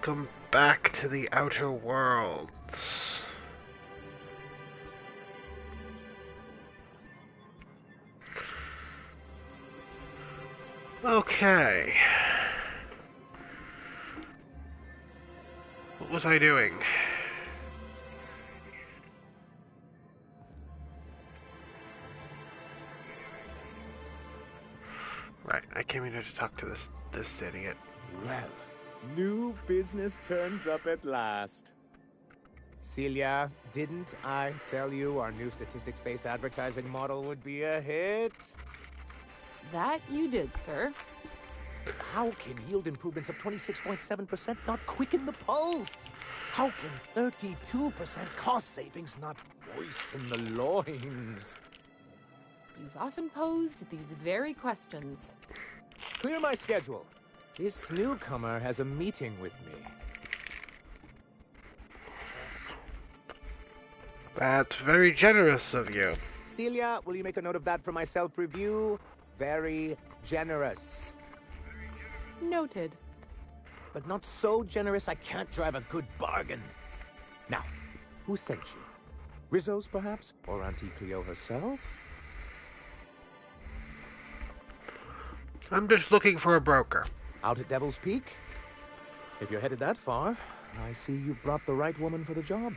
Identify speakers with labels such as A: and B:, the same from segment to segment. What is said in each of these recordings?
A: Come back to the Outer Worlds. Okay. What was I doing? Right, I came here to talk to this idiot.
B: Well, new business turns up at last. Celia, didn't I tell you our new statistics-based advertising model would be a hit?
C: That you did, sir.
B: How can yield improvements of 26.7% not quicken the pulse? How can 32% cost savings not moisten the loins?
C: You've often posed these very questions.
B: Clear my schedule. This newcomer has a meeting with me.
A: That's very generous of you.
B: Celia, will you make a note of that for my self-review? Very generous.
C: Noted.
B: But not so generous I can't drive a good bargain. Now, who sent you? Rizzo's, perhaps? Or Auntie Cleo herself?
A: I'm just looking for a broker.
B: Out at Devil's Peak? If you're headed that far, I see you've brought the right woman for the job.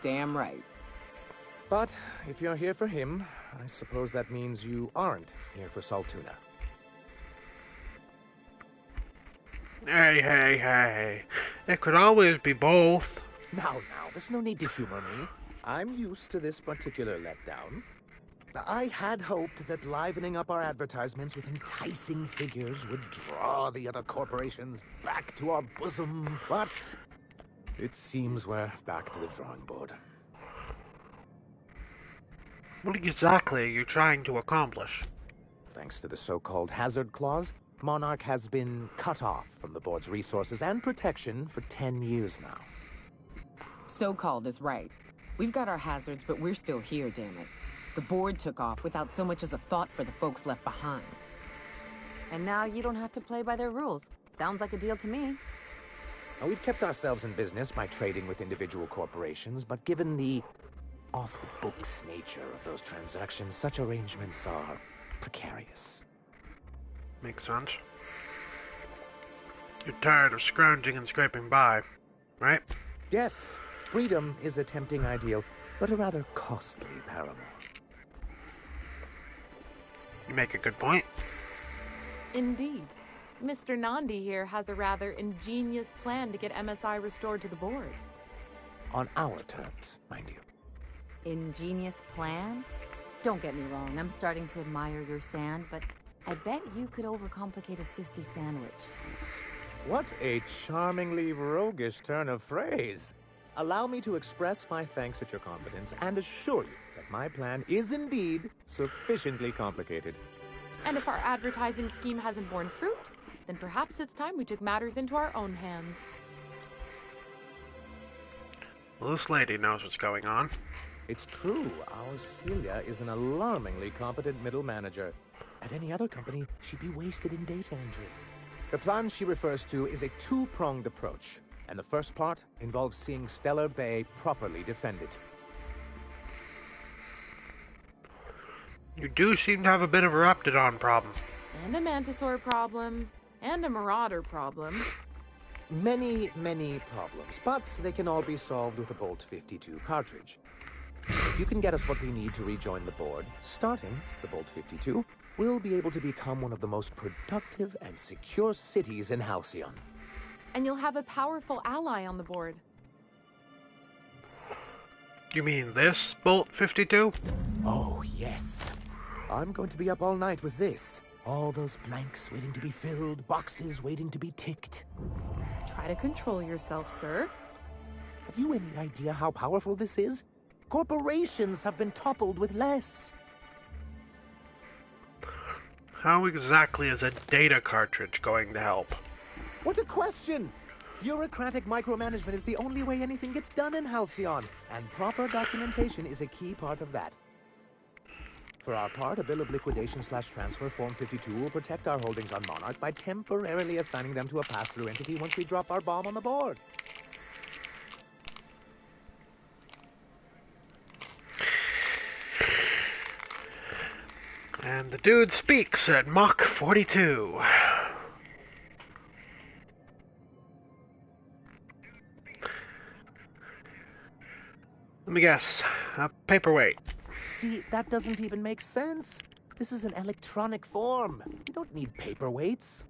D: Damn right.
B: But if you're here for him, I suppose that means you aren't here for Saltuna.
A: Hey. It could always be both.
B: Now, there's no need to humor me. I'm used to this particular letdown. I had hoped that livening up our advertisements with enticing figures would draw the other corporations back to our bosom, but it seems we're back to the drawing board.
A: What exactly are you trying to accomplish?
B: Thanks to the so-called hazard clause, Monarch has been cut off from the board's resources and protection for 10 years now.
D: So-called is right. We've got our hazards, but we're still here, damn it. The board took off without so much as a thought for the folks left behind.
E: And now you don't have to play by their rules. Sounds like a deal to me.
B: Now, we've kept ourselves in business by trading with individual corporations, but given the off-the-books nature of those transactions, such arrangements are precarious.
A: Makes sense. You're tired of scrounging and scraping by, right?
B: Yes, freedom is a tempting ideal, but a rather costly paramour.
A: You make a good point.
C: Indeed. Mr. Nandi here has a rather ingenious plan to get MSI restored to the board.
B: On our terms, mind you.
E: Ingenious plan? Don't get me wrong, I'm starting to admire your sand, but I bet you could overcomplicate a sisty sandwich.
B: What a charmingly roguish turn of phrase. Allow me to express my thanks at your confidence and assure you that my plan is indeed sufficiently complicated.
C: And if our advertising scheme hasn't borne fruit, then perhaps it's time we took matters into our own hands.
A: Well, this lady knows what's going on.
B: It's true, our Celia is an alarmingly competent middle manager. At any other company, she'd be wasted in data entry. The plan she refers to is a two-pronged approach, and the first part involves seeing Stellar Bay properly defended.
A: You do seem to have a bit of a Raptidon problem.
C: And a Mantisaur problem. And a Marauder problem.
B: Many problems, but they can all be solved with a Bolt 52 cartridge. If you can get us what we need to rejoin the board, starting the Bolt 52, we'll be able to become one of the most productive and secure cities in Halcyon.
C: And you'll have a powerful ally on the board.
A: You mean this Bolt 52?
B: Oh, yes. I'm going to be up all night with this. All those blanks waiting to be filled, boxes waiting to be ticked.
C: Try to control yourself, sir.
B: Have you any idea how powerful this is? Corporations have been toppled with less.
A: How exactly is a data cartridge going to help?
B: What a question! Bureaucratic micromanagement is the only way anything gets done in Halcyon, and proper documentation is a key part of that. For our part, a bill of liquidation/transfer Form 52 will protect our holdings on Monarch by temporarily assigning them to a pass-through entity once we drop our bomb on the board.
A: And the dude speaks at Mach 42. Let me guess. A paperweight.
B: See, that doesn't even make sense. This is an electronic form. We don't need paperweights.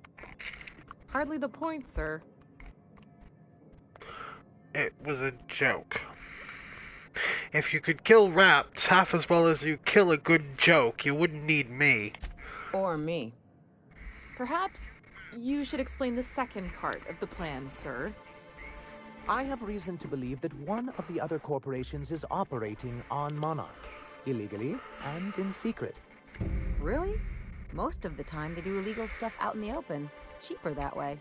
C: Hardly the point, sir.
A: It was a joke. If you could kill rats half as well as you kill a good joke, you wouldn't need me.
D: Or me.
C: Perhaps you should explain the second part of the plan, sir.
B: I have reason to believe that one of the other corporations is operating on Monarch, illegally and in secret.
E: Really? Most of the time they do illegal stuff out in the open. Cheaper that way.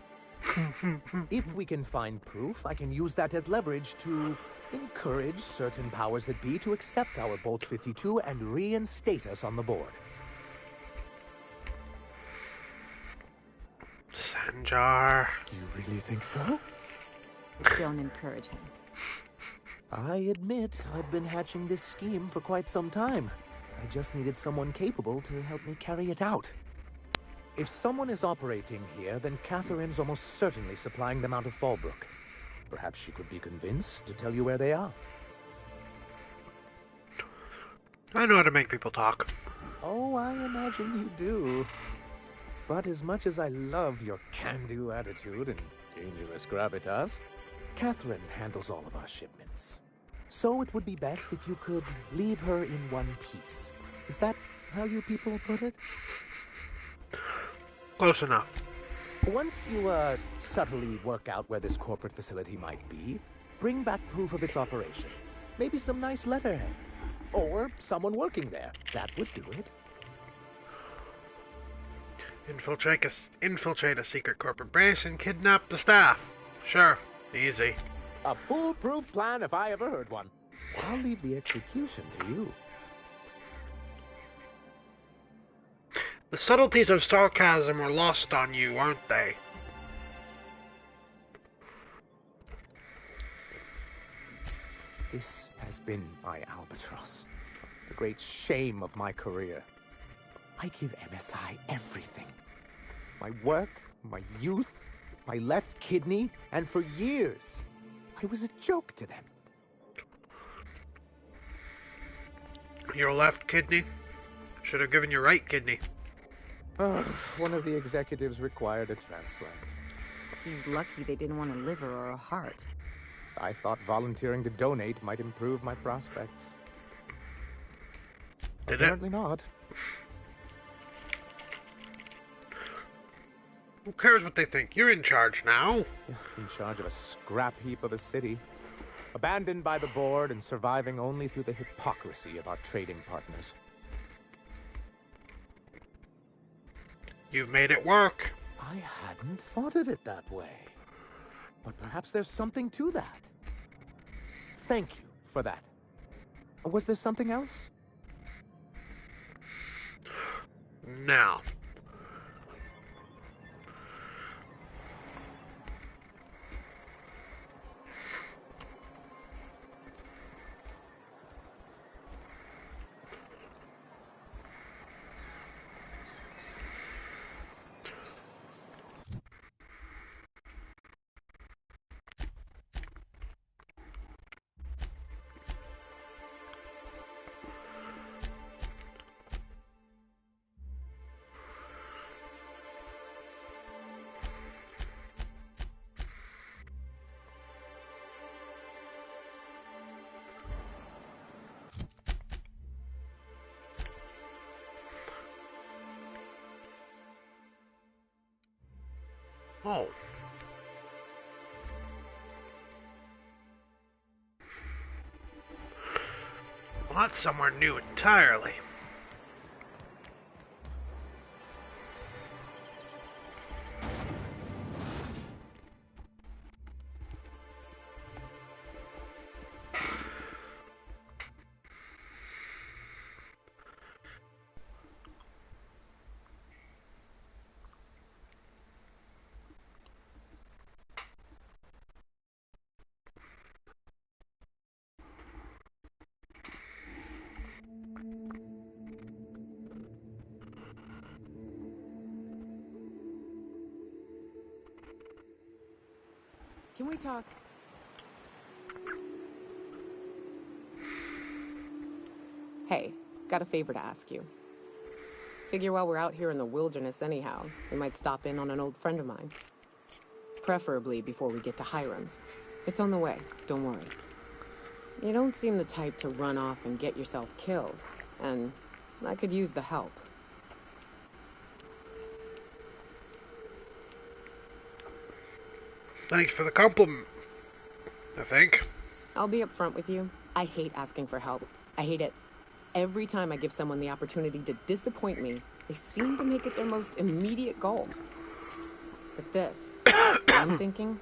B: If we can find proof, I can use that as leverage to encourage certain powers that be to accept our Bolt 52 and reinstate us on the board.
A: Sanjar.
B: You really think so?
E: Don't encourage him.
B: I admit I've been hatching this scheme for quite some time. I just needed someone capable to help me carry it out. If someone is operating here, then Catherine's almost certainly supplying them out of Fallbrook. Perhaps she could be convinced to tell you where they are.
A: I know how to make people talk.
B: Oh, I imagine you do. But as much as I love your can-do attitude and dangerous gravitas, Catherine handles all of our shipments. So it would be best if you could leave her in one piece. Is that how you people put it?
A: Close enough.
B: Once you, subtly work out where this corporate facility might be, bring back proof of its operation. Maybe some nice letterhead. Or someone working there. That would do it.
A: Infiltrate a secret corporate base and kidnap the staff. Sure, easy.
B: A foolproof plan if I ever heard one. I'll leave the execution to you.
A: The subtleties of sarcasm are lost on you, aren't they?
B: This has been my albatross. The great shame of my career. I give MSI everything. My work, my youth, my left kidney, and for years, I was a joke to them.
A: Your left kidney? Should have given you right kidney.
B: One of the executives required a transplant.
E: He's lucky they didn't want a liver or a heart.
B: I thought volunteering to donate might improve my prospects.
A: Did
B: Apparently not.
A: Who cares what they think? You're in charge now.
B: In charge of a scrap heap of a city. Abandoned by the board and surviving only through the hypocrisy of our trading partners.
A: You've made it work.
B: I hadn't thought of it that way. But perhaps there's something to that. Thank you for that. Was there something else?
A: Now. Oh. Well, that's somewhere new entirely.
D: Can we talk? Hey, got a favor to ask you. Figure while we're out here in the wilderness anyhow, we might stop in on an old friend of mine. Preferably before we get to Hiram's. It's on the way, don't worry. You don't seem the type to run off and get yourself killed, and I could use the help.
A: Thanks for the compliment, I think.
D: I'll be upfront with you. I hate asking for help. I hate it. Every time I give someone the opportunity to disappoint me, they seem to make it their most immediate goal. But this, I'm thinking,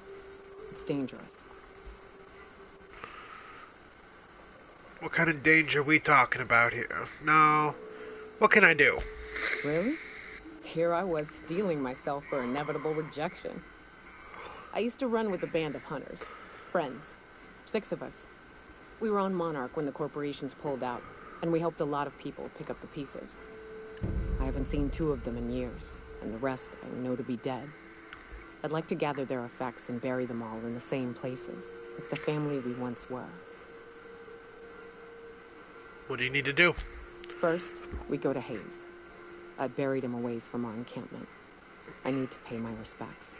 D: it's dangerous.
A: What kind of danger are we talking about here? No. What can I do?
D: Really? Here I was steeling myself for inevitable rejection. I used to run with a band of hunters. Friends. 6 of us. We were on Monarch when the corporations pulled out, and we helped a lot of people pick up the pieces. I haven't seen 2 of them in years, and the rest I know to be dead. I'd like to gather their effects and bury them all in the same places, like the family we once were.
A: What do you need to do?
D: First, we go to Hayes. I buried him a ways from our encampment. I need to pay my respects.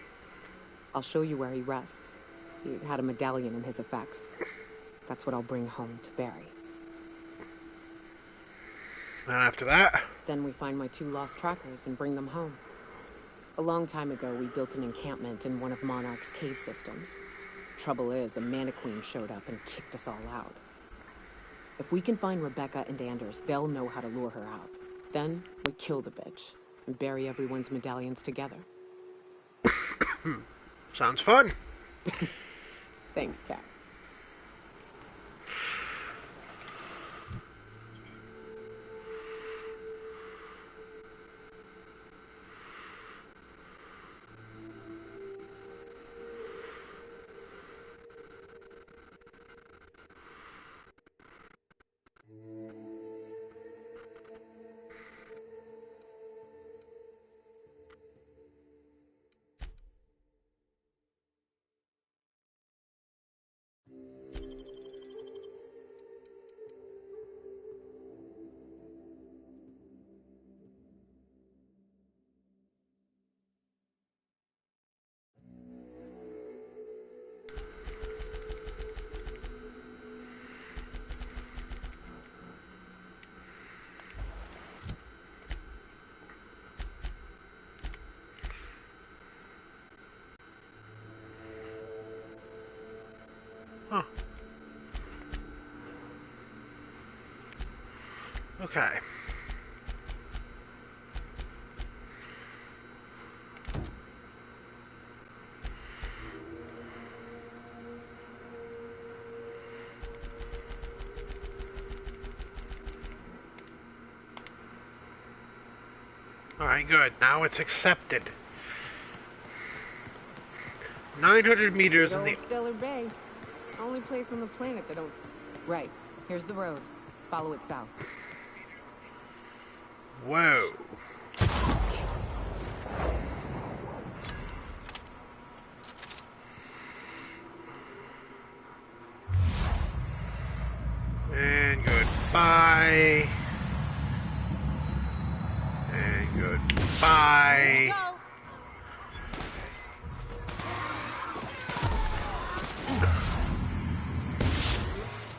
D: I'll show you where he rests. He had a medallion in his effects. That's what I'll bring home to Barry.
A: And after that?
D: Then we find my 2 lost trackers and bring them home. A long time ago, we built an encampment in one of Monarch's cave systems. Trouble is, a Mantiqueen showed up and kicked us all out. If we can find Rebecca and Anders, they'll know how to lure her out. Then, we kill the bitch and bury everyone's medallions together.
A: Sounds fun.
D: Thanks, Cap.
A: Huh. Okay. Alright, good. Now it's accepted. 900 meters in the...
D: Stellar Bay. Only place on the planet that don't... Right. Here's the road. Follow it south.
A: Whoa. And goodbye. And goodbye.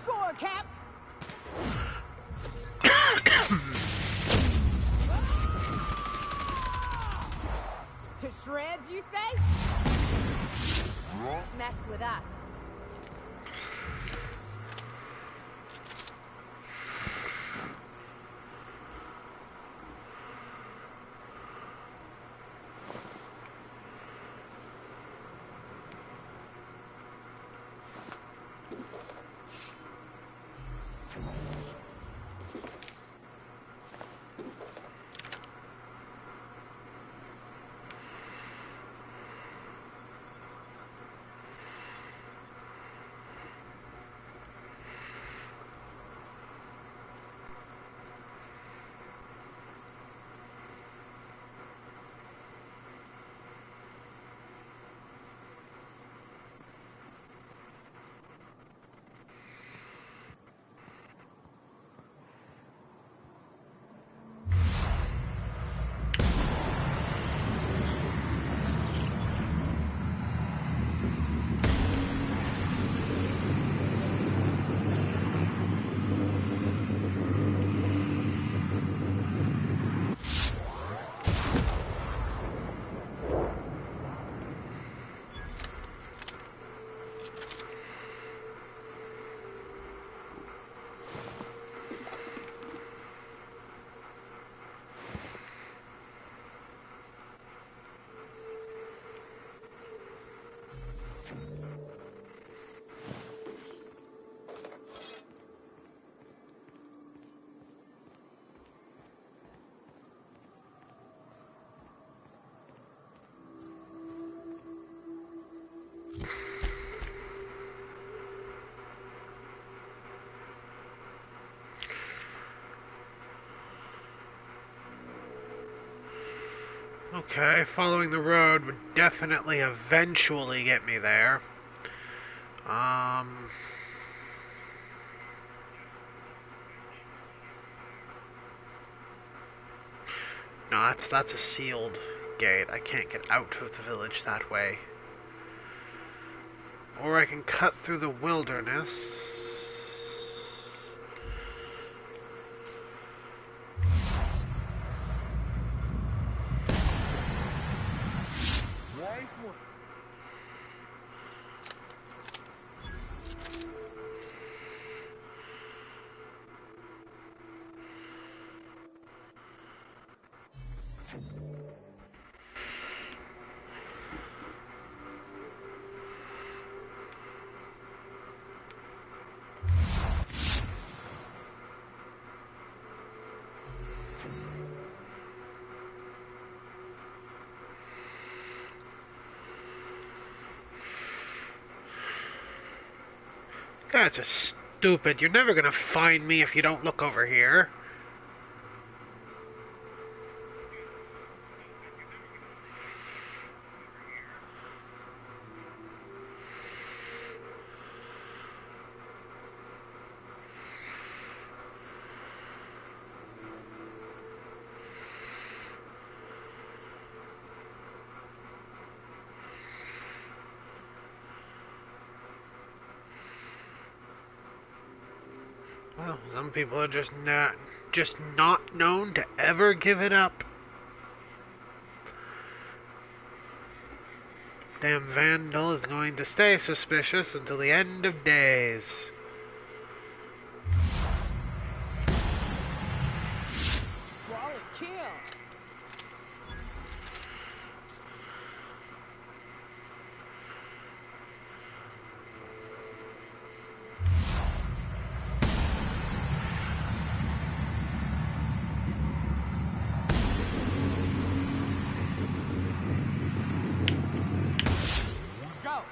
D: Score, Cap! To shreds, you say?
E: Mess with us.
A: Okay, following the road would definitely eventually get me there. No, that's a sealed gate. I can't get out of the village that way. Or I can cut through the wilderness. That's just stupid. You're never gonna find me if you don't look over here. Well, some people are just not known to ever give it up. Damn Vandal is going to stay suspicious until the end of days.
D: Solid kill. Go.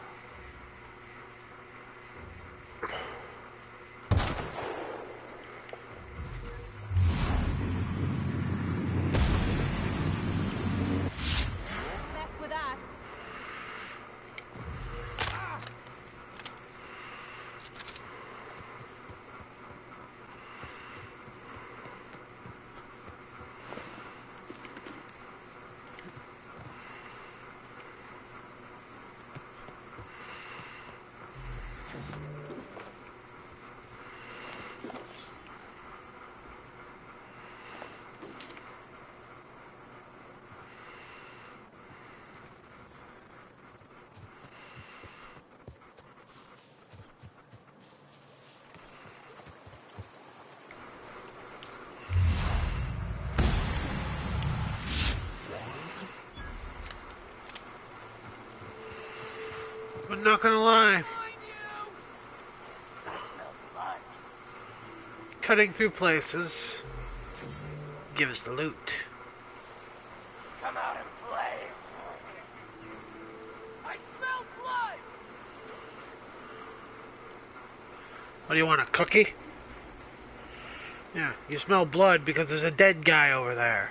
E: Mess with us.
A: I'm not gonna lie. Cutting through places gives the loot.
F: Come out and play. I smell blood.
A: What do you want, a cookie? Yeah, you smell blood because there's a dead guy over there.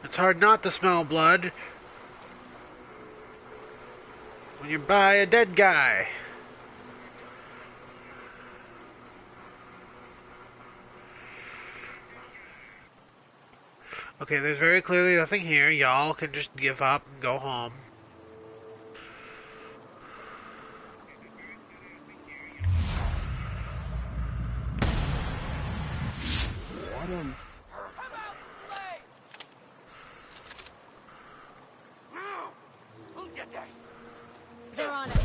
A: It's hard not to smell blood when you're by a dead guy. Okay, there's very clearly nothing here. Y'all can just give up and go home.
F: Come out and play. Who did this?
E: They're on us.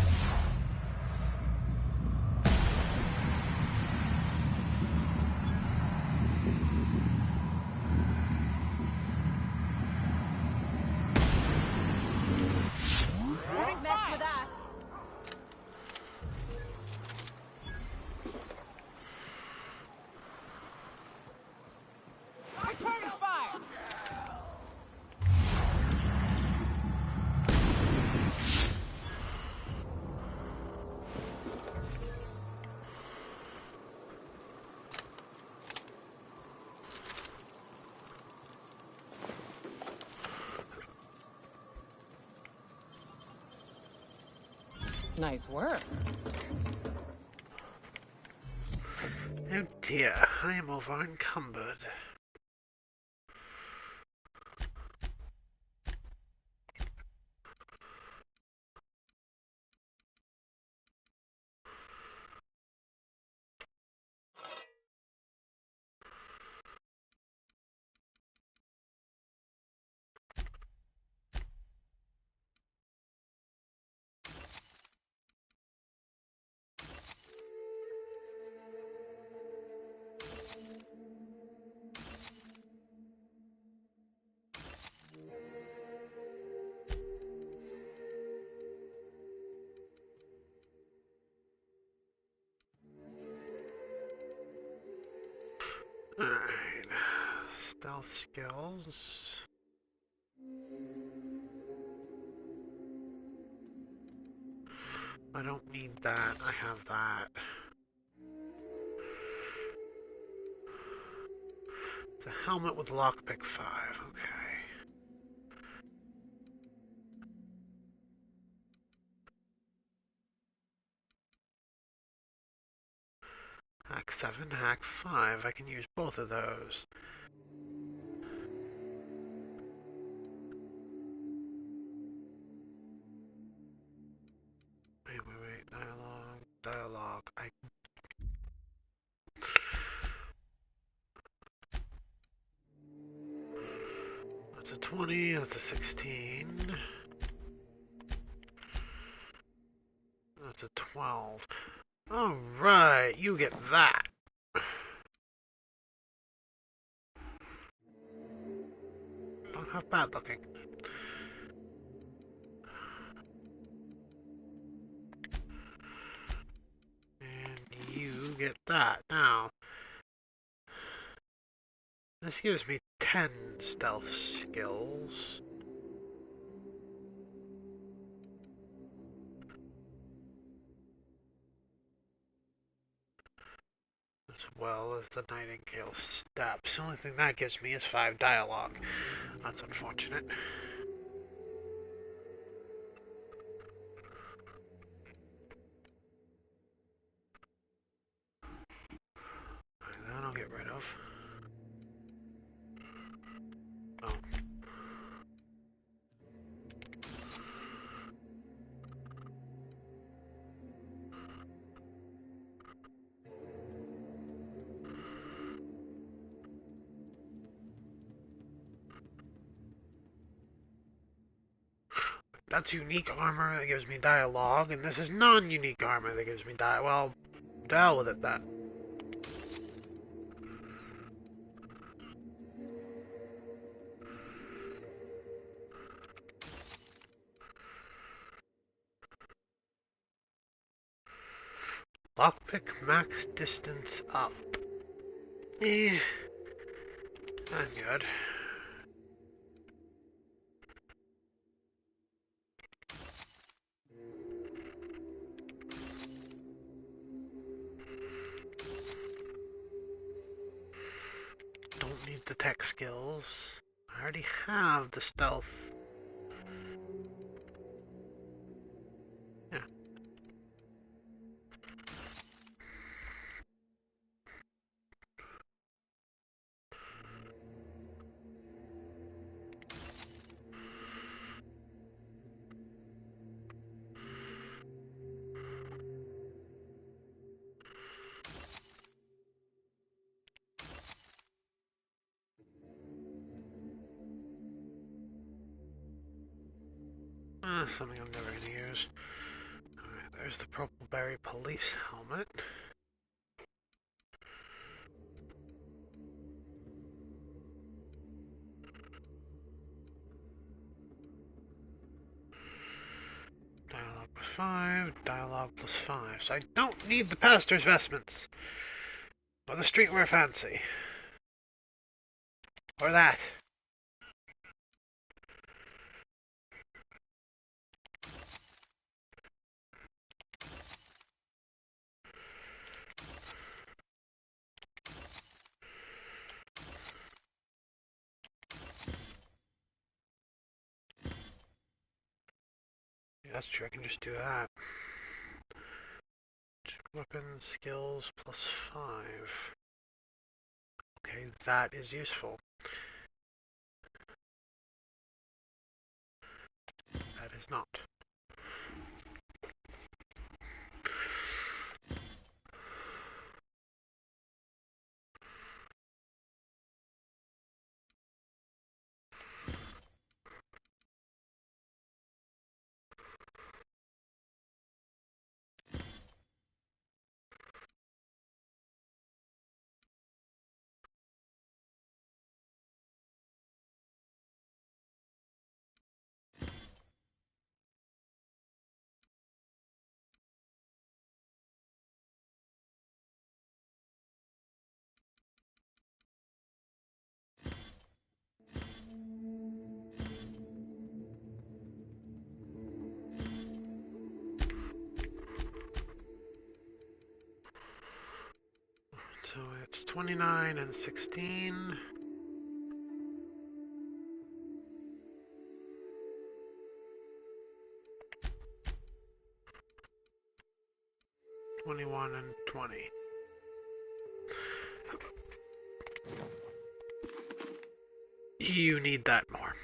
D: Nice work.
A: Oh dear, I am over encumbered. Alright, stealth skills. I don't need that, I have that. It's a helmet with lockpick 5, okay. Hack 7, hack 5, I can use both of those. Wait, dialogue, That's a 20, that's a 16. That's a 12. Alright, you get that. Don't have bad looking. And you get that. Now, this gives me 10 stealth skills. As well as the Nightingale Steps. The only thing that gives me is 5 dialogue. That's unfortunate. That I'll get rid of. Oh. That's unique armor that gives me dialogue, and this is non-unique armor that gives me well, to hell with it then. Lockpick max distance up. I'm good. Don't need the tech skills. I already have the stealth. Yeah. Something I'm never going to use. Alright, there's the Purple Berry Police helmet. Dialogue plus 5, dialogue plus 5. So I don't need the pastor's vestments. Or the streetwear fancy. Or that. Yeah, that's true, I can just do that. Weapon skills plus 5. Okay, that is useful. That is not. So it's 29 and 16. $21 and $20. You need that more.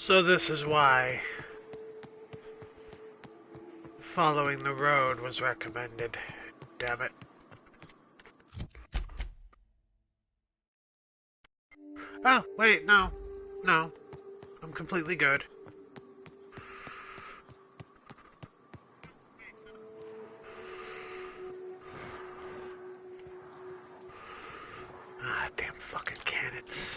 A: So this is why following the road was recommended. Damn it. Oh, wait, no. No. I'm completely good. Ah, damn fucking cannons.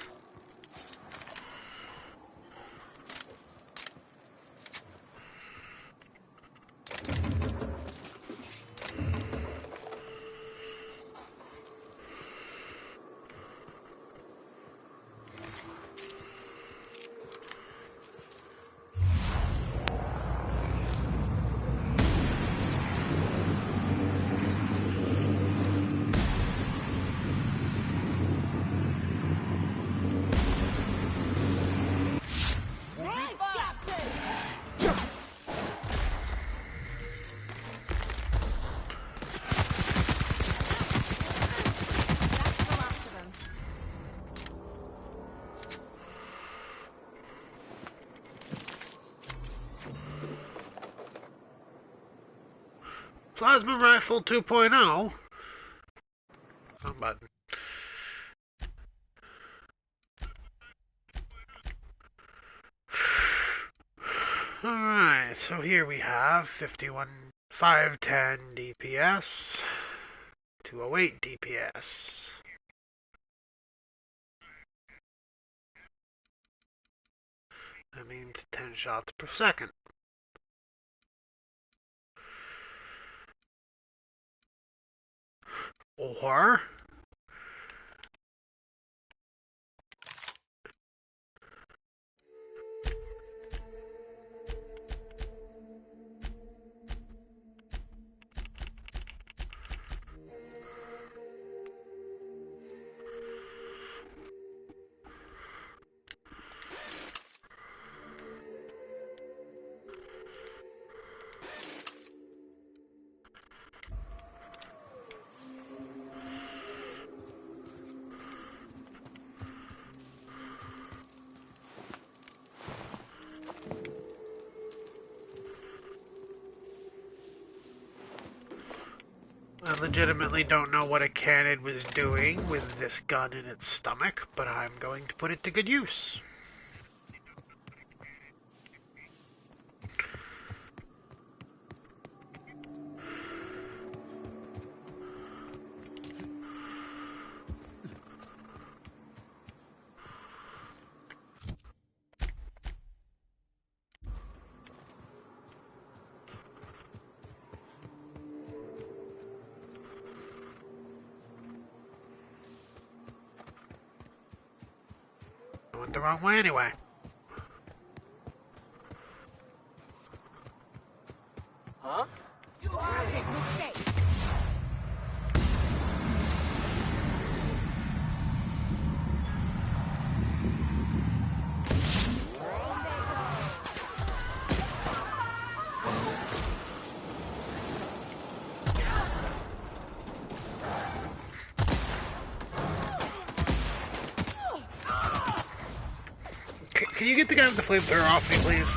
A: Plasma Rifle 2.0? Wrong button. Alright, so here we have 510 DPS, 208 DPS. That means 10 shots per second. Or I legitimately don't know what a cannon was doing with this gun in its stomach, but I'm going to put it to good use. I went the wrong way anyway.
F: Huh?
A: Can you get the guy with the flamethrower off me, please?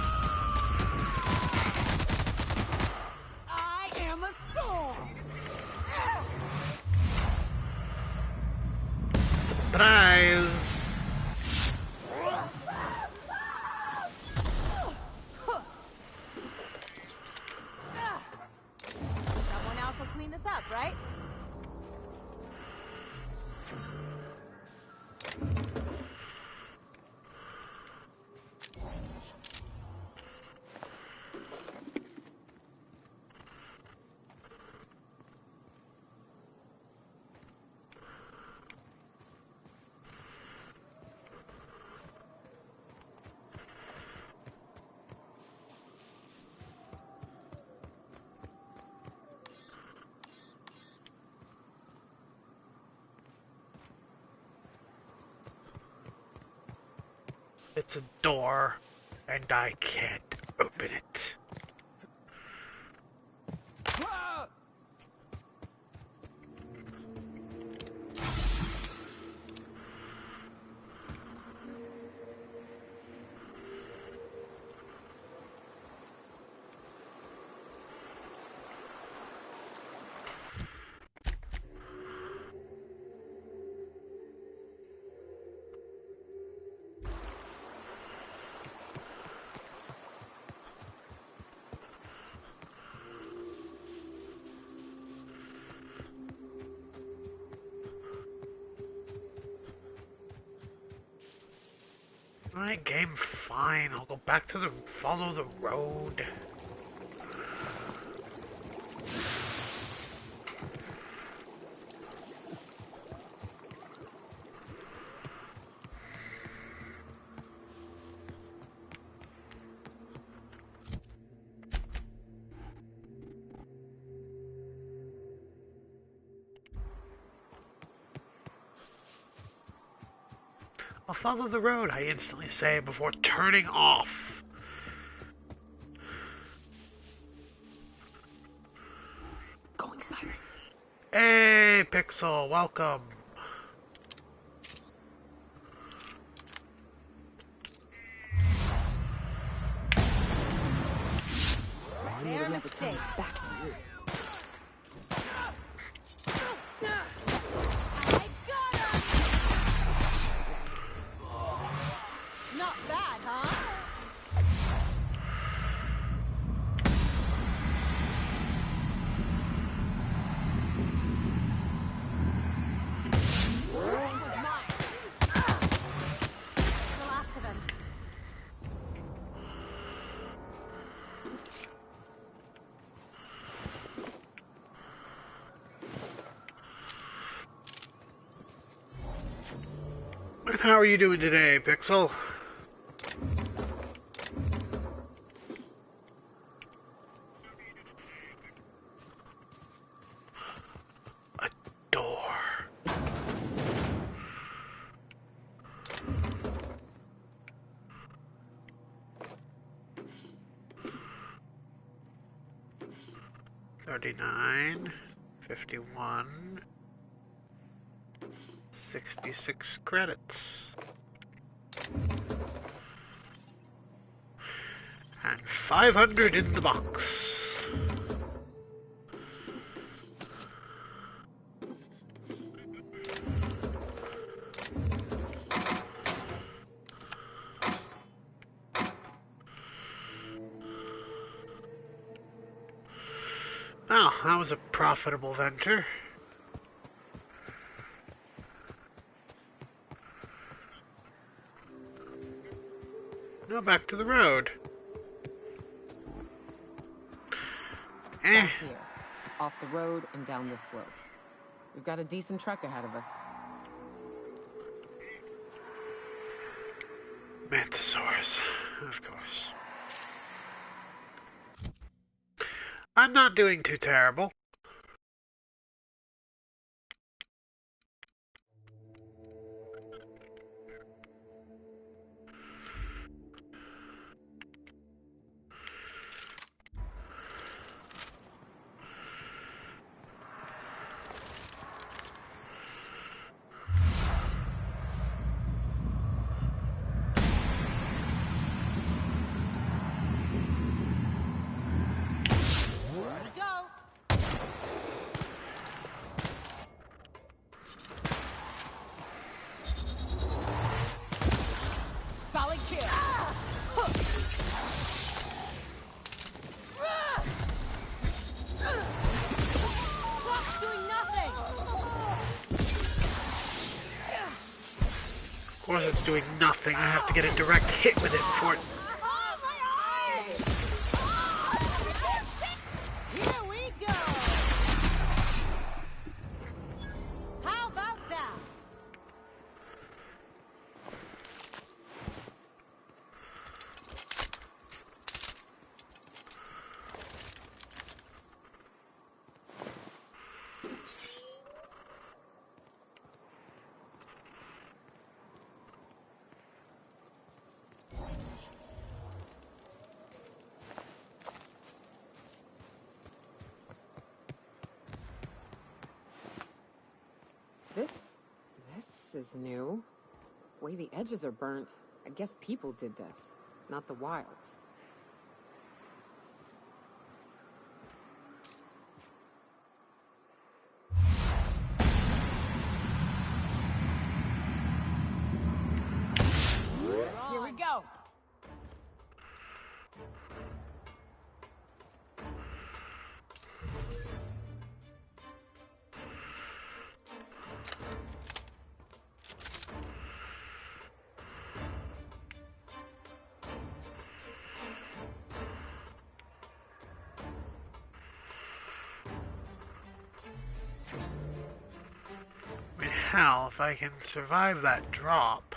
F: I am a storm.
A: Surprise!
C: Someone else will clean this up, right?
A: It's a door, and I can't open it. Alright, game, fine. I'll go back to follow the road. I'll follow the road, I instantly say before turning off.
D: Going silent.
A: Hey, Pixel, welcome.
C: Their mistake.
D: Back to you.
C: I got him! Not bad, huh? The last of him.
A: And how are you doing today, Pixel? A door. $39, $51, 66 credits. And 500 in the box. Oh, that was a profitable venture. Now back to the road.
D: South here, off the road and down this slope. We've got a decent trek ahead of us.
A: Mantisaurus, of course. I'm not doing too terrible. Of course it's doing nothing. I have to get a direct hit with it before it...
F: Here we go! How about that?
D: This is new. Way the edges are burnt. I guess people did this, not the wilds.
F: Here we go!
A: I mean, hell, if I can survive that drop...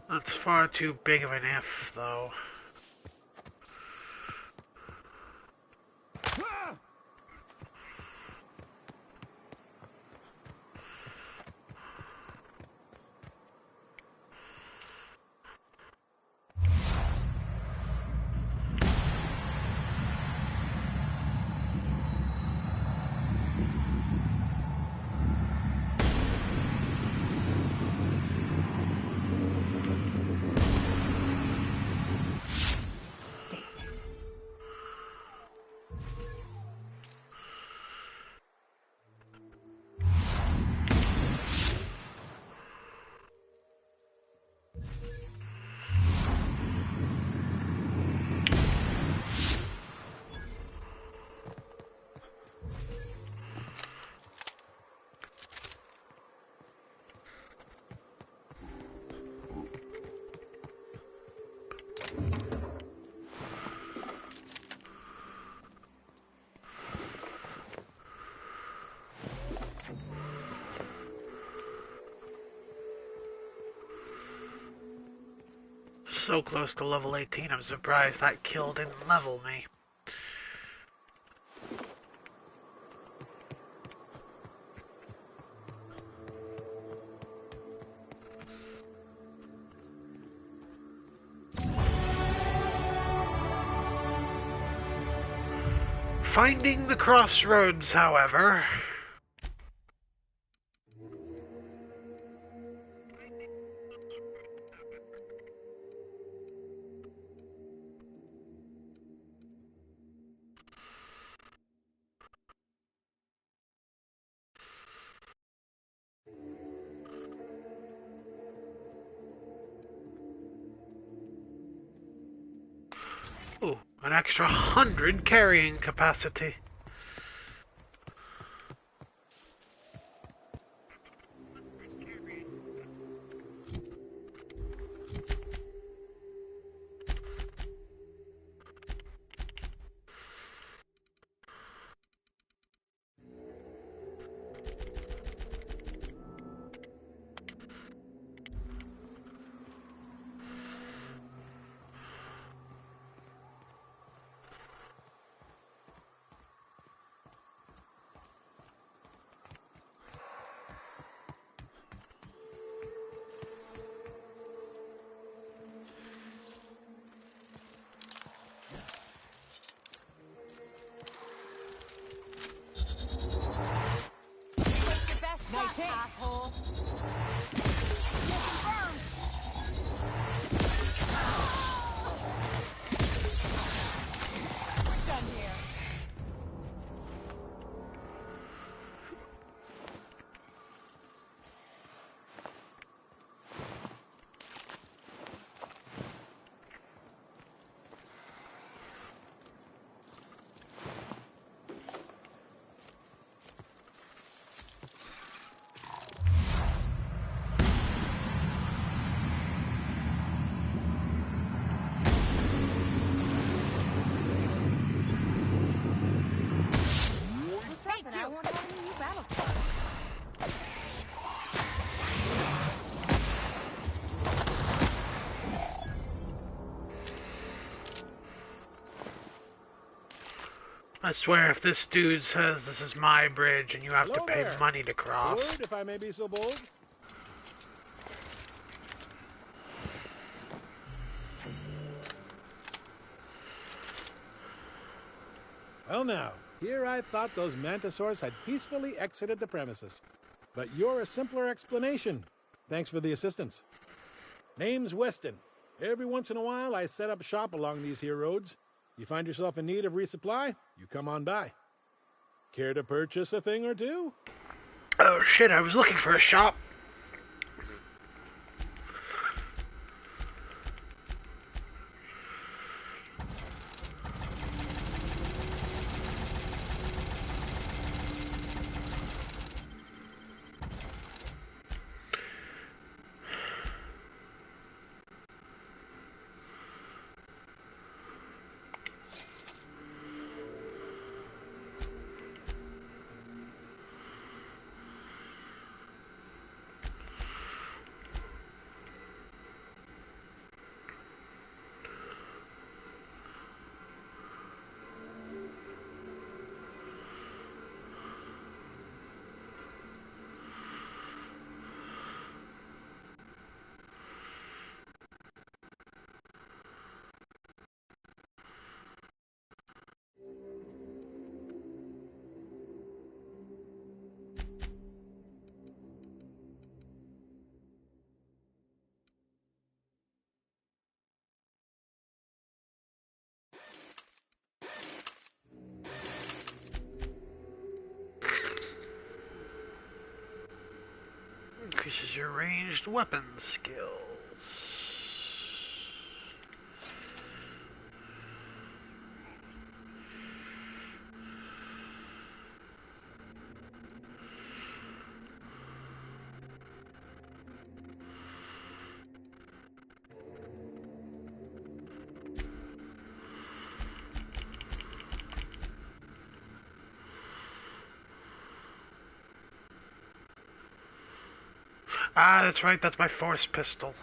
A: That's far too big of an if, though. So close to level 18, I'm surprised that kill didn't level me. Finding the crossroads, however... An extra 100 carrying capacity.
F: Your best shot, asshole. We're done here.
E: What's up? And I won't have any new battle stars.
A: I swear if this dude says this is my bridge and you have to
G: Hello
A: pay
G: there.
A: money to
G: A
A: cross.
G: word, if I may be so bold. Well now, here I thought those mantisaurs had peacefully exited the premises. But you're a simpler explanation. Thanks for the assistance. Name's Weston. Every once in a while I set up shop along these here roads. You find yourself in need of resupply, you come on by. Care to purchase a thing or two?
A: Oh shit, I was looking for a shop. Increases your ranged weapon skills. Ah, that's right, that's my force pistol.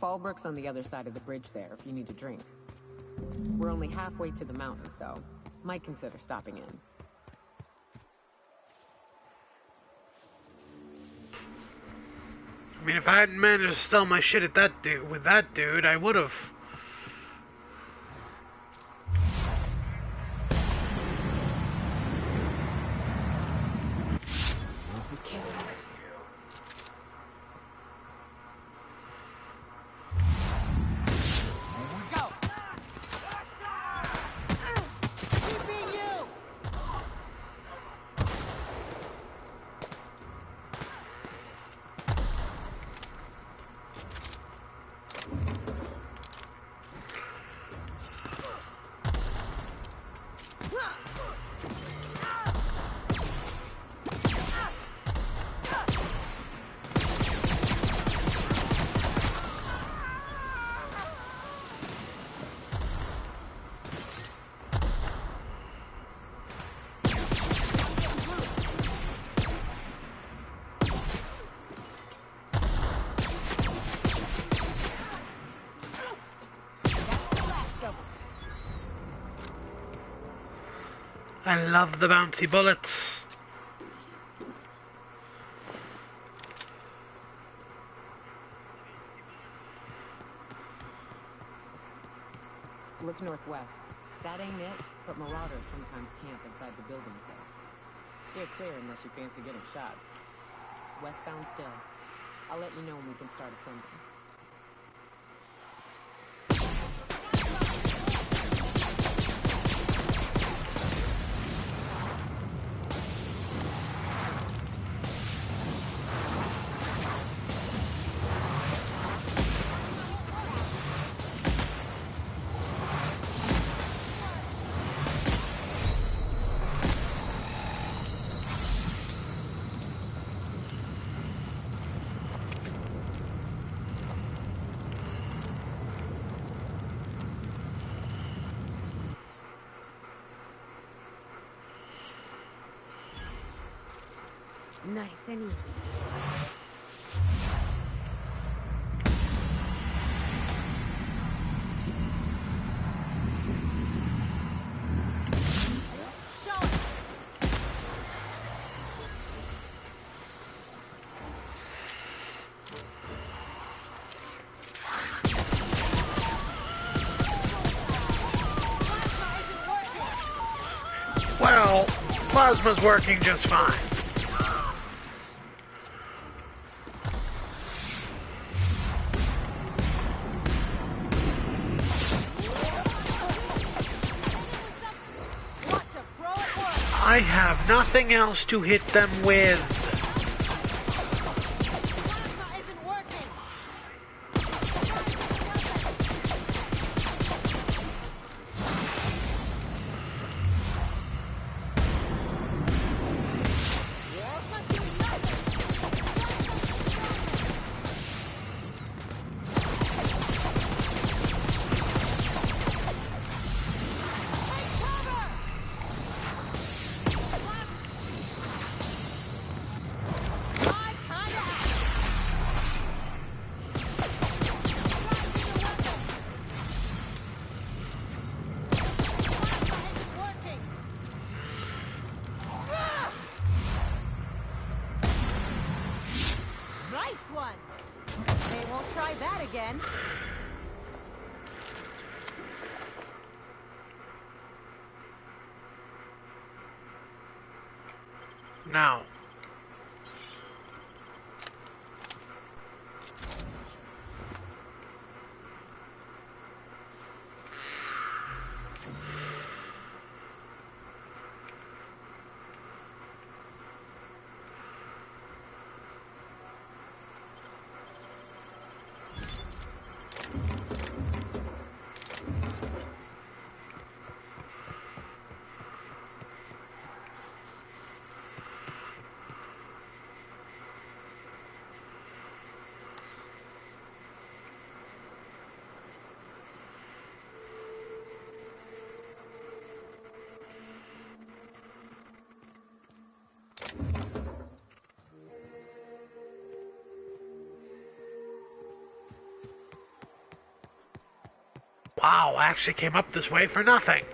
D: Fallbrook's on the other side of the bridge there if you need a drink. We're only halfway to the mountain, so might consider stopping in.
A: I mean, if I hadn't managed to sell my shit at that dude with that dude, I would have. I love the bouncy bullets.
D: Look northwest. That ain't it, but marauders sometimes camp inside the buildings there. Steer clear unless you fancy getting shot. Westbound still. I'll let you know when we can start assembling.
E: Nice and easy.
A: Well, plasma's working just fine. I have nothing else to hit them with.
E: Again.
A: Now. Wow, I actually came up this way for nothing.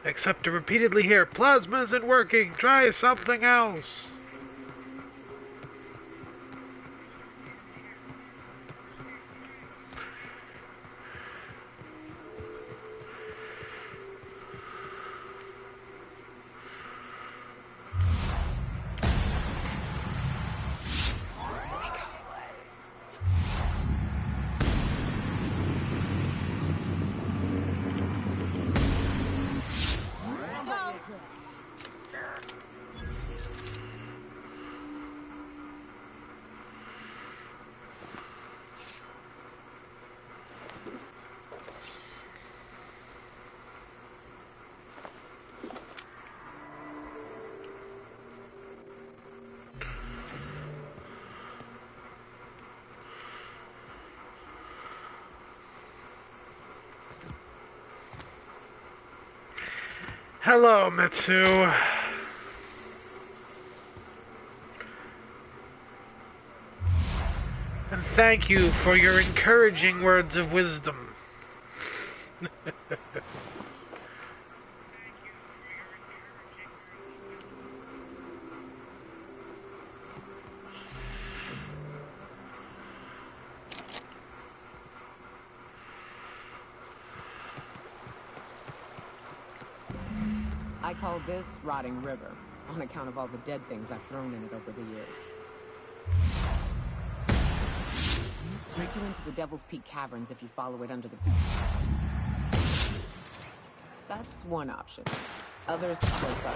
A: Except to repeatedly hear, "Plasma isn't working, try something else." Hello, Mitsu. And thank you for your encouraging words of wisdom.
D: I call this Rotting River, on account of all the dead things I've thrown in it over the years. Break you into the Devil's Peak Caverns if you follow it under the... That's one option. Others are fun.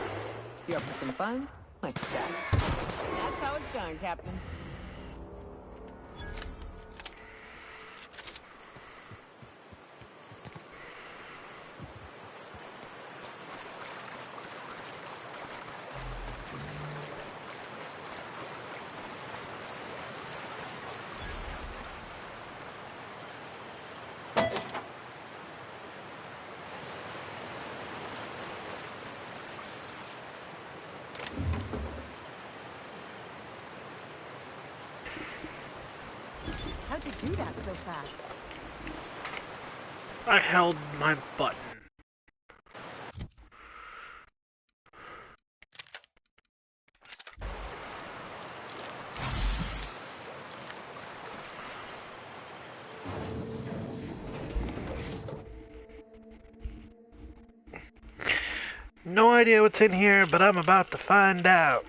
D: If you're up for some fun, let's chat. That's how it's done, Captain.
C: How'd you do that so fast?
A: I held my button. No idea what's in here, but I'm about to find out.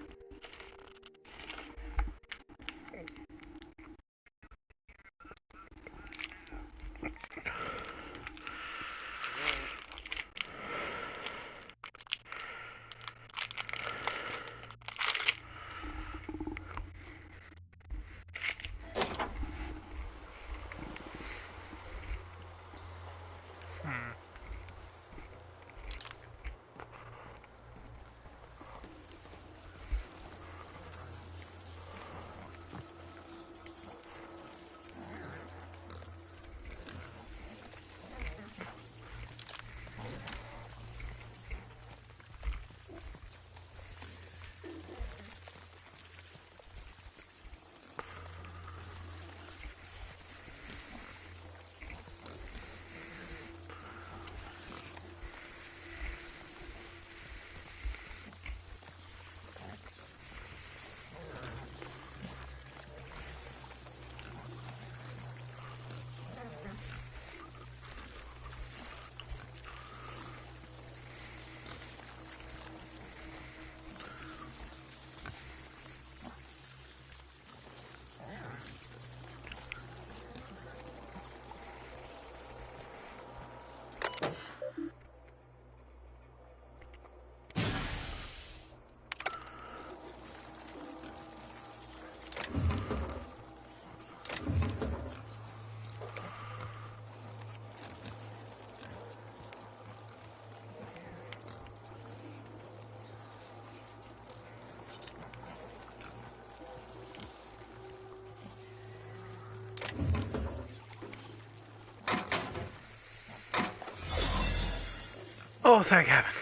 A: Oh, thank heavens.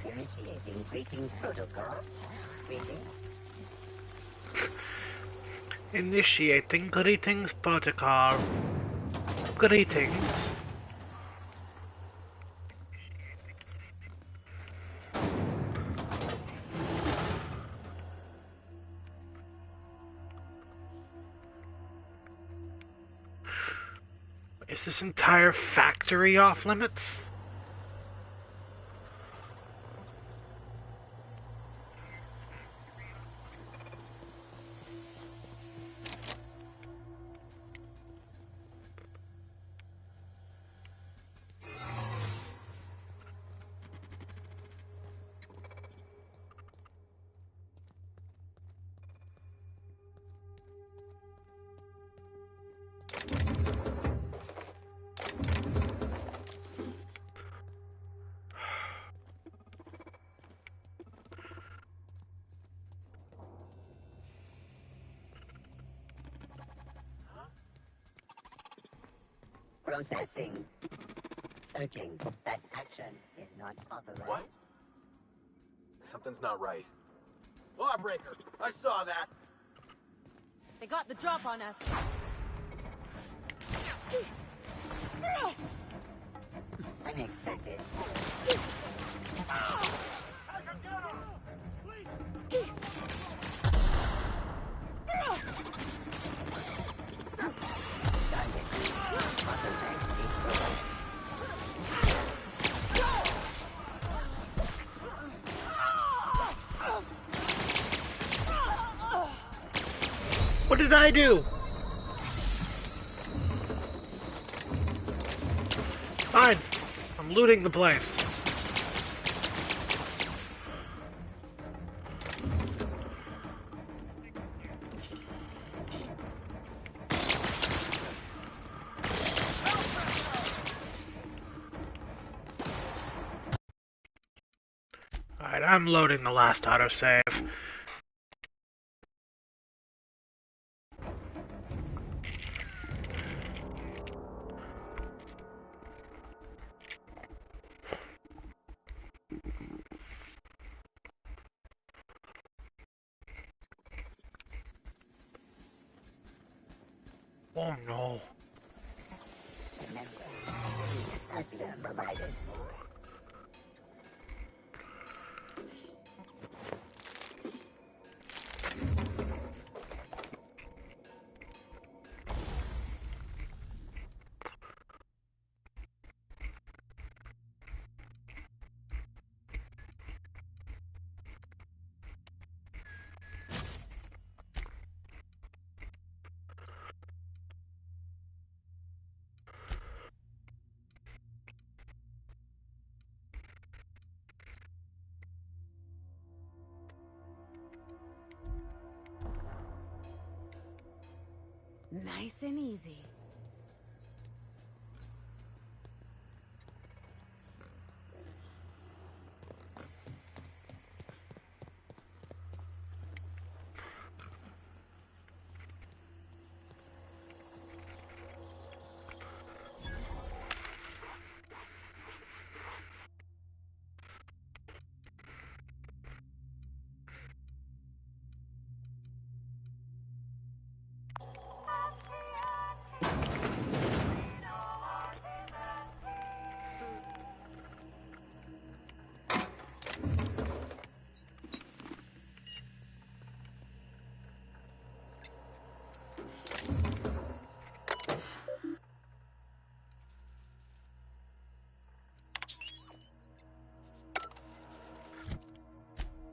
H: Initiating greetings protocol. Greetings.
A: Initiating greetings protocol. Greetings. Is this entire factory off limits?
H: Processing. Searching. That action is not authorized.
I: What? Something's not right. Lawbreaker! I saw that!
F: They got the drop on us.
H: Unexpected.
A: What did I do? Fine. I'm looting the place. Alright, I'm loading the last autosave. Oh no.
H: System provided.
E: Nice and easy.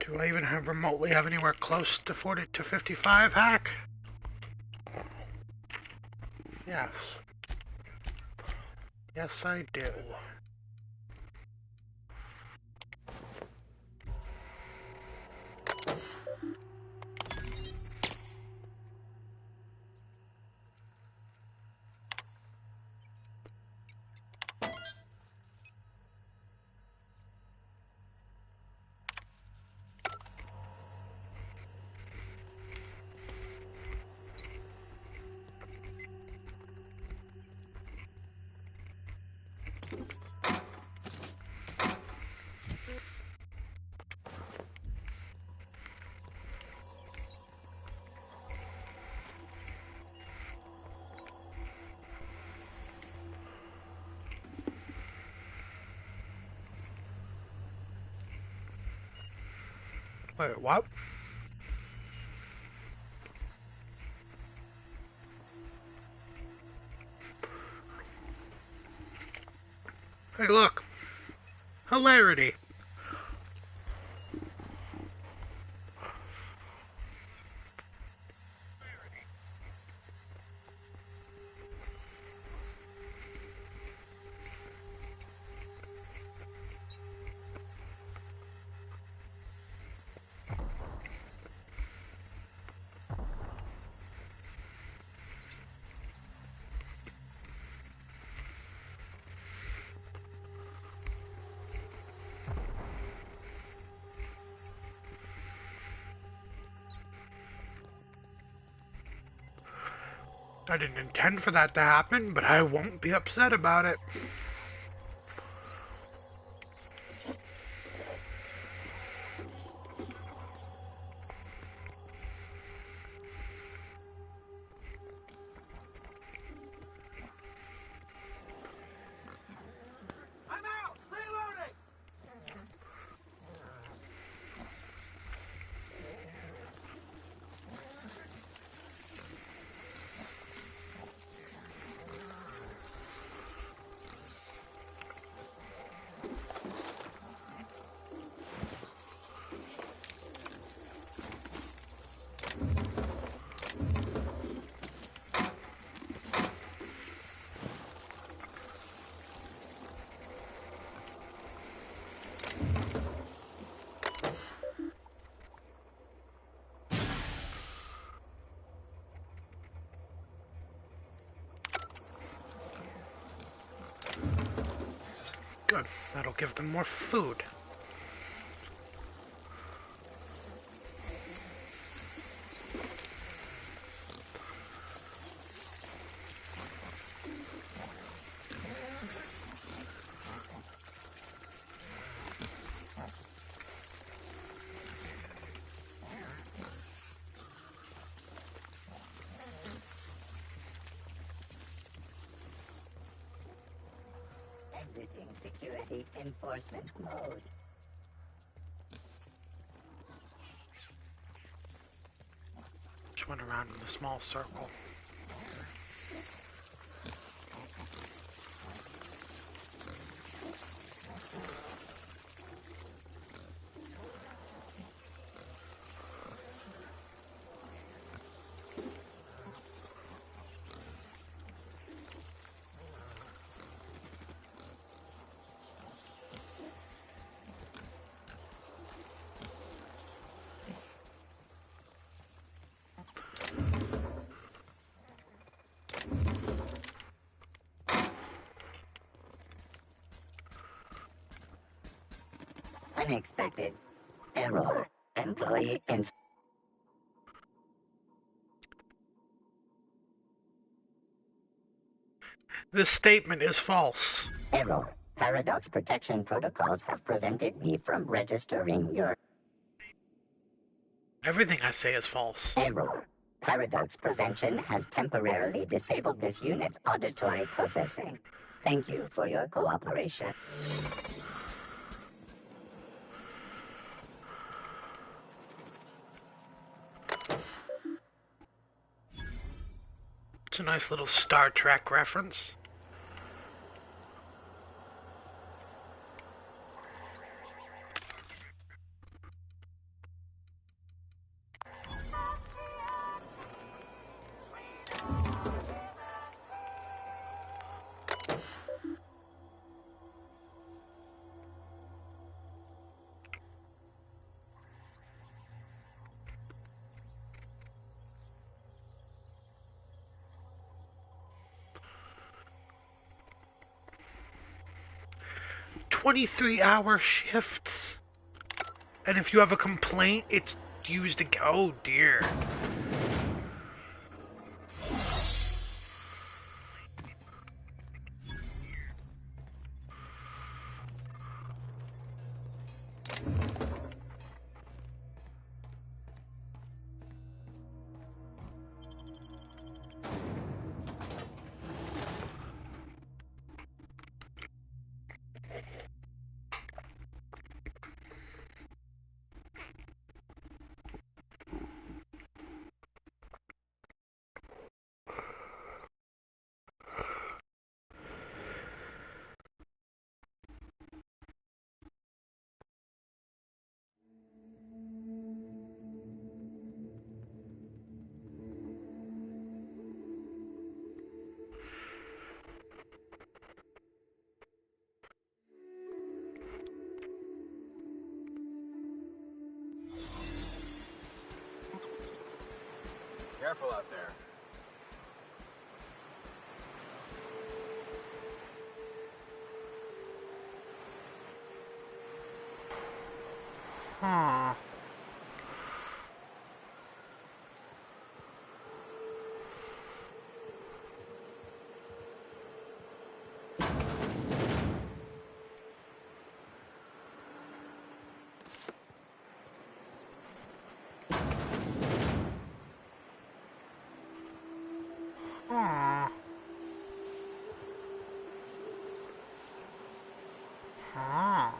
A: Do I even remotely have anywhere close to 40 to 55 hack? Yes. Yes, I do. Wait, what? Hey, look. Hilarity. I didn't intend for that to happen, but I won't be upset about it.
I: I'm out! Reloading!
A: Good. That'll give them more food.
H: Exiting security enforcement mode.
A: Just went around in a small circle.
H: Unexpected. Error. Employee inf...
A: This statement is false.
H: Error. Paradox protection protocols have prevented me from registering your...
A: Everything I say is false.
H: Error. Paradox prevention has temporarily disabled this unit's auditory processing. Thank you for your cooperation.
A: It's a nice little Star Trek reference. $23-hour shifts. And if you have a complaint, it's used again. Oh dear.
I: Careful out there.
A: Huh. Huh. Huh.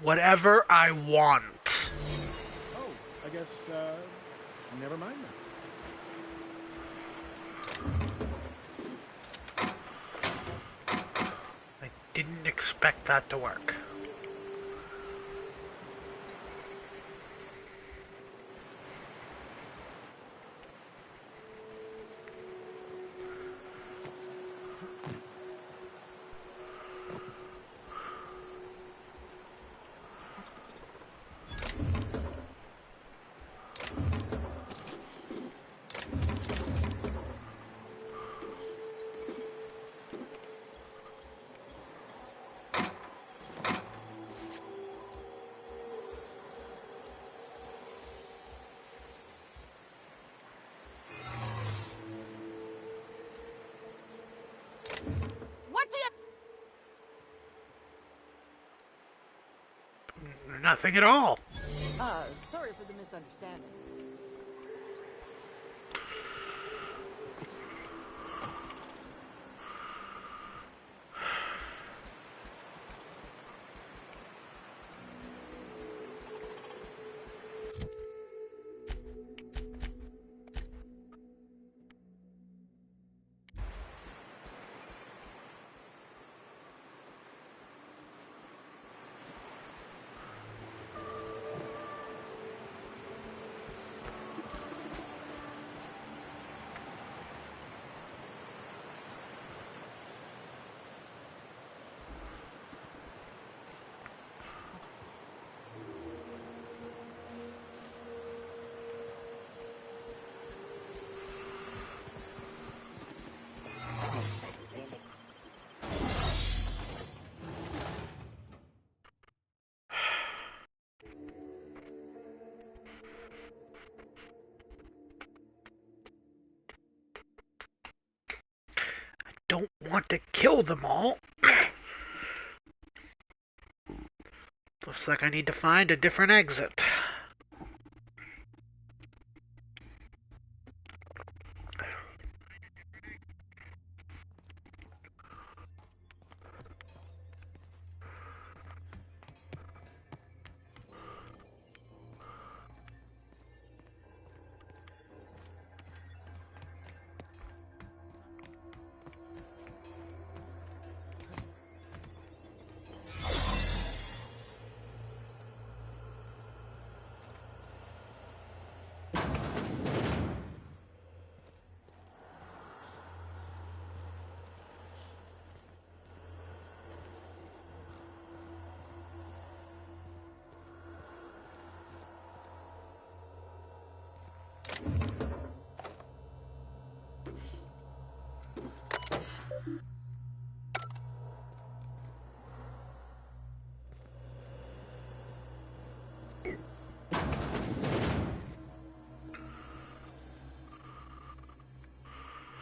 A: Whatever I want.
G: Oh, I guess, never mind then.
A: I didn't expect that to work.
F: What do you...
A: Nothing at all.
F: Sorry for the misunderstanding. Don't want to kill them all. Looks like I need to find a different exit.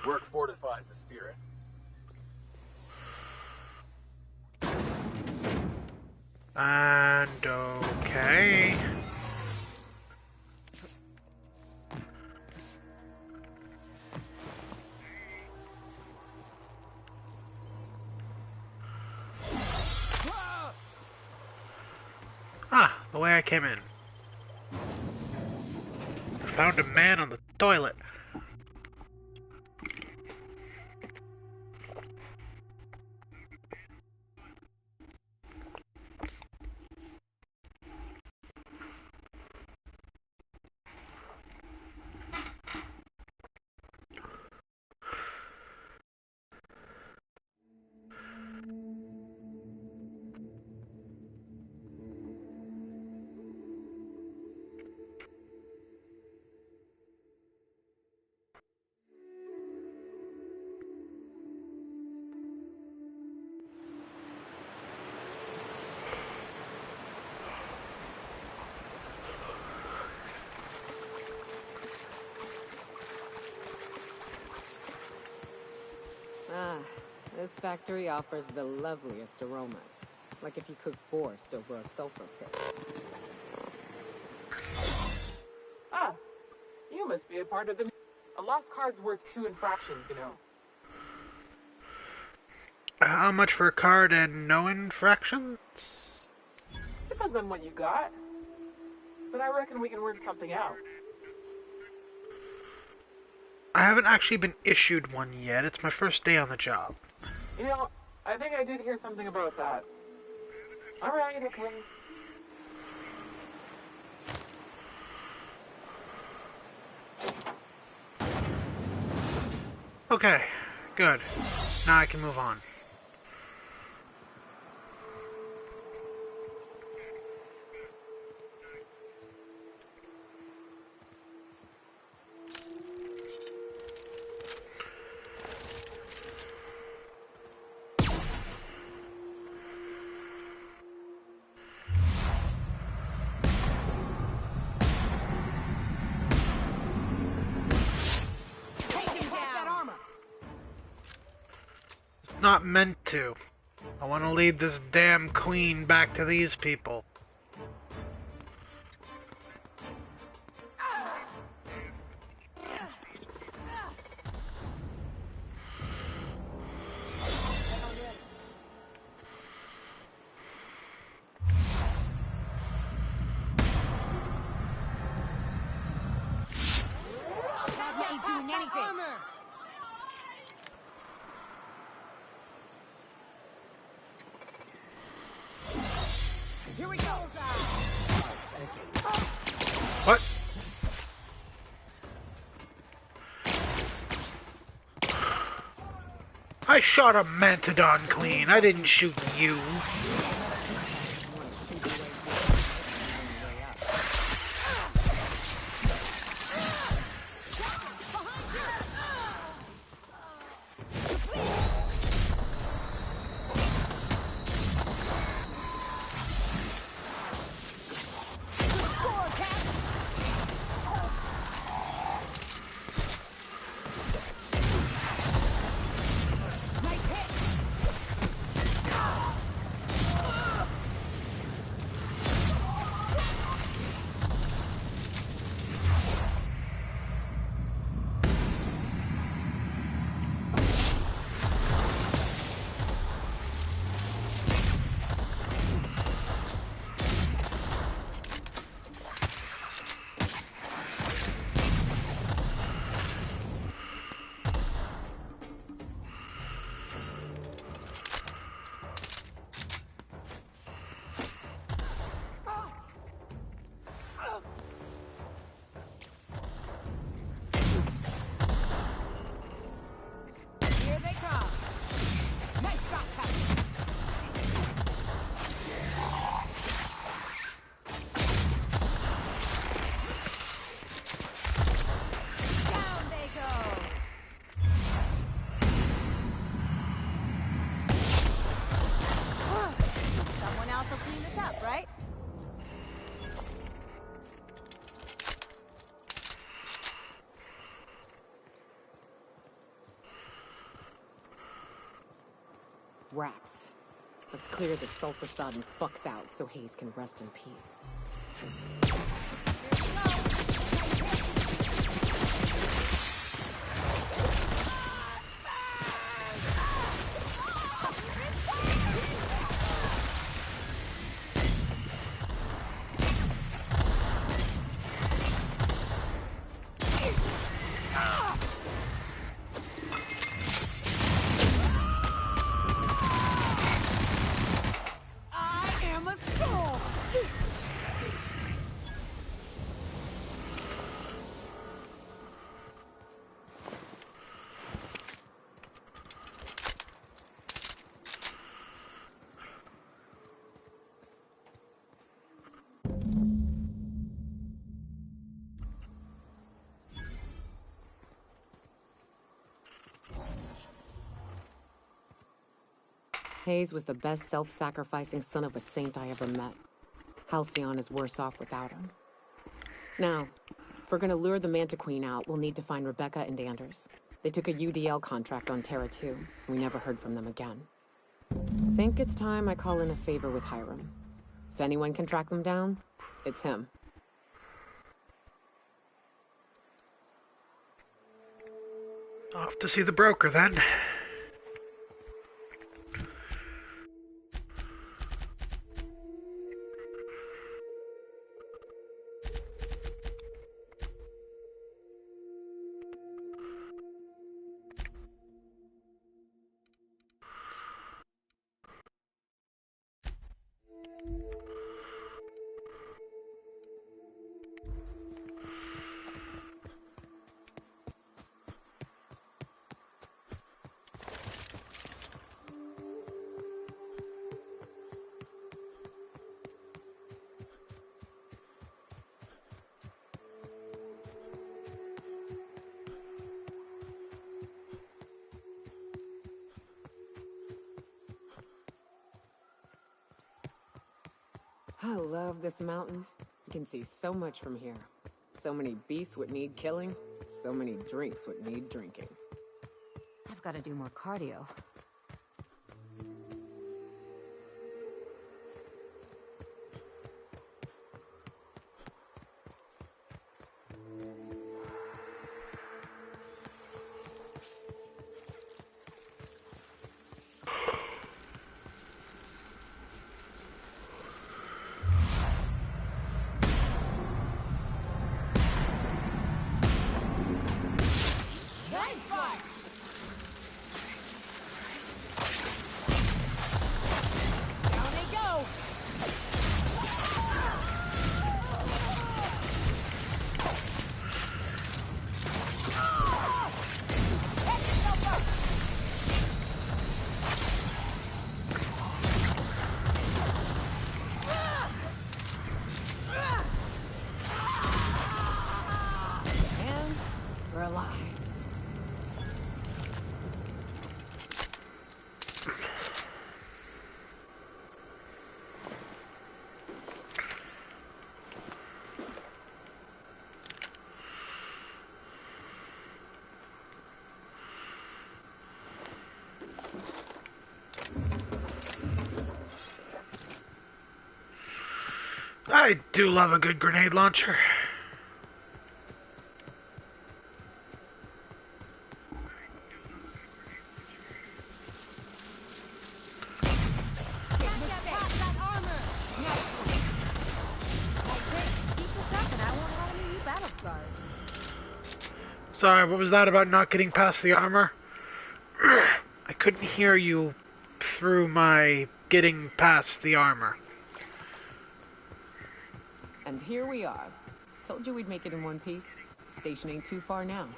I: Work fortifies the spirit.
A: And okay.
F: The way I came in. I found a man on the toilet.
D: Ah, this factory offers the loveliest aromas. Like if you cooked borscht over a sulfur pit.
J: Ah, you must be a part of the... A lost card's worth 2 infractions, you know.
F: How much for a card and no infractions?
J: Depends on what you got. But I reckon we can work something out.
F: I haven't actually been issued one yet. It's my first day on the job.
J: You know, I think I did hear something about that. Alright, okay.
F: Okay, good. Now I can move on. Not meant to. I want to lead this damn queen back to these people. What? I shot a Mantodon Queen. I didn't shoot you.
D: Wraps. Let's clear the sulfur-sodden fucks out so Hayes can rest in peace. Hayes was the best self-sacrificing son of a saint I ever met. Halcyon is worse off without him. Now, if we're gonna lure the Manta Queen out, we'll need to find Rebecca and Anders. They took a UDL contract on Terra 2. We never heard from them again. Think it's time I call in a favor with Hiram. If anyone can track them down, it's him.
F: Off to see the broker, then.
D: I love this mountain. You can see so much from here. So many beasts would need killing. So many drinks would need drinking.
E: I've got to do more cardio. I do love a good grenade launcher. Sorry, what was that about not getting past the armor? I couldn't hear you through my getting past the armor.
D: And here we are. Told you we'd make it in one piece. Station ain't too far now.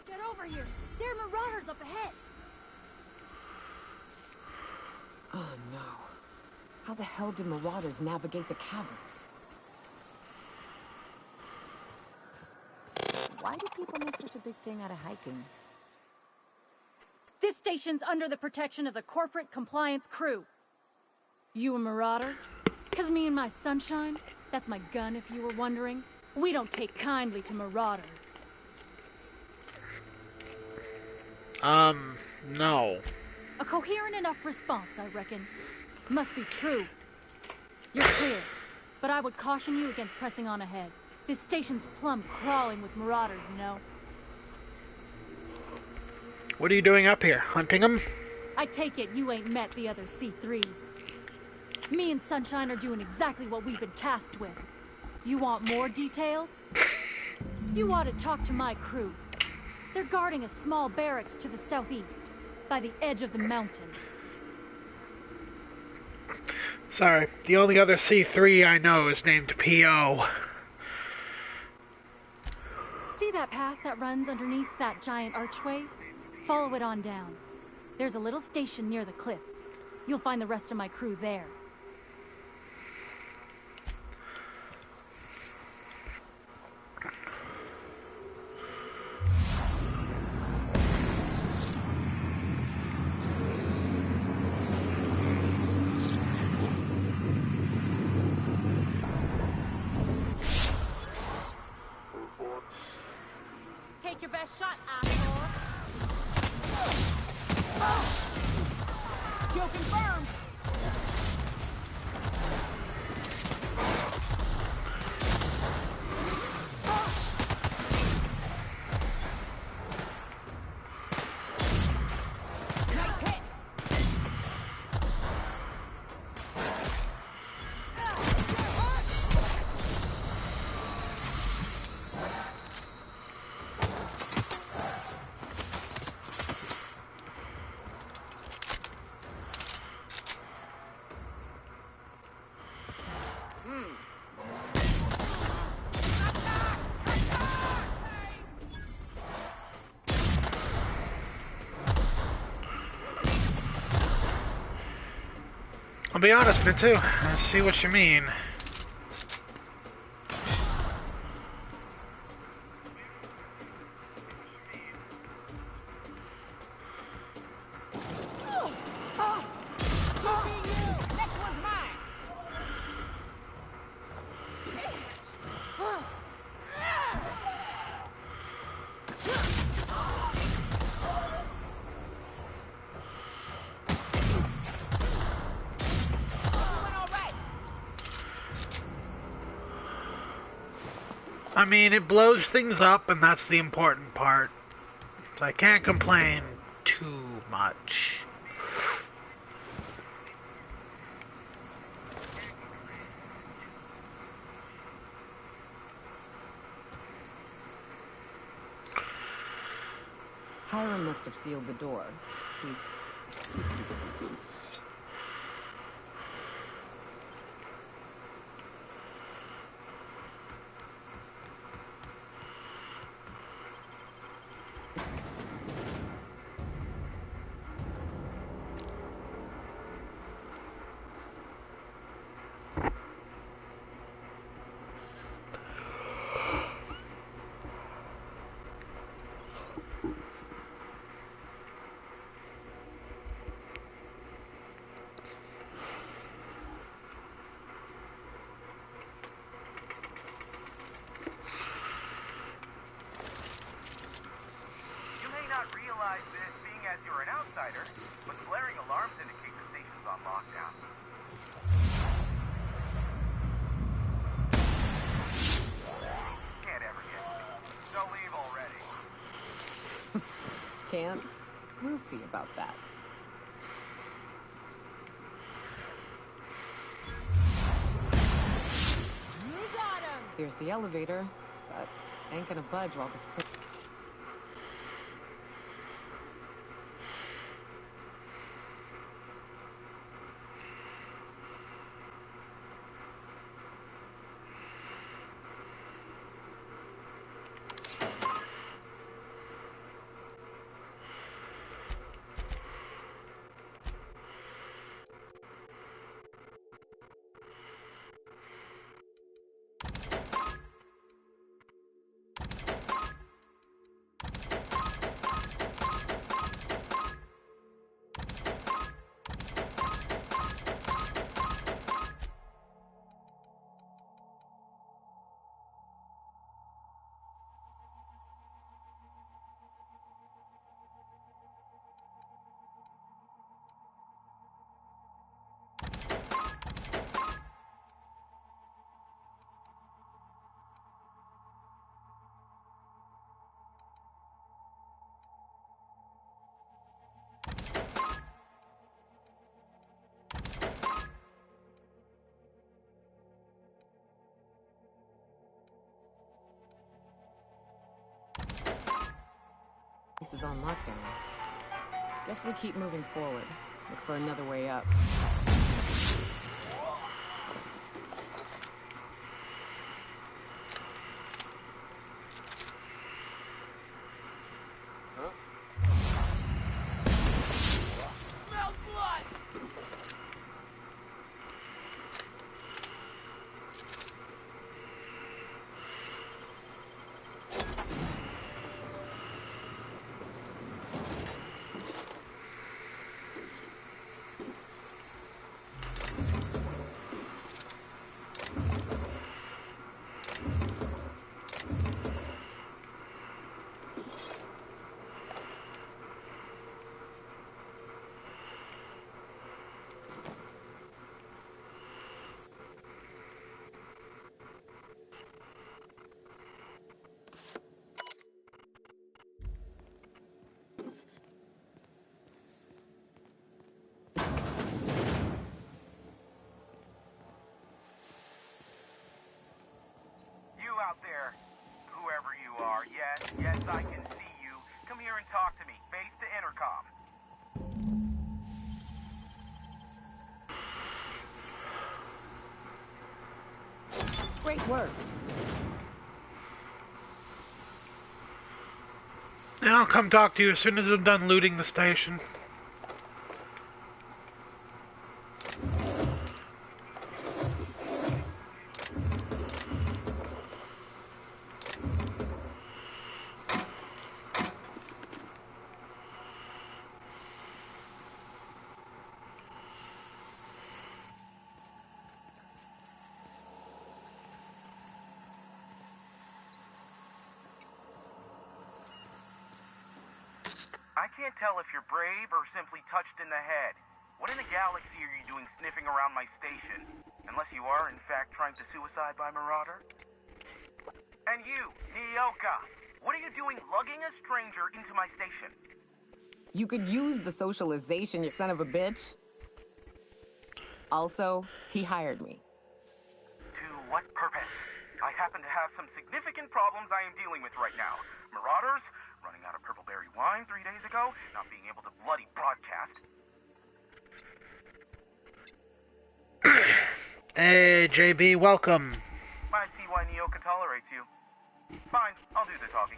K: Get over here. There are marauders up ahead.
D: Oh no. How the hell did marauders navigate the caverns?
E: Why do people make such a big thing out of hiking?
K: This station's under the protection of the Corporate Compliance Crew. You a marauder? 'Cause me and my Sunshine, that's my gun if you were wondering, we don't take kindly to marauders.
F: No.
K: A coherent enough response, I reckon. Must be true. You're clear, but I would caution you against pressing on ahead. This station's plumb crawling with marauders, you know.
F: What are you doing up here? Hunting them?
K: I take it you ain't met the other C3s. Me and Sunshine are doing exactly what we've been tasked with. You want more details? You ought to talk to my crew. They're guarding a small barracks to the southeast, by the edge of the mountain.
F: Sorry, the only other C3 I know is named P.O.
K: See that path that runs underneath that giant archway? Follow it on down. There's a little station near the cliff. You'll find the rest of my crew there. Take your best shot, asshole.
D: Kill confirmed.
F: I'll be honest, Mitsu. I see what you mean. I mean, it blows things up, and that's the important part. So I can't complain too much.
D: Hiram must have sealed the door. He's busy.
L: but flaring alarms indicate the station's on lockdown. Can't ever get me. So leave already.
D: Can't? We'll see about that.
K: You got him!
D: Here's the elevator, but ain't gonna budge while this place... This is on lockdown. Guess we keep moving forward. Look for another way up.
J: Smells blood!
L: out there? Whoever you are, yes, I can see you. Come here and talk to me, face to intercom.
D: Great work.
F: And I'll come talk to you as soon as I'm done looting the station.
L: I can't tell if you're brave or simply touched in the head. What in the galaxy are you doing sniffing around my station? Unless you are, in fact, trying to suicide by Marauder? And you, Nyoka, what are you doing lugging a stranger into my station?
D: You could use the socialization, you son of a bitch. Also, he hired me.
L: To what purpose? I happen to have some significant problems I am dealing with right now. Marauders, running out of purple berry wine 3 days ago, not being able to bloody broadcast.
F: Hey, JB, welcome.
L: I see why Nyoka tolerates you. Fine, I'll do the talking.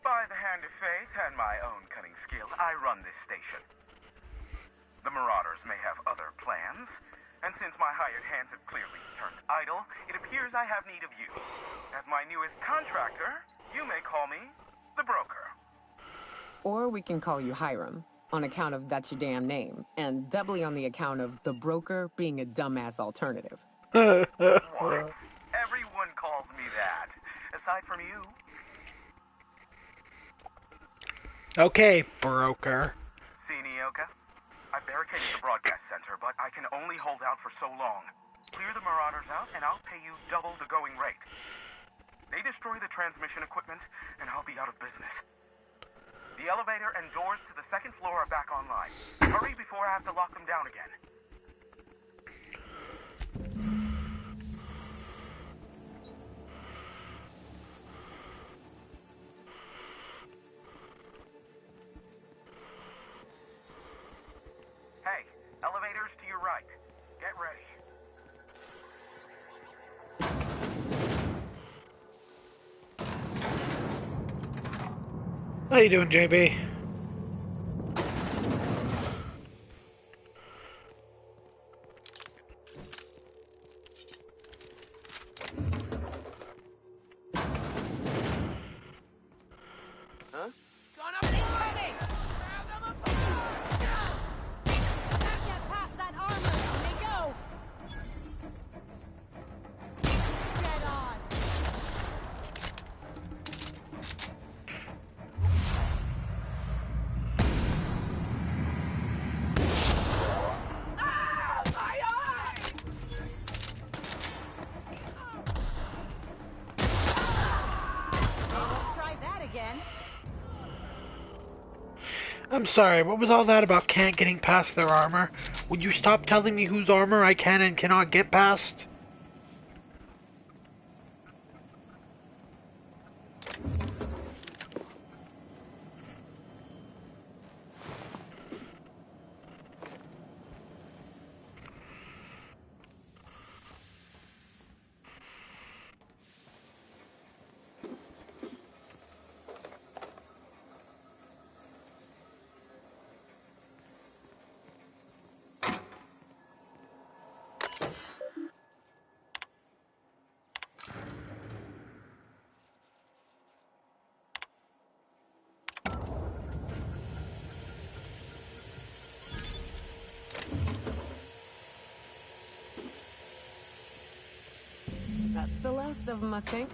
L: By the hand of faith and my own cunning skill, I run this station. The Marauders may have other plans, and since my hired hands have clearly turned idle, it appears I have need of you. As my newest contractor, you may call me the broker.
D: Or we can call you Hiram, on account of that's your damn name, and doubly on the account of the broker being a dumbass alternative.
L: What? Everyone calls me that, aside from you.
F: Okay, broker.
L: See, Nyoka? I barricaded the broadcast center, but I can only hold out for so long. Clear the Marauders out, and I'll pay you double the going rate. They destroy the transmission equipment, and I'll be out of business. The elevator and doors to the second floor are back online. Hurry before I have to lock them down again. Hey, elevators to your right. Get ready.
F: How you doing, JB?
D: Huh?
F: I'm sorry, what was all that about can't getting past their armor? Would you stop telling me whose armor I can and cannot get past?
D: That's the last of them, I think.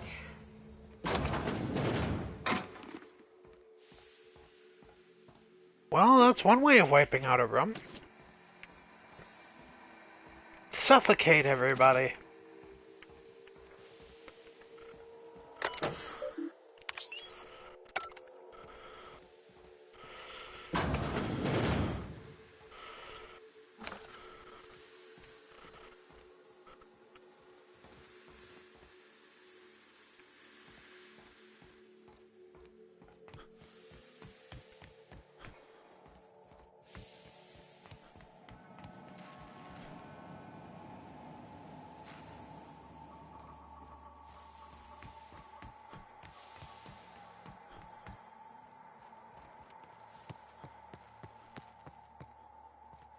F: Well, that's one way of wiping out a room. Suffocate everybody.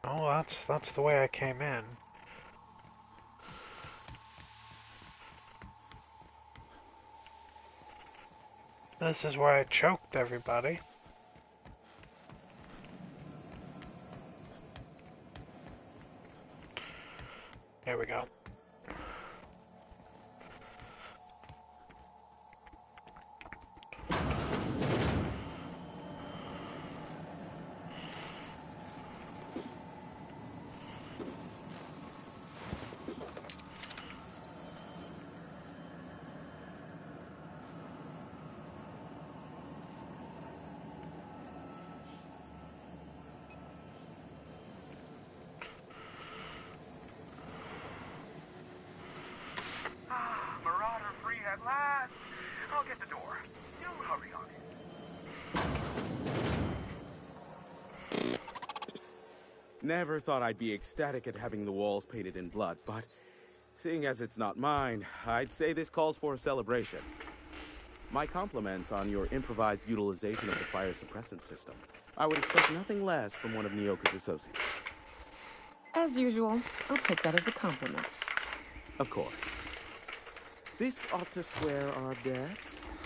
F: Oh, that's the way I came in. This is where I choked everybody. There we go.
L: Marauder free at last. I'll get the door. You hurry on it.
M: Never thought I'd be ecstatic at having the walls painted in blood, but seeing as it's not mine, I'd say this calls for a celebration. My compliments on your improvised utilization of the fire suppressant system. I would expect nothing less from one of Nyoka's associates.
D: As usual, I'll take that as a compliment.
M: Of course. This ought to square our debt.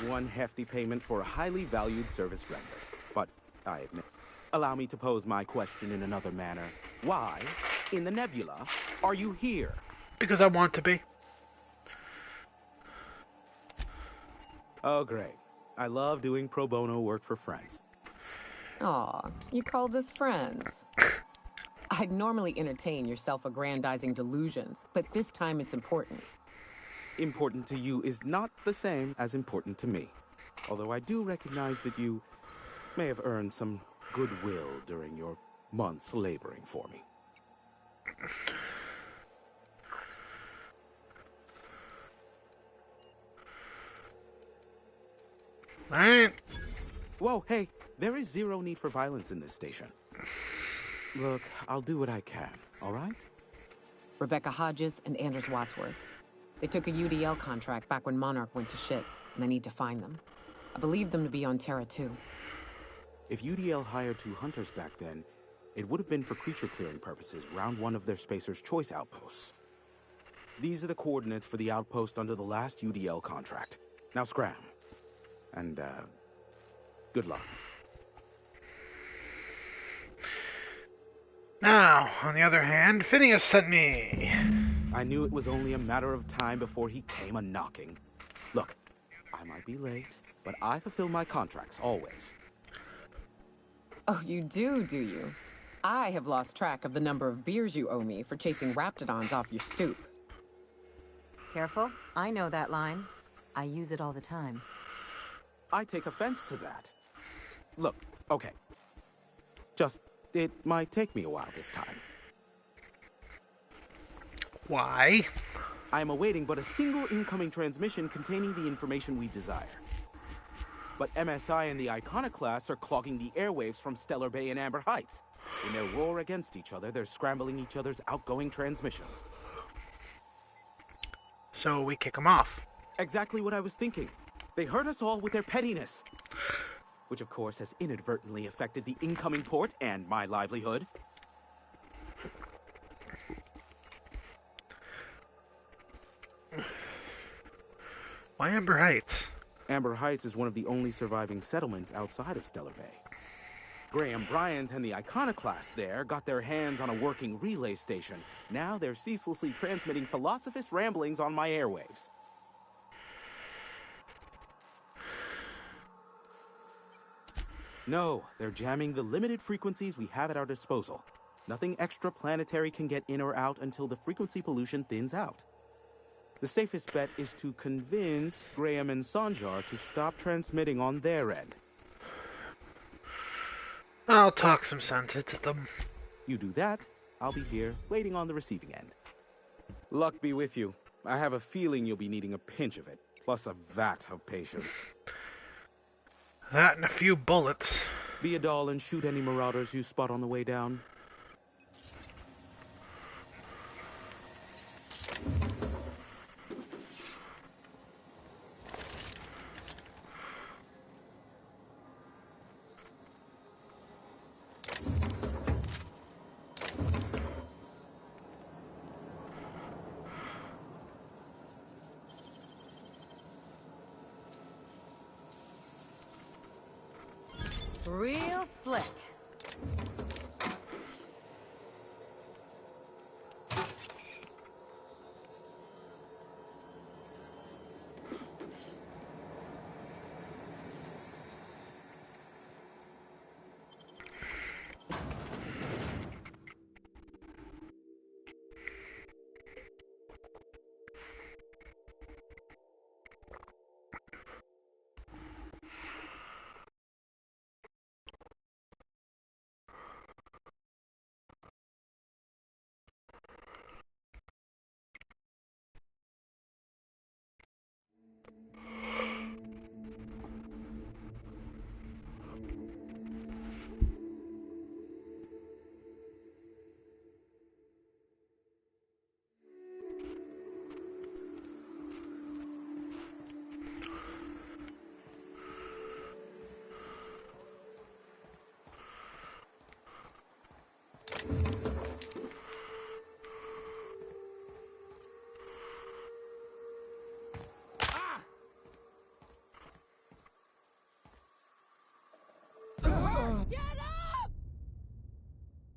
M: One hefty payment for a highly valued service rendered. But, I admit, allow me to pose my question in another manner. Why, in the nebula, are you here?
F: Because I want to be.
M: Oh, great. I love doing pro bono work for friends.
D: Aw, you called us friends. I'd normally entertain your self-aggrandizing delusions, but this time it's important.
M: Important to you is not the same as important to me. Although I do recognize that you may have earned some goodwill during your months laboring for me.
F: Alright.
M: Whoa, hey, there is zero need for violence in this station. Look, I'll do what I can, all right?
D: Rebecca Hodges and Anders Wadsworth. They took a UDL contract back when Monarch went to shit, and I need to find them. I believe them to be on Terra 2.
M: If UDL hired 2 hunters back then, it would have been for creature clearing purposes, round one of their Spacer's Choice outposts. These are the coordinates for the outpost under the last UDL contract. Now scram. And, good luck.
F: Now, on the other hand, Phineas sent me.
M: I knew it was only a matter of time before he came a-knocking. Look, I might be late, but I fulfill my contracts, always.
D: Oh, you do you? I have lost track of the number of beers you owe me for chasing raptidons off your stoop.
E: Careful, I know that line. I use it all the time.
M: I take offense to that. Look, okay. It might take me a while this time.
F: Why?
M: I am awaiting but a single incoming transmission containing the information we desire. But MSI and the Iconoclasts are clogging the airwaves from Stellar Bay and Amber Heights. In their war against each other, they're scrambling each other's outgoing transmissions.
F: So we kick them off.
M: Exactly what I was thinking. They hurt us all with their pettiness. Which, of course, has inadvertently affected the incoming port and my livelihood.
F: Why Amber Heights?
M: Amber Heights is one of the only surviving settlements outside of Stellar Bay. Graham Bryant and the Iconoclasts there got their hands on a working relay station. Now they're ceaselessly transmitting Philosophist ramblings on my airwaves. No, they're jamming the limited frequencies we have at our disposal. Nothing extraplanetary can get in or out until the frequency pollution thins out. The safest bet is to convince Graham and Sanjar to stop transmitting on their end.
F: I'll talk some sense into them.
M: You do that, I'll be here, waiting on the receiving end. Luck be with you. I have a feeling you'll be needing a pinch of it, plus a vat of patience.
F: That and a few bullets.
M: Be a doll and shoot any marauders you spot on the way down.
E: Real slick.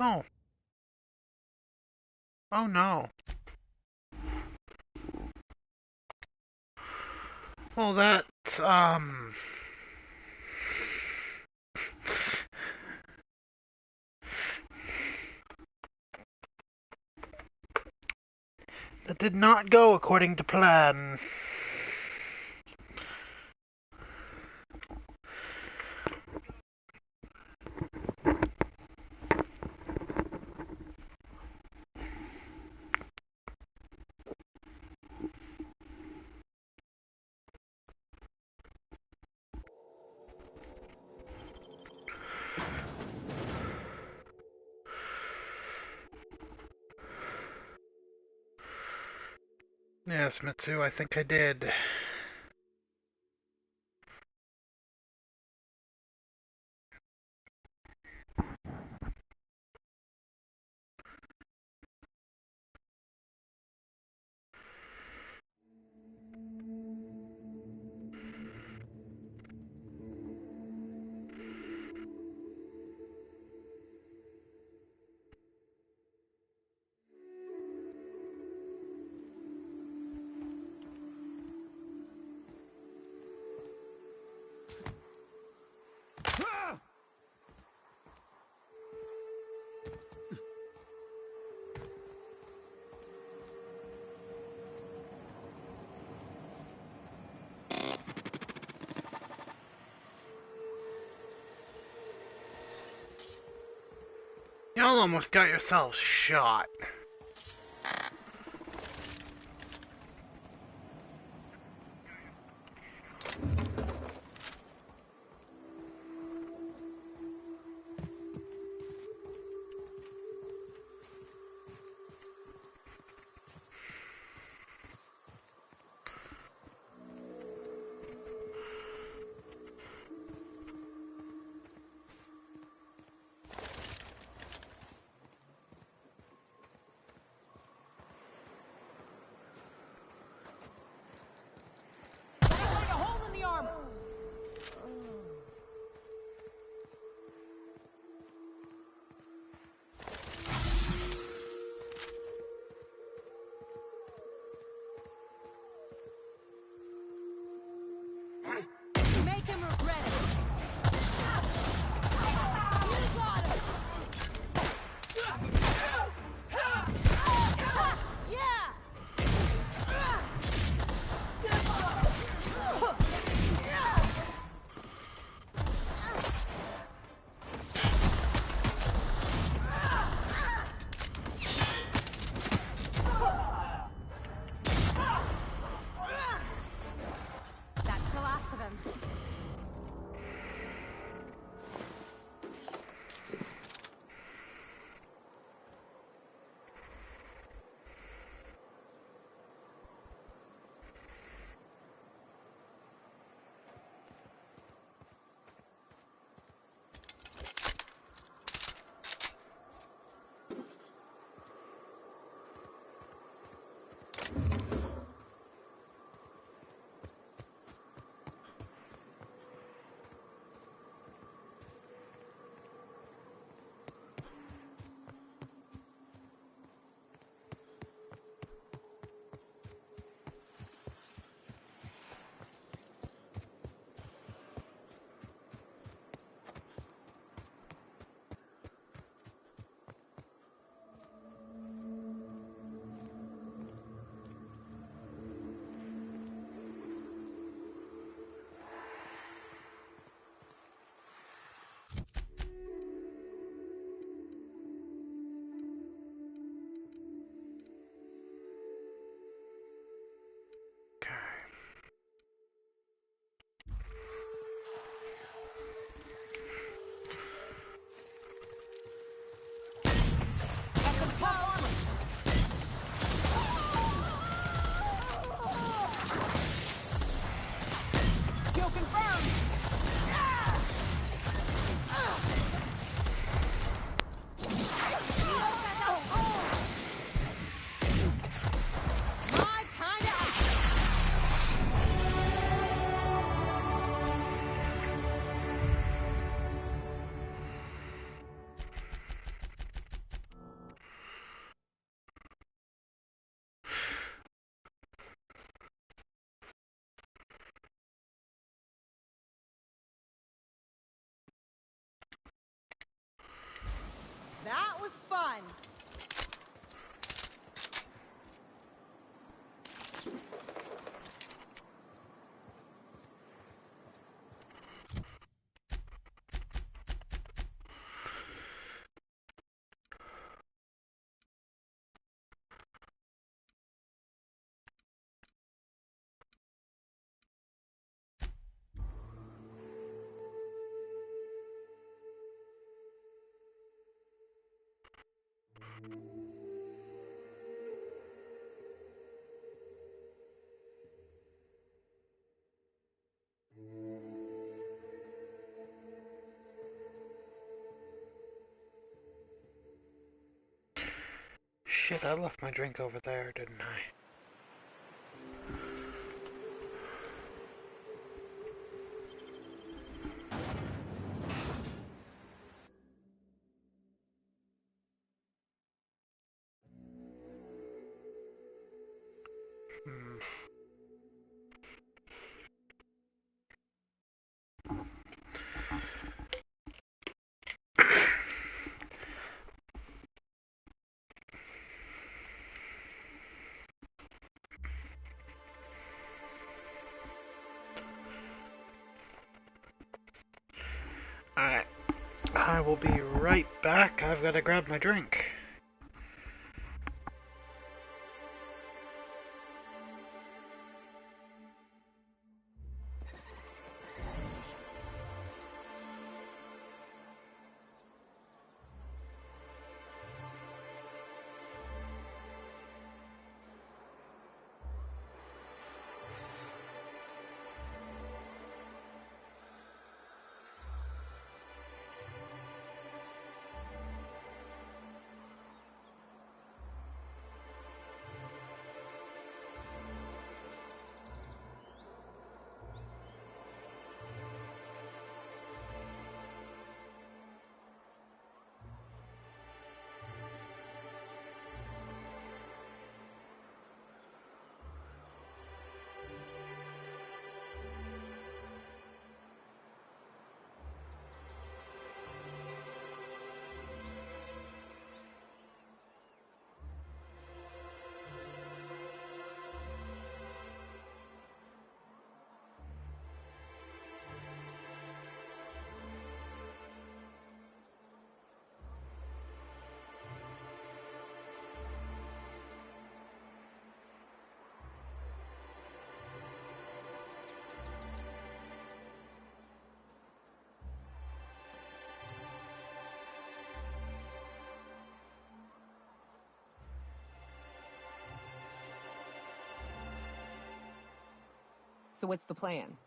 F: Oh. Oh no. Well, that, that did not go according to plan. Yes, Mitsu, I think I did. Y'all almost got yourselves shot.
N: That was fun.
F: Shit, I left my drink over there, didn't I? Alright. I will be right back. I've got to grab my drink.
D: So what's the plan?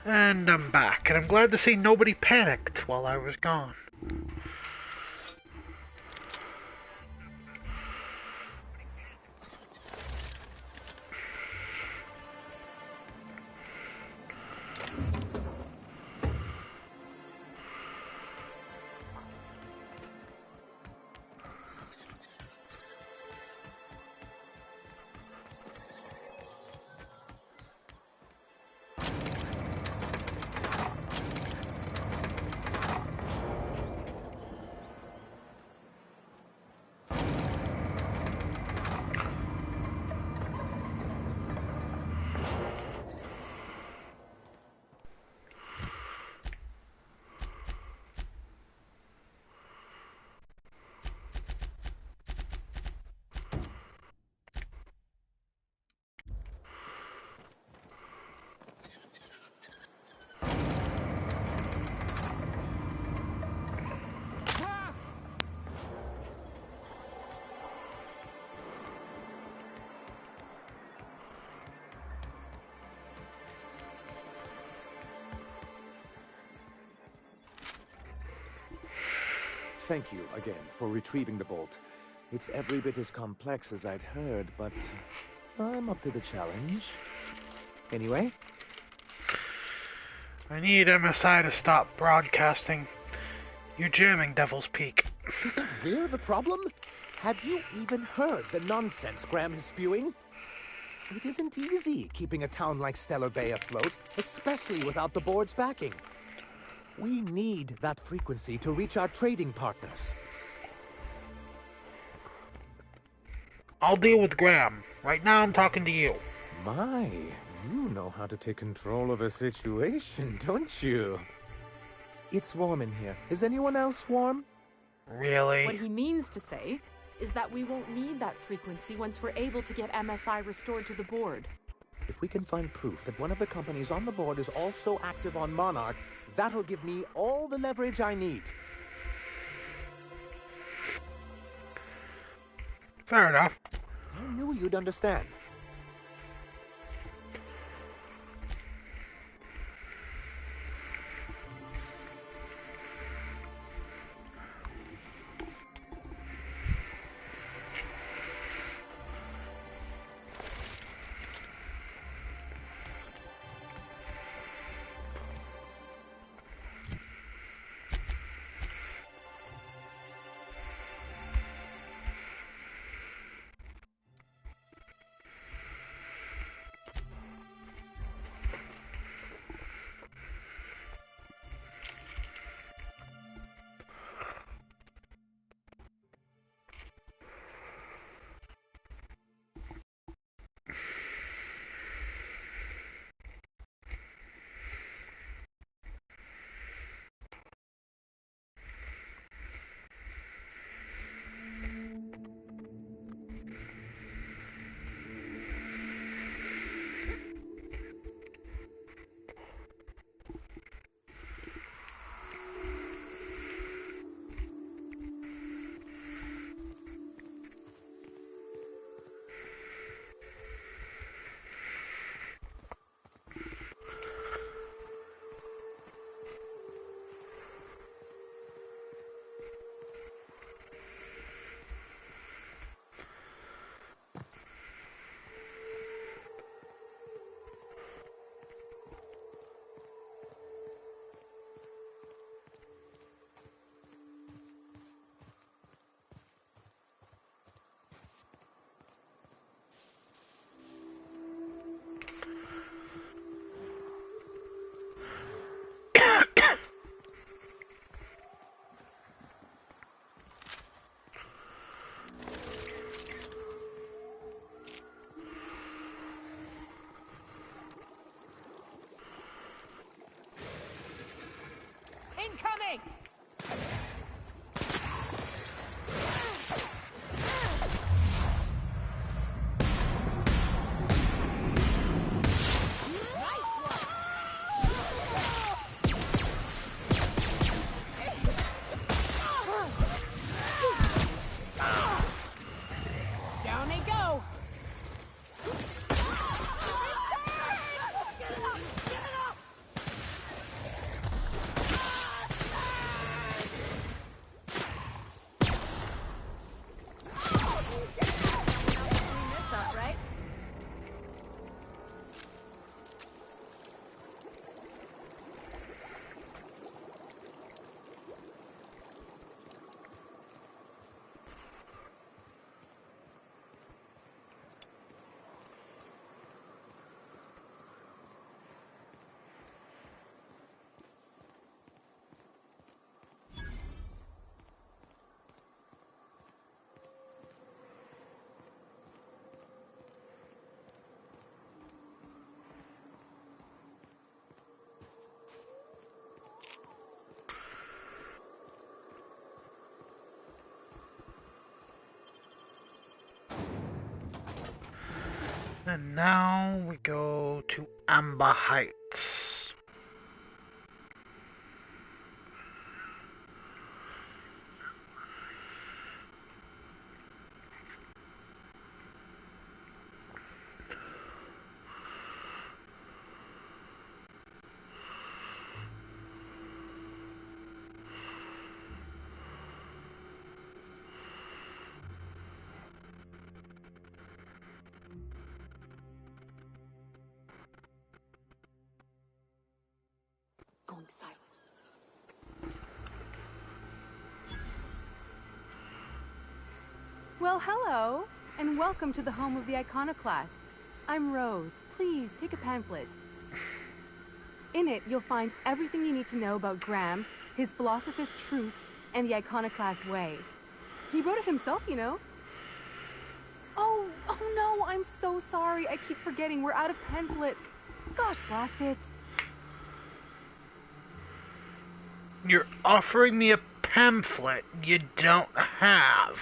F: And I'm back, and I'm glad to see nobody panicked while I was gone.
B: Thank you again for retrieving the bolt. It's every bit as complex as I'd heard, but I'm up to the challenge. Anyway?
F: I need MSI to stop broadcasting. You're jamming Devil's Peak.
B: You think we're the problem? Have you even heard the nonsense Graham is spewing? It isn't easy keeping a town like Stellar Bay afloat, especially without the board's backing. We need that frequency to reach our trading partners.
F: I'll deal with Graham. Right now I'm talking to you.
B: My, you know how to take control of a situation, don't you? It's warm in here. Is anyone else warm?
F: Really?
C: What he means to say is that we won't need that frequency once we're able to get MSI restored to the board.
B: If we can find proof that one of the companies on the board is also active on Monarch, that'll give me all the leverage I need.
F: Fair enough.
B: I knew you'd understand.
N: Incoming! Down they go!
F: And now we go to Amber Heights.
O: Well, hello, and welcome to the home of the Iconoclasts. I'm Rose. Please, take a pamphlet. In it, you'll find everything you need to know about Graham, his Philosophist Truths, and the Iconoclast Way. He wrote it himself, you know. Oh no, I'm so sorry. I keep forgetting we're out of pamphlets. Gosh, blast it.
F: You're offering me a pamphlet you don't have.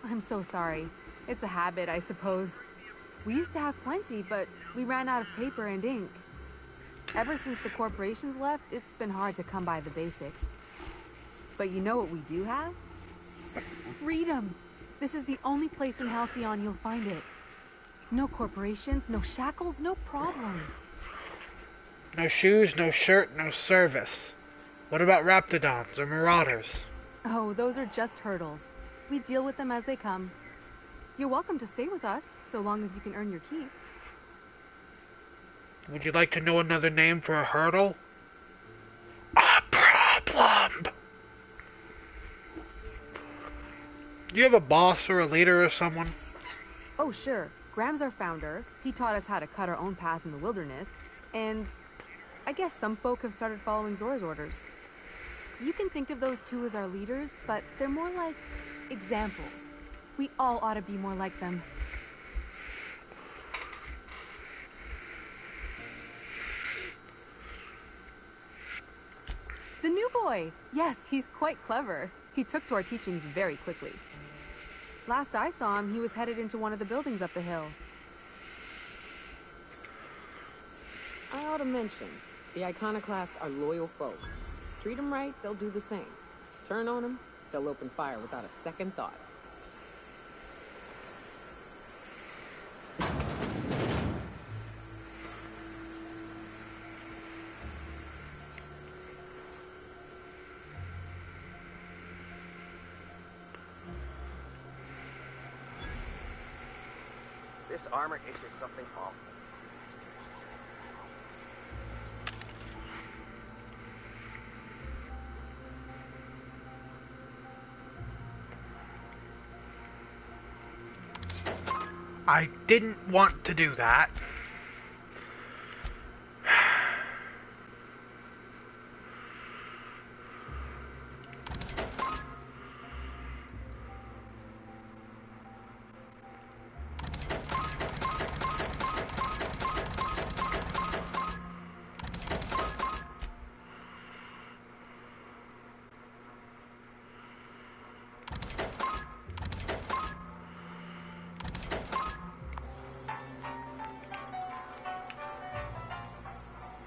O: I'm so sorry. It's a habit, I suppose. We used to have plenty, but we ran out of paper and ink. Ever since the corporations left, it's been hard to come by the basics. But you know what we do have? Freedom! This is the only place in Halcyon you'll find it. No corporations, no shackles, no problems.
F: No shoes, no shirt, no service. What about Raptidons or Marauders?
O: Oh, those are just hurdles. We deal with them as they come. You're welcome to stay with us, so long as you can earn your keep.
F: Would you like to know another name for a hurdle? A problem! Do you have a boss or a leader or someone?
O: Oh, sure. Graham's our founder. He taught us how to cut our own path in the wilderness. And I guess some folk have started following Zora's orders. You can think of those two as our leaders, but they're more like examples. We all ought to be more like them. The new boy! Yes, he's quite clever. He took to our teachings very quickly. Last I saw him, he was headed into one of the buildings up the hill.
D: I ought to mention, the Iconoclasts are loyal folk. Treat them right, they'll do the same. Turn on them, they'll open fire without a second thought.
P: This armor itches something awful.
F: I didn't want to do that.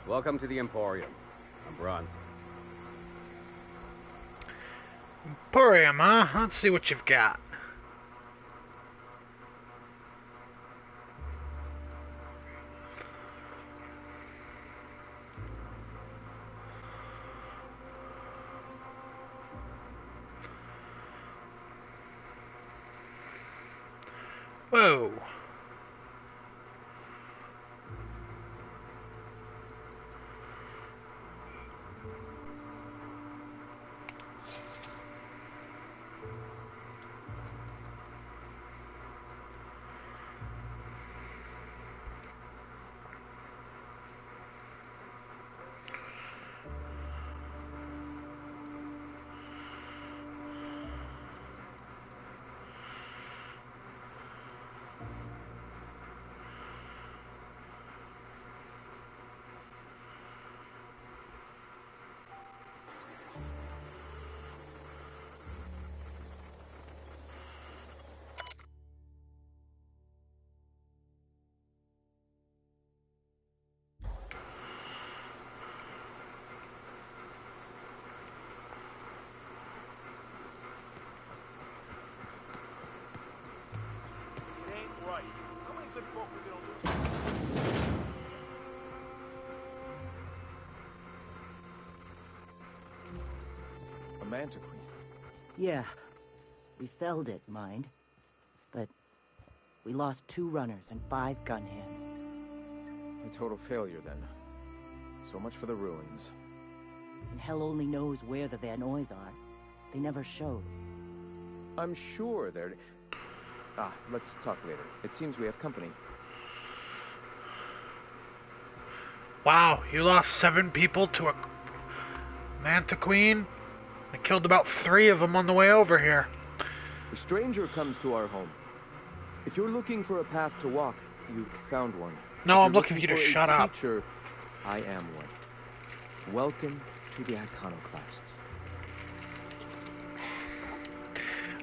Q: Welcome to the Emporium. I'm Bronson.
F: Emporium, huh? Let's see what you've got. Whoa.
R: Manta Queen.
S: Yeah. We felled it, mind. But we lost 2 runners and 5 gun hands.
R: A total failure, then. So much for the ruins.
S: And hell only knows where the Van Oys are. They never showed.
R: I'm sure they're... Let's talk later. It seems we have company.
F: Wow, you lost 7 people to a Manta Queen? I killed about 3 of them on the way over here.
R: A stranger comes to our home. If you're looking for a path to walk, you've found one.
F: No, I'm looking for you to shut up.
R: Teacher, I am one. Welcome to the Iconoclasts.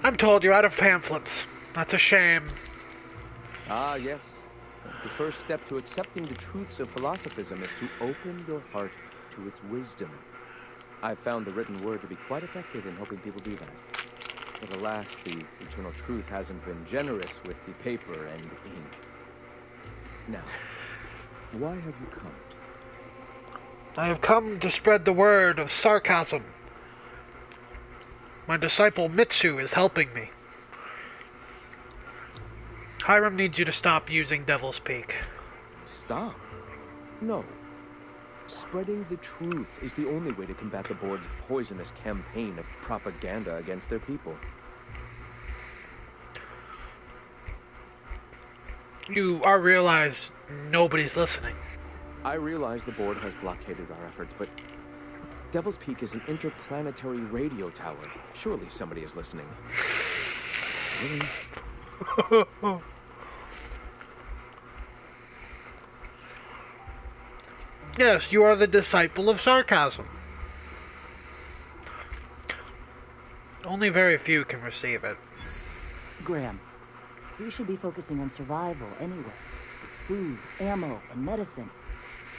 F: I'm told you're out of pamphlets. That's a shame.
R: Ah, yes. The first step to accepting the truths of philosophism is to open your heart to its wisdom. I've found the written word to be quite effective in helping people do that. But alas, the eternal truth hasn't been generous with the paper and ink. Now, why have you come?
F: I have come to spread the word of sarcasm. My disciple Mitsu is helping me. Hiram needs you to stop using Devil's Peak.
R: Stop? No. Spreading the truth is the only way to combat the board's poisonous campaign of propaganda against their people.
F: You realize nobody's listening.
R: I realize the board has blockaded our efforts, but Devil's Peak is an interplanetary radio tower. Surely somebody is listening. Really?
F: Yes, you are the disciple of sarcasm. Only very few can receive it.
S: Graham, we should be focusing on survival anyway. Food, ammo, and medicine.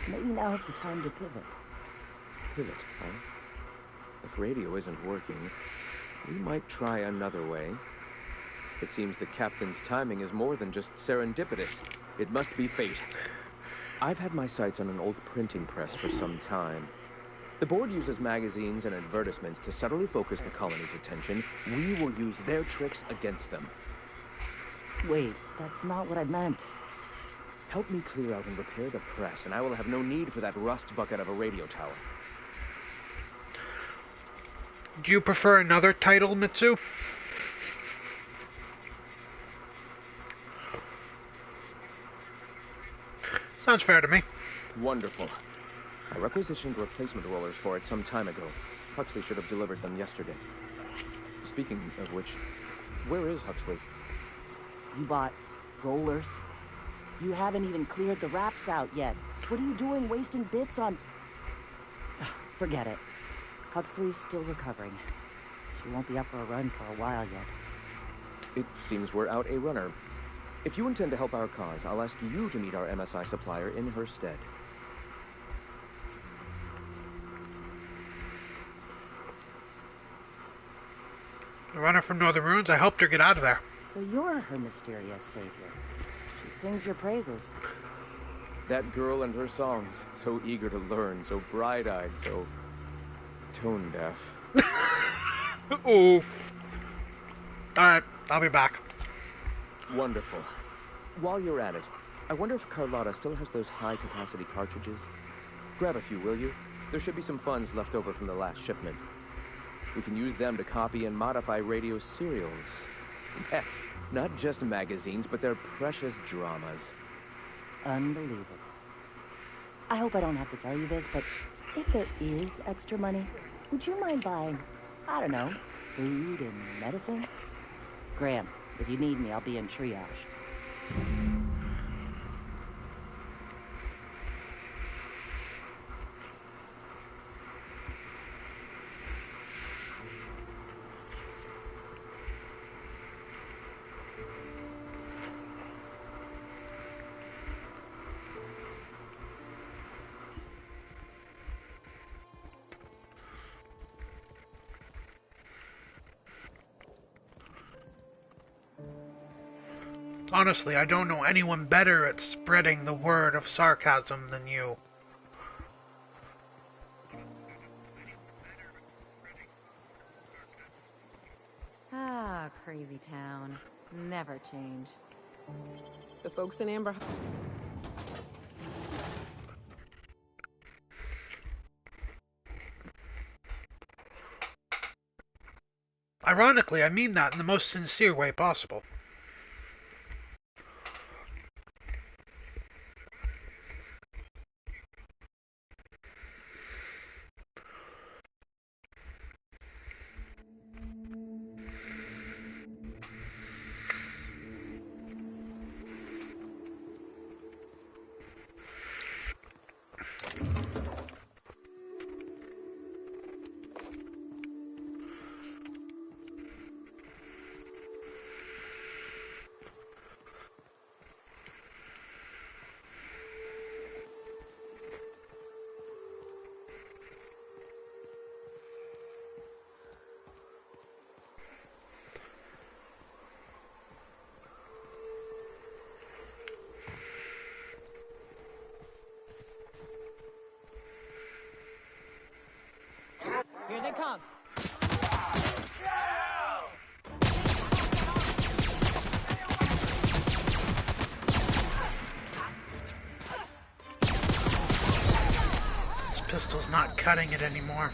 S: Maybe now's the time to pivot.
R: Pivot, huh? If radio isn't working, we might try another way. It seems the captain's timing is more than just serendipitous. It must be fate. I've had my sights on an old printing press for some time. The board uses magazines and advertisements to subtly focus the colony's attention. We will use their tricks against them.
S: Wait, that's not what I meant.
R: Help me clear out and repair the press, and I will have no need for that rust bucket of a radio tower.
F: Do you prefer another title, Mitsu? Sounds fair to me.
R: Wonderful. I requisitioned replacement rollers for it some time ago. Huxley should have delivered them yesterday. Speaking of which, where is Huxley?
S: You bought rollers? You haven't even cleared the wraps out yet. What are you doing wasting bits on... Forget it. Huxley's still recovering. She won't be up for a run for a while yet.
R: It seems we're out a runner. If you intend to help our cause, I'll ask you to meet our MSI supplier in her stead.
F: The runner from Northern Ruins, I helped her get out of there.
S: So you're her mysterious savior. She sings your praises.
R: That girl and her songs, so eager to learn, so bright-eyed, so tone-deaf.
F: Oof. Alright, I'll be back.
R: Wonderful. While you're at it, I wonder if Carlotta still has those high-capacity cartridges. Grab a few, will you? There should be some funds left over from the last shipment. We can use them to copy and modify radio serials. Yes, not just magazines, but their precious dramas.
S: Unbelievable. I hope I don't have to tell you this, but if there is extra money, would you mind buying, I don't know, food and medicine? Graham, if you need me, I'll be in triage.
F: Honestly, I don't know anyone better at spreading the word of sarcasm than you.
E: Ah, crazy town. Never change.
D: The folks in Amber...
F: Ironically, I mean that in the most sincere way possible.
N: come.
F: This pistol's not cutting it anymore.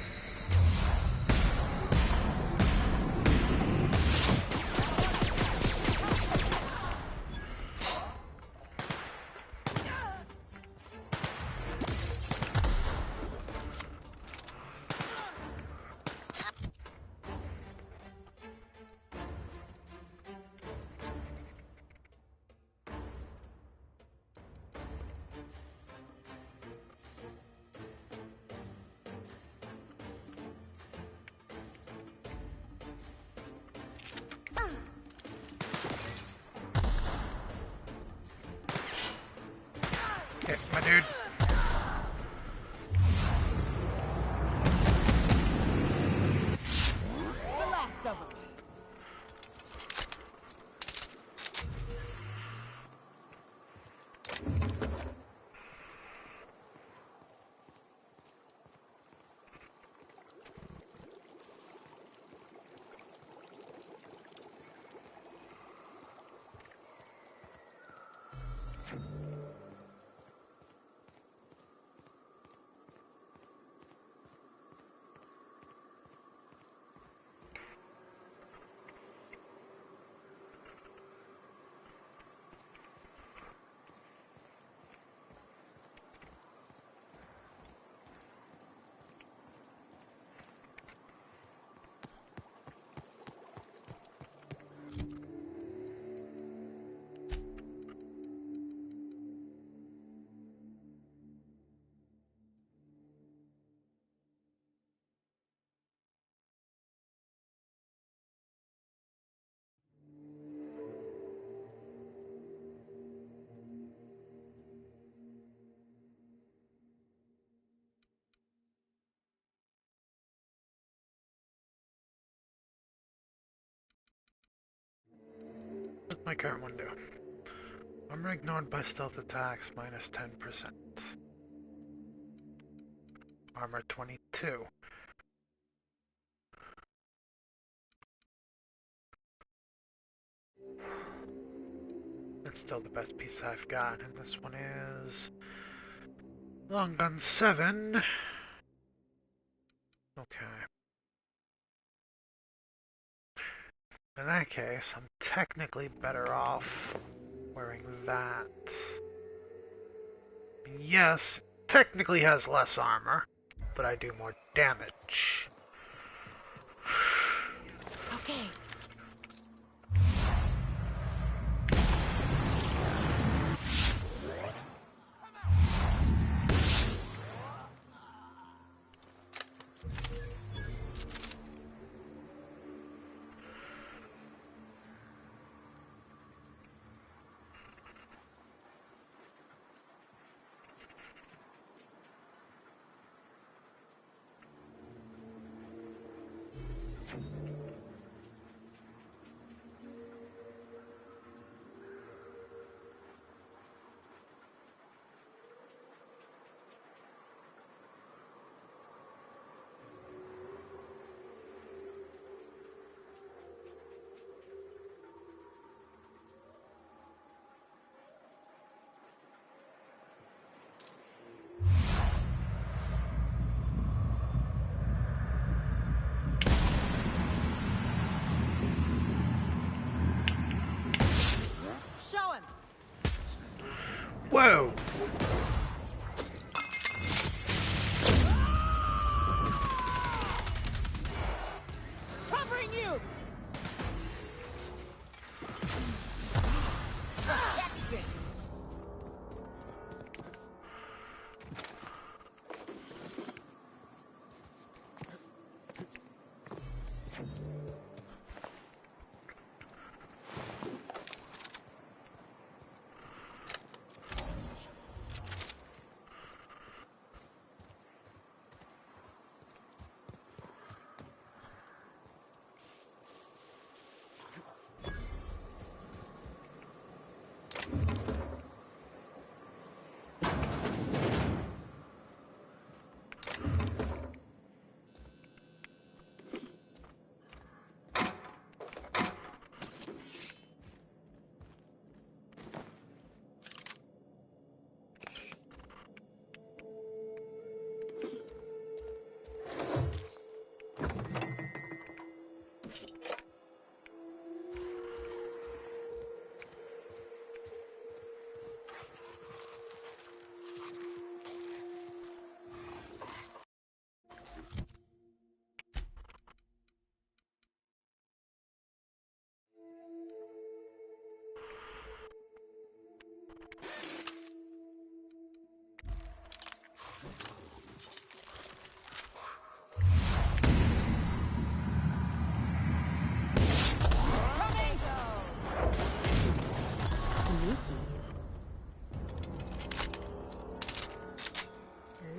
F: Okay, my dude.
N: The last of them.
F: What's my current one do? Armor ignored by stealth attacks, minus 10%. Armor 22. That's still the best piece I've got, and this one is long gun 7. Okay. In that case, I'm technically better off wearing that. Yes, technically has less armor, but I do more damage.
N: Okay. Show him.
F: Whoa!
N: Covering you. Protection.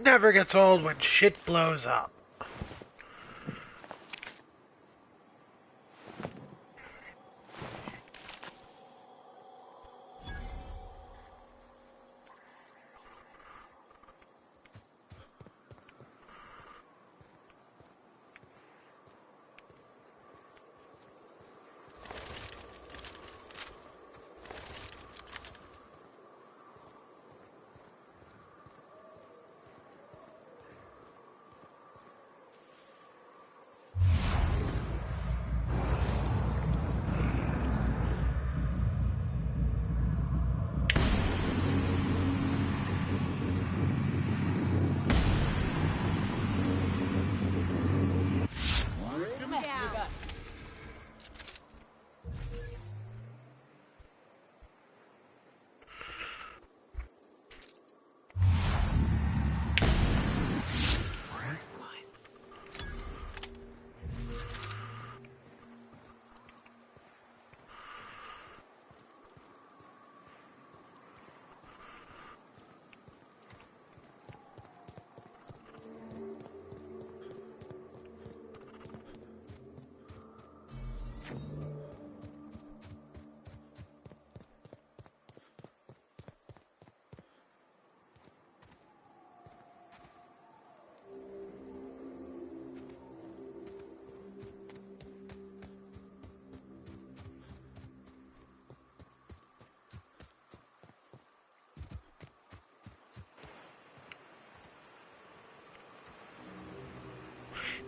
F: never gets old when shit blows up.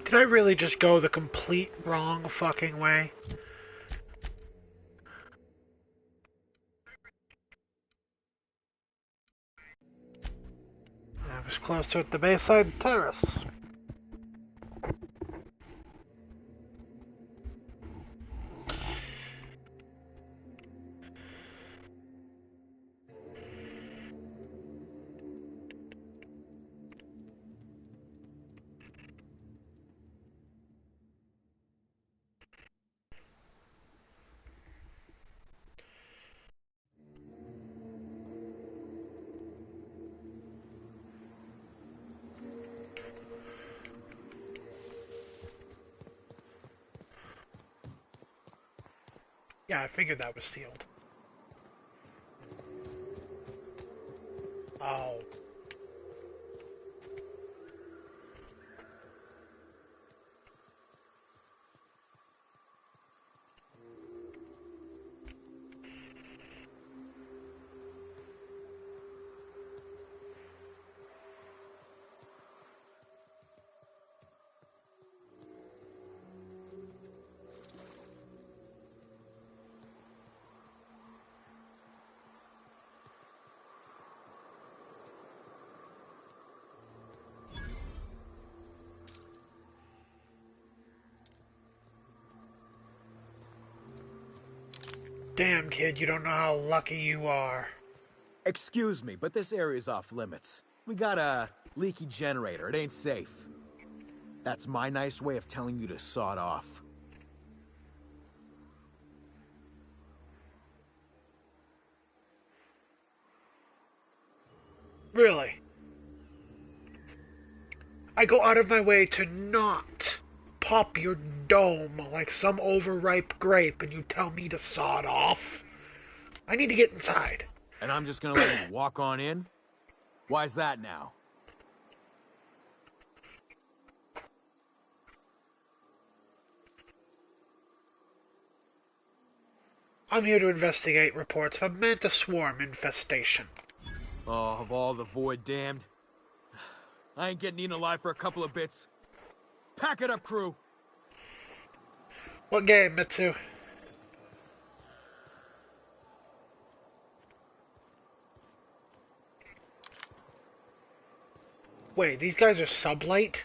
F: Did I really just go the complete wrong fucking way? I was closer at the Bayside Terrace. Yeah, I figured that was sealed. Oh. Damn, kid, you don't know how lucky you are.
I: Excuse me, but this area's off limits. We got a leaky generator. It ain't safe. That's my nice way of telling you to sod off.
F: Really? I go out of my way to not pop your dome like some overripe grape and you tell me to sod off? I need to get inside.
I: And I'm just gonna let you walk on in? Why's that now?
F: I'm here to investigate reports of a mantis swarm infestation.
I: Oh, of all the void damned. I ain't getting eaten alive for a couple of bits. Pack it up, crew!
F: What game, Mitsu? Wait, these guys are sublight?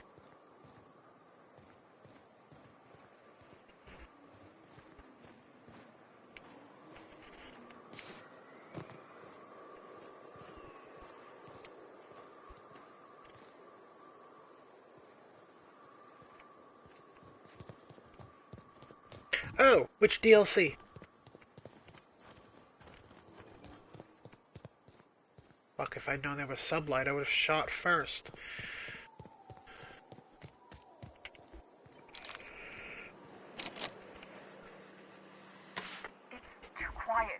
F: Oh, which DLC? Fuck, if I'd known there was sublight, I would have shot first.
T: Too quiet.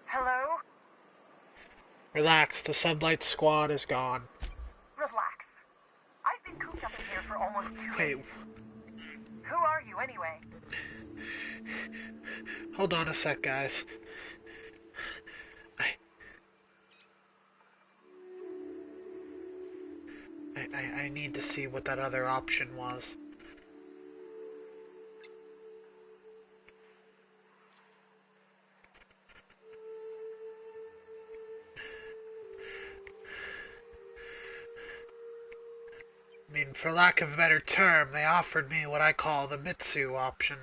T: Hello?
F: Relax, the sublight squad is gone.
T: Relax. I've been cooped up in here for almost 2
F: Wait,
T: days. Who are you, anyway?
F: hold on a sec, guys. I need to see what that other option was. I mean, for lack of a better term, they offered me what I call the Mitsu option.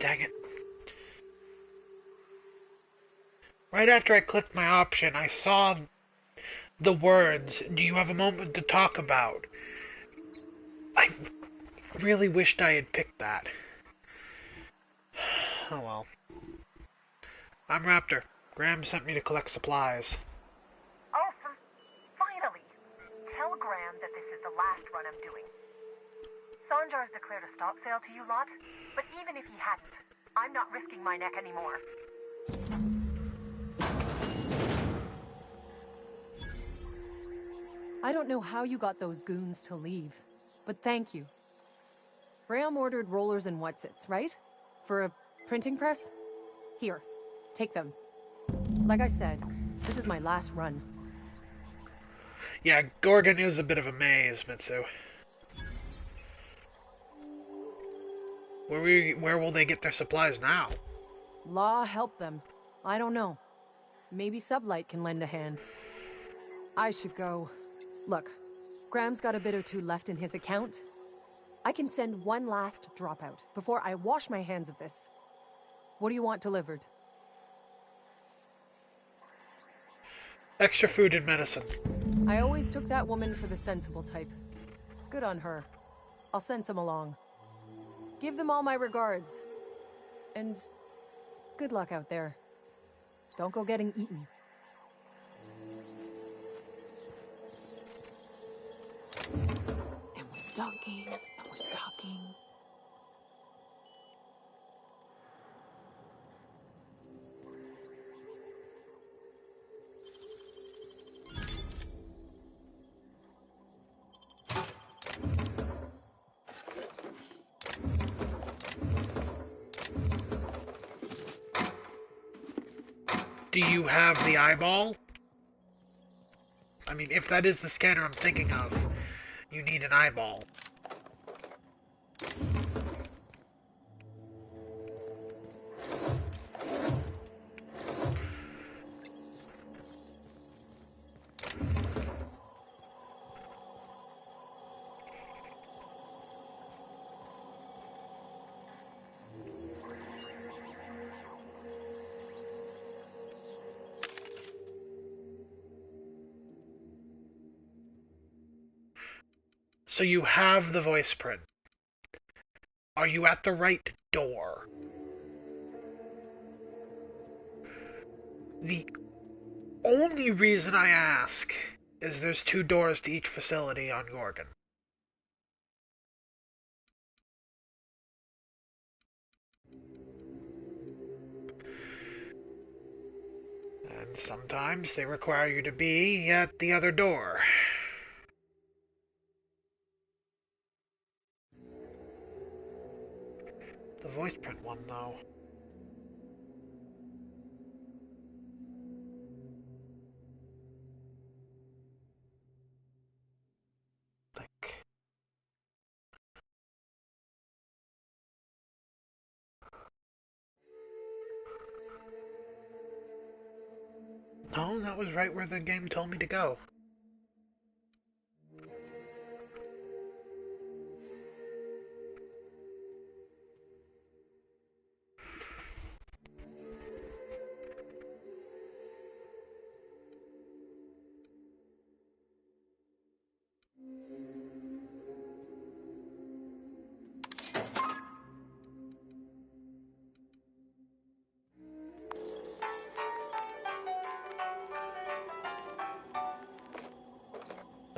F: Dang it. Right after I clicked my option, I saw the words, "Do you have a moment to talk about?" I really wished I had picked that. Oh well. I'm Raptor. Graham sent me to collect supplies.
T: Oh, finally! Tell Graham that this is the last run I'm doing. Sanjar's declared a stop sale to you lot, but even if he hadn't, I'm not risking my neck anymore.
D: I don't know how you got those goons to leave, but thank you. Graham ordered rollers and whatsits, right? For a printing press? Here, take them. Like I said, this is my last run.
F: Yeah, Gorgon is a bit of a maze, Mitsu. Where will they get their supplies now?
D: Law help them. I don't know. Maybe Sublight can lend a hand. I should go. Look, Graham's got a bit or two left in his account. I can send one last dropout before I wash my hands of this. What do you want delivered?
F: Extra food and medicine.
D: I always took that woman for the sensible type. Good on her. I'll send some along. Give them all my regards. And good luck out there. Don't go getting eaten.
N: And we're stalking, and we're stalking.
F: Do you have the eyeball? I mean, if that is the scanner I'm thinking of, you need an eyeball. So you have the voice print. Are you at the right door? The only reason I ask is there's 2 doors to each facility on Gorgon. And sometimes they require you to be at the other door. The voice print one, though. No, that was right where the game told me to go.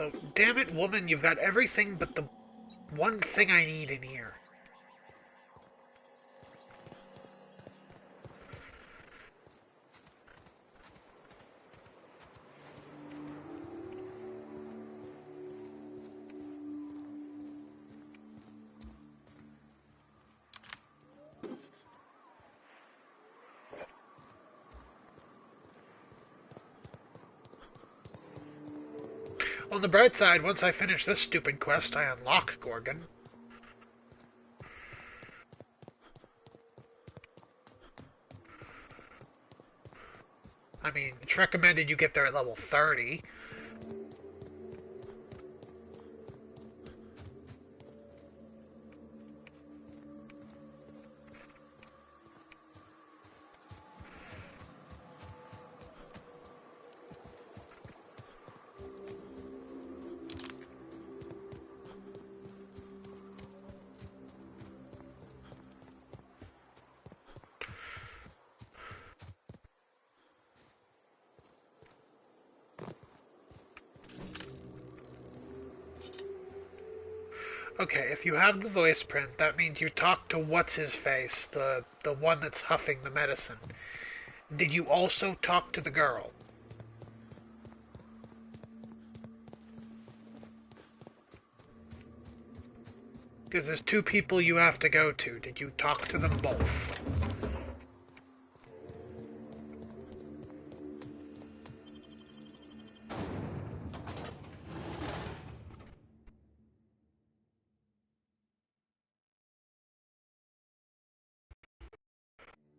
A: So, damn it, woman, you've got everything but the one thing I need in here. On the bright side, once I finish this stupid quest, I unlock Gorgon. I mean, it's recommended you get there at level 30. Okay, if you have the voice print, that means you talk to what's-his-face, the one that's huffing the medicine. Did you also talk to the girl? Because there's two people you have to go to. Did you talk to them both?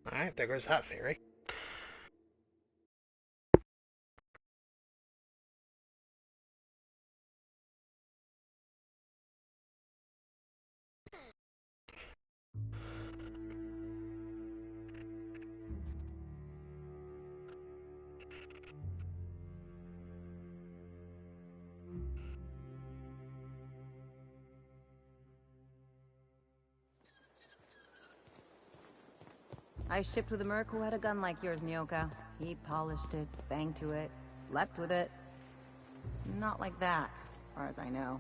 A: Alright, there goes that theory.
E: I shipped with a merc who had a gun like yours, Nyoka. He polished it, sang to it, slept with it. Not like that, as far as I know.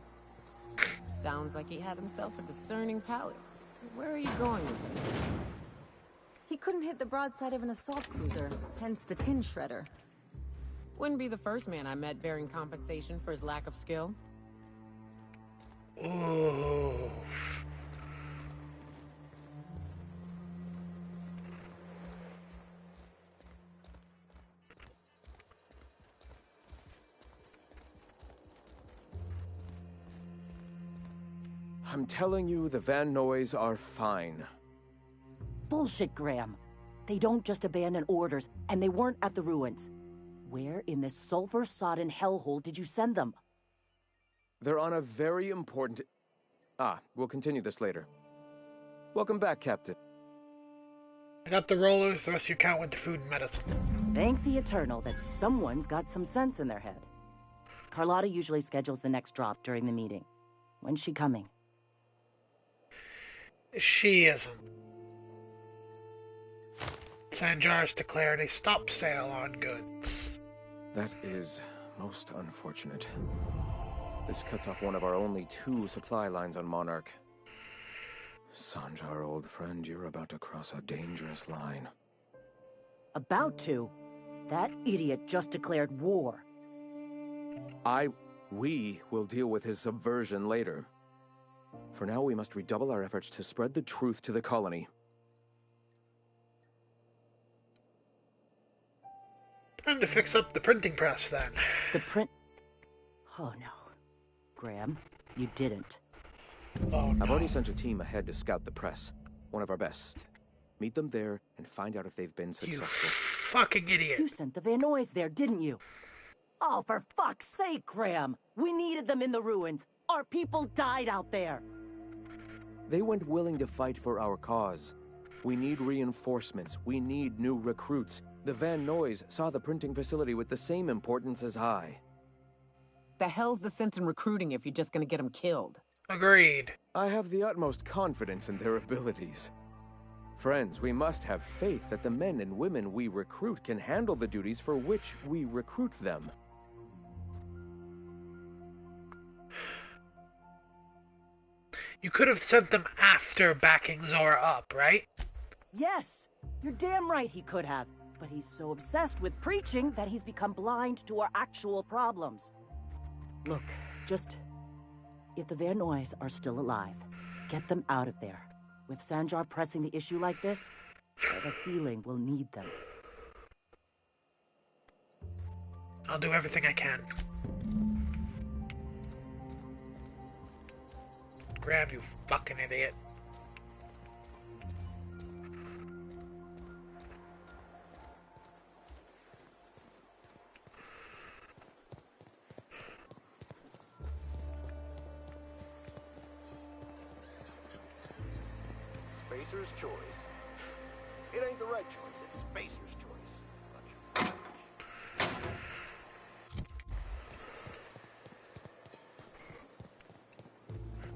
D: Sounds like he had himself a discerning palate. Where are you going with this?
E: He couldn't hit the broadside of an assault cruiser, hence the tin shredder.
D: Wouldn't be the first man I met bearing compensation for his lack of skill.
A: Ooh.
R: I'm telling you, the Van Noys are fine.
S: Bullshit, Graham. They don't just abandon orders, and they weren't at the ruins. Where in this sulfur-sodden hellhole did you send them?
R: They're on a very important... we'll continue this later. Welcome back, Captain.
A: I got the rollers, the rest you count went to food and medicine.
S: Thank the Eternal that someone's got some sense in their head. Carlotta usually schedules the next drop during the meeting. When's she coming?
A: She isn't. Sanjar's declared a stop sale on goods.
R: That is most unfortunate. This cuts off one of our only 2 supply lines on Monarch. Sanjar, old friend, you're about to cross a dangerous line.
S: About to? That idiot just declared war.
R: We will deal with his subversion later. For now, we must redouble our efforts to spread the truth to the colony.
A: Time to fix up the printing press, then.
S: The print... Oh, no. Graham, you didn't.
A: Oh, no.
R: I've already sent a team ahead to scout the press. One of our best. Meet them there and find out if they've been successful.
A: You fucking idiot.
S: You sent the Van Noys there, didn't you? Oh, for fuck's sake, Graham! We needed them in the ruins. Our people died out there.
R: They went willing to fight for our cause. We need reinforcements. We need new recruits. The Van Noys saw the printing facility with the same importance as I.
D: The hell's the sense in recruiting if you're just gonna get them killed?
A: Agreed.
R: I have the utmost confidence in their abilities. Friends, we must have faith that the men and women we recruit can handle the duties for which we recruit them.
F: You could have sent them after backing Zora up, right?
S: Yes, you're damn right he could have. But he's so obsessed with preaching that he's become blind to our actual problems. Look, just... if the Vernois are still alive, get them out of there. With Sanjar pressing the issue like this, I have a feeling we'll need them.
F: I'll do everything I can. Grab, you fucking idiot.
P: Spacer's choice. It ain't the right choice, it's Spacer's choice.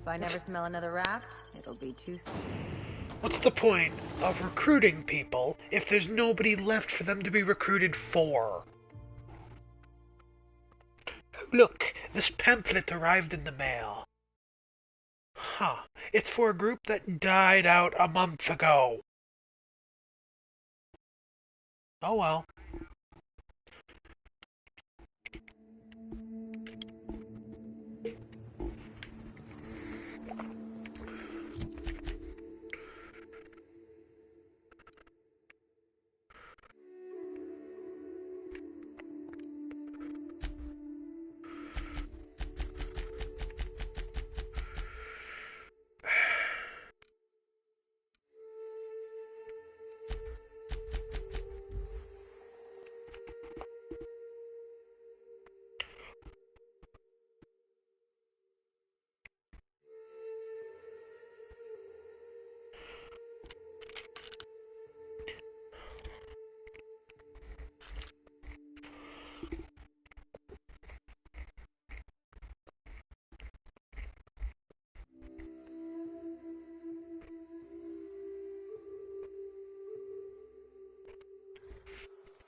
E: If I never smell another raft, it'll be too...
F: What's the point of recruiting people if there's nobody left for them to be recruited for? Look, this pamphlet arrived in the mail. Huh. It's for a group that died out a month ago. Oh well.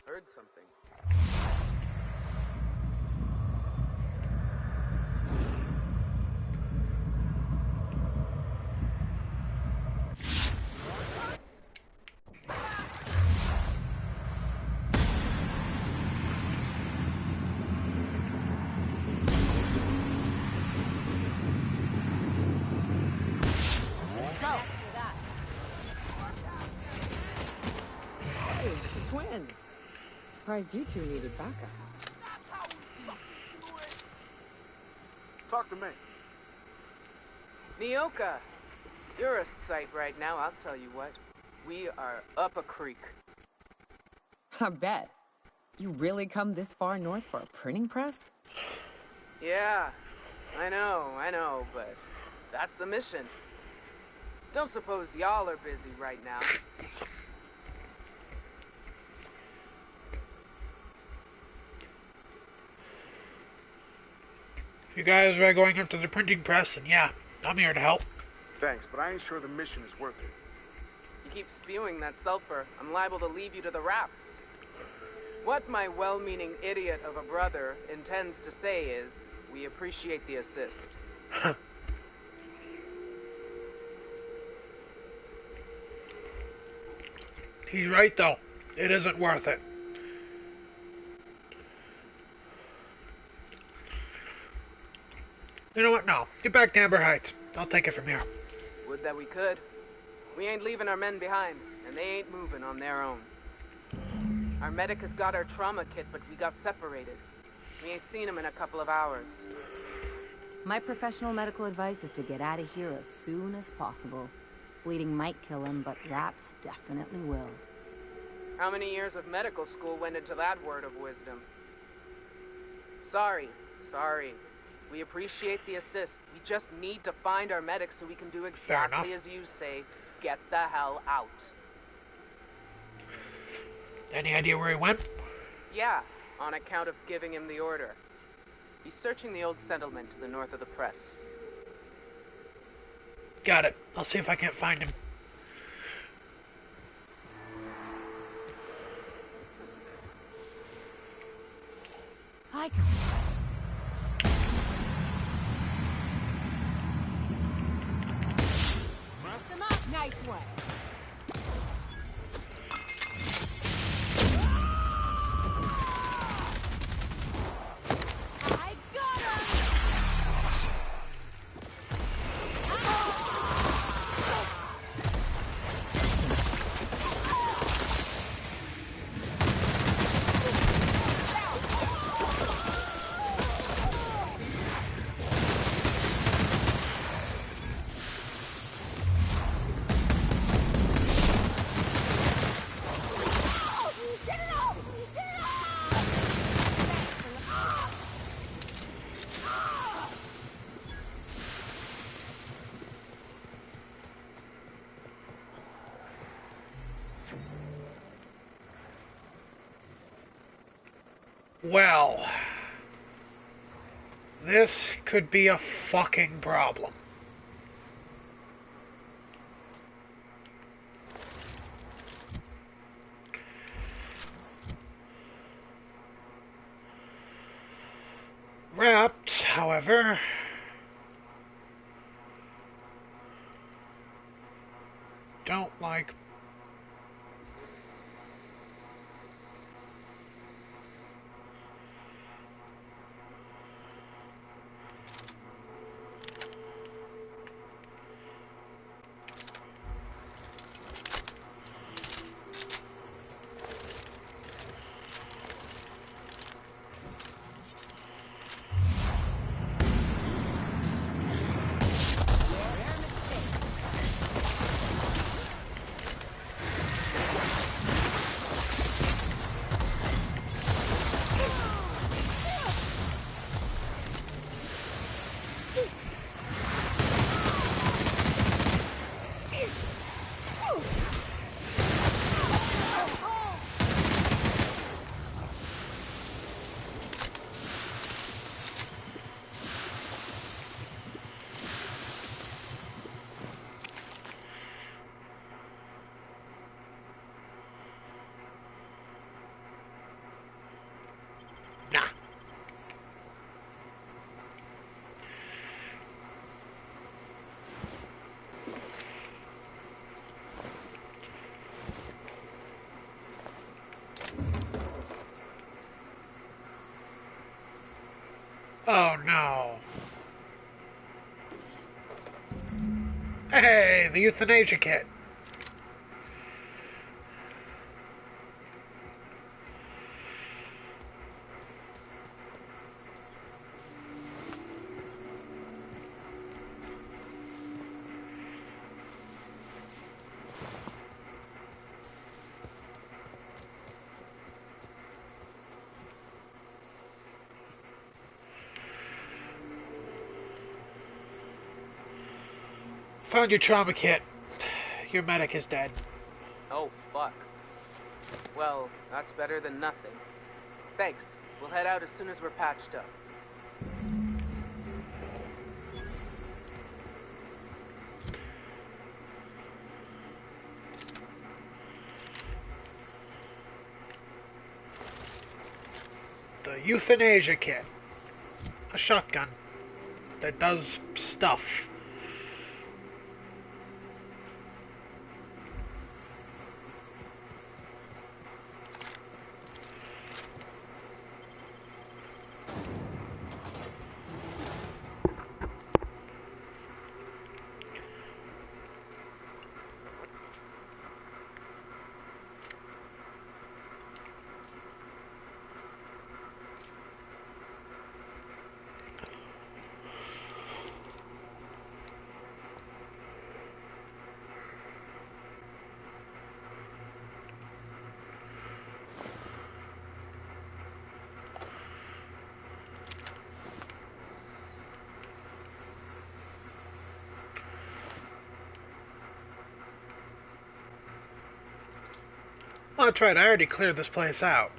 J: Heard something.
D: Hey, the twins. Surprised you two needed backup.
P: Talk to me.
J: Nyoka, you're a sight right now, I'll tell you what. We are up a creek.
D: I bet. You really come this far north for a printing press?
J: Yeah, I know, but that's the mission. Don't suppose y'all are busy right now.
F: If you guys are going up to the printing press, then yeah, I'm here to help.
P: Thanks, but I ain't sure the mission is worth it.
J: You keep spewing that sulfur, I'm liable to leave you to the raps. What my well-meaning idiot of a brother intends to say is, we appreciate the assist.
F: He's right, though. It isn't worth it. You know what? No. Get back to Amber Heights. I'll take it from here.
J: Would that we could. We ain't leaving our men behind, and they ain't moving on their own. Our medic has got our trauma kit, but we got separated. We ain't seen him in a couple of hours.
E: My professional medical advice is to get out of here as soon as possible. Bleeding might kill him, but rats definitely will.
J: How many years of medical school went into that word of wisdom? Sorry. We appreciate the assist. We just need to find our medics so we can do exactly as you say. Get the hell out.
F: Any idea where he went?
J: Yeah, on account of giving him the order. He's searching the old settlement to the north of the press.
F: Got it. I'll see if I can't find him.
K: I can... nice one. I got him!
F: Well, this could be a fucking problem. Wrapped, however, don't like oh no. Hey, the euthanasia kit. Found your trauma kit. Your medic is dead.
J: Oh, fuck. Well, that's better than nothing. Thanks. We'll head out as soon as we're patched up.
F: The euthanasia kit. A shotgun that does stuff. Oh, that's right, I already cleared this place out.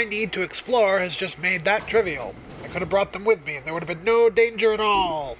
F: my need to explore has just made that trivial. I could have brought them with me, and there would have been no danger at all.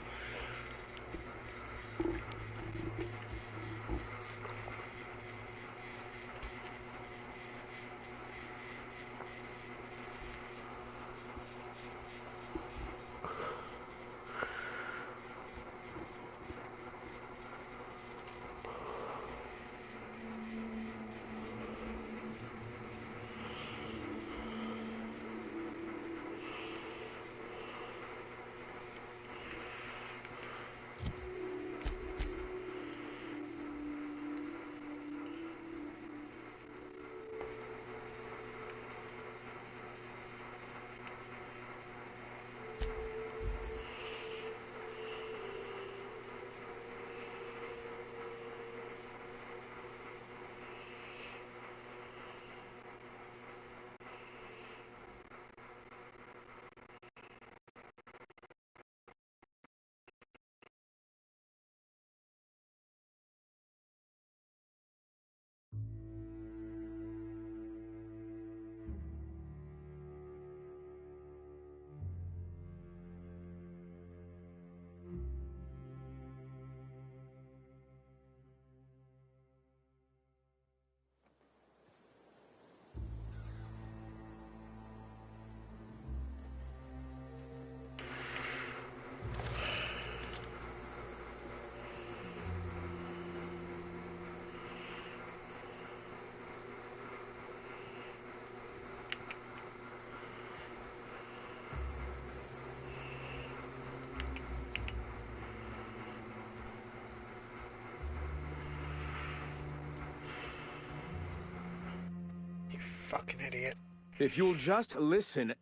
F: Fucking idiot.
R: If you'll just listen...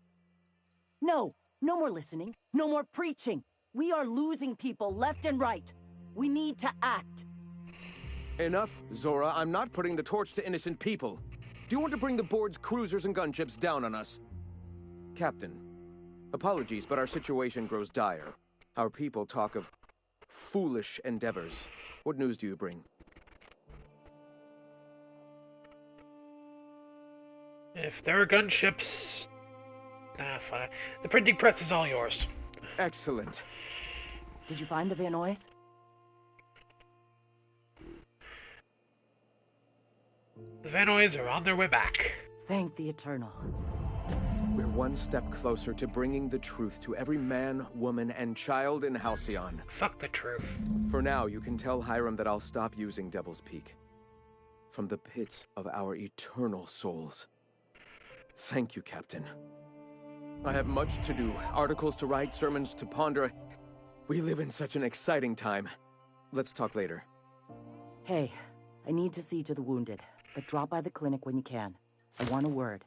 S: No! No more listening. No more preaching. We are losing people left and right. We need to act.
R: Enough, Zora. I'm not putting the torch to innocent people. Do you want to bring the board's cruisers and gunships down on us? Captain, apologies, but our situation grows dire. Our people talk of foolish endeavors. What news do you bring?
F: If there are gunships... fine. The printing press is all yours.
R: Excellent.
S: Did you find the Vanoys?
F: The Vanoys are on their way back.
S: Thank the Eternal.
R: We're one step closer to bringing the truth to every man, woman, and child in Halcyon.
F: Fuck the truth.
R: For now, you can tell Hiram that I'll stop using Devil's Peak. From the pits of our eternal souls. Thank you, Captain. I have much to do. Articles to write, sermons to ponder. We live in such an exciting time. Let's talk later.
S: Hey, I need to see to the wounded, but drop by the clinic when you can. I want a word.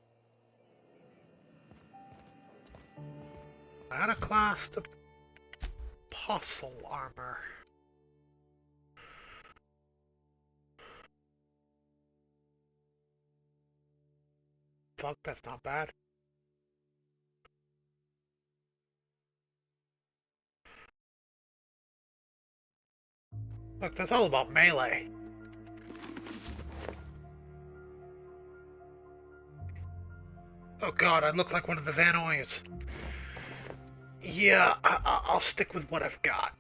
F: Iconoclast apostle armor. Fuck, that's not bad. Look, that's all about melee. Oh god, I look like one of the Vanoys. Yeah, I'll stick with what I've got.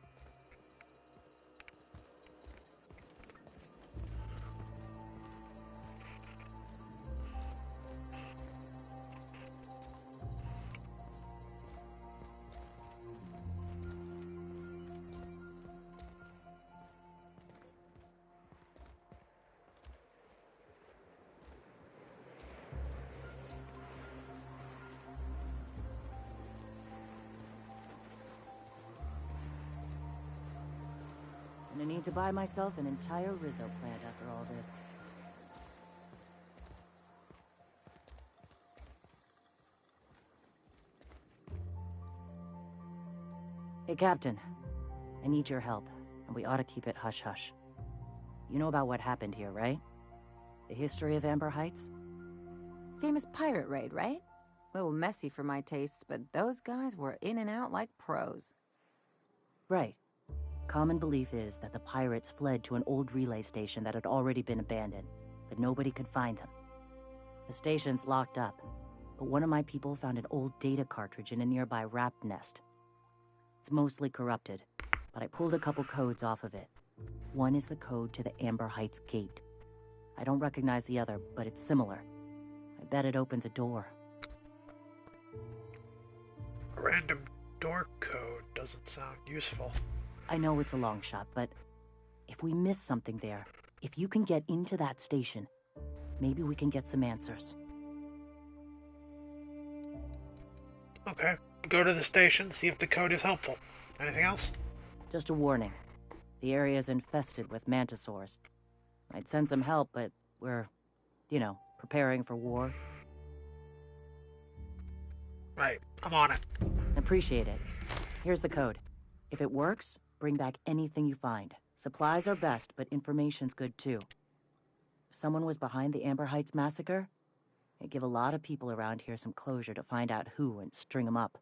S: I need to buy myself an entire Rizzo plant after all this. Hey, Captain. I need your help, and we ought to keep it hush-hush. You know about what happened here, right? The history of Amber Heights?
E: Famous pirate raid, right? A little messy for my tastes, but those guys were in and out like pros.
S: Right. Common belief is that the pirates fled to an old relay station that had already been abandoned, but nobody could find them. The station's locked up, but one of my people found an old data cartridge in a nearby rat nest. It's mostly corrupted, but I pulled a couple codes off of it. One is the code to the Amber Heights gate. I don't recognize the other, but it's similar. I bet it opens a door.
F: A random door code doesn't sound useful.
S: I know it's a long shot, but if we miss something there, if you can get into that station, maybe we can get some answers.
F: Okay. Go to the station, see if the code is helpful. Anything else?
S: Just a warning. The area is infested with mantisaurs. I'd send some help, but we're, preparing for war.
F: Right. I'm on it.
S: Appreciate it. Here's the code. If it works, bring back anything you find. Supplies are best, but information's good too. If someone was behind the Amber Heights massacre, it'd give a lot of people around here some closure to find out who and string them up.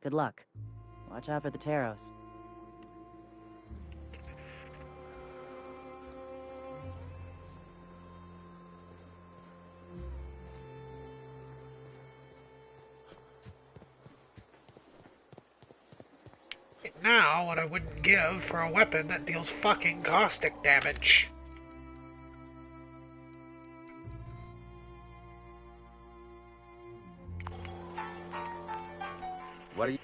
S: Good luck. Watch out for the Taros.
F: Now, what I wouldn't give for a weapon that deals fucking caustic damage.
Q: What are you...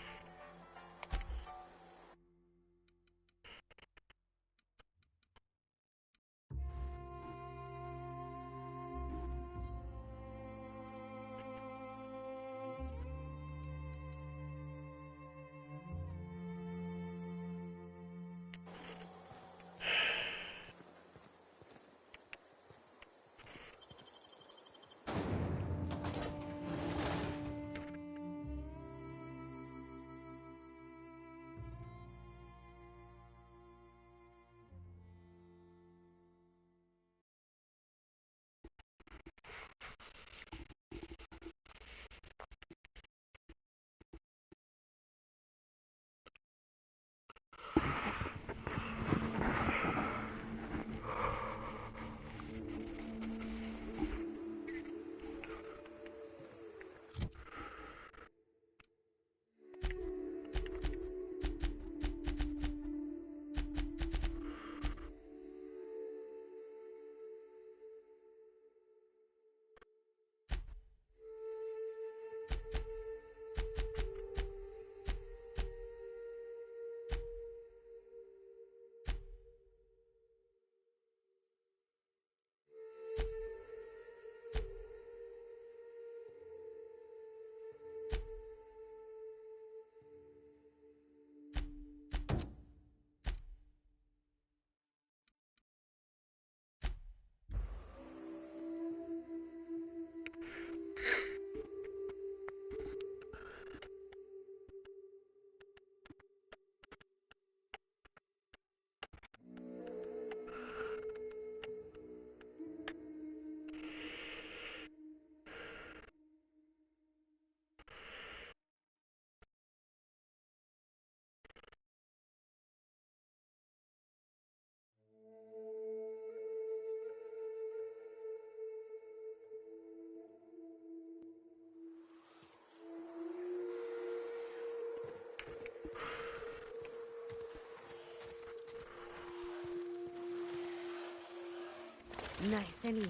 K: Nice and easy.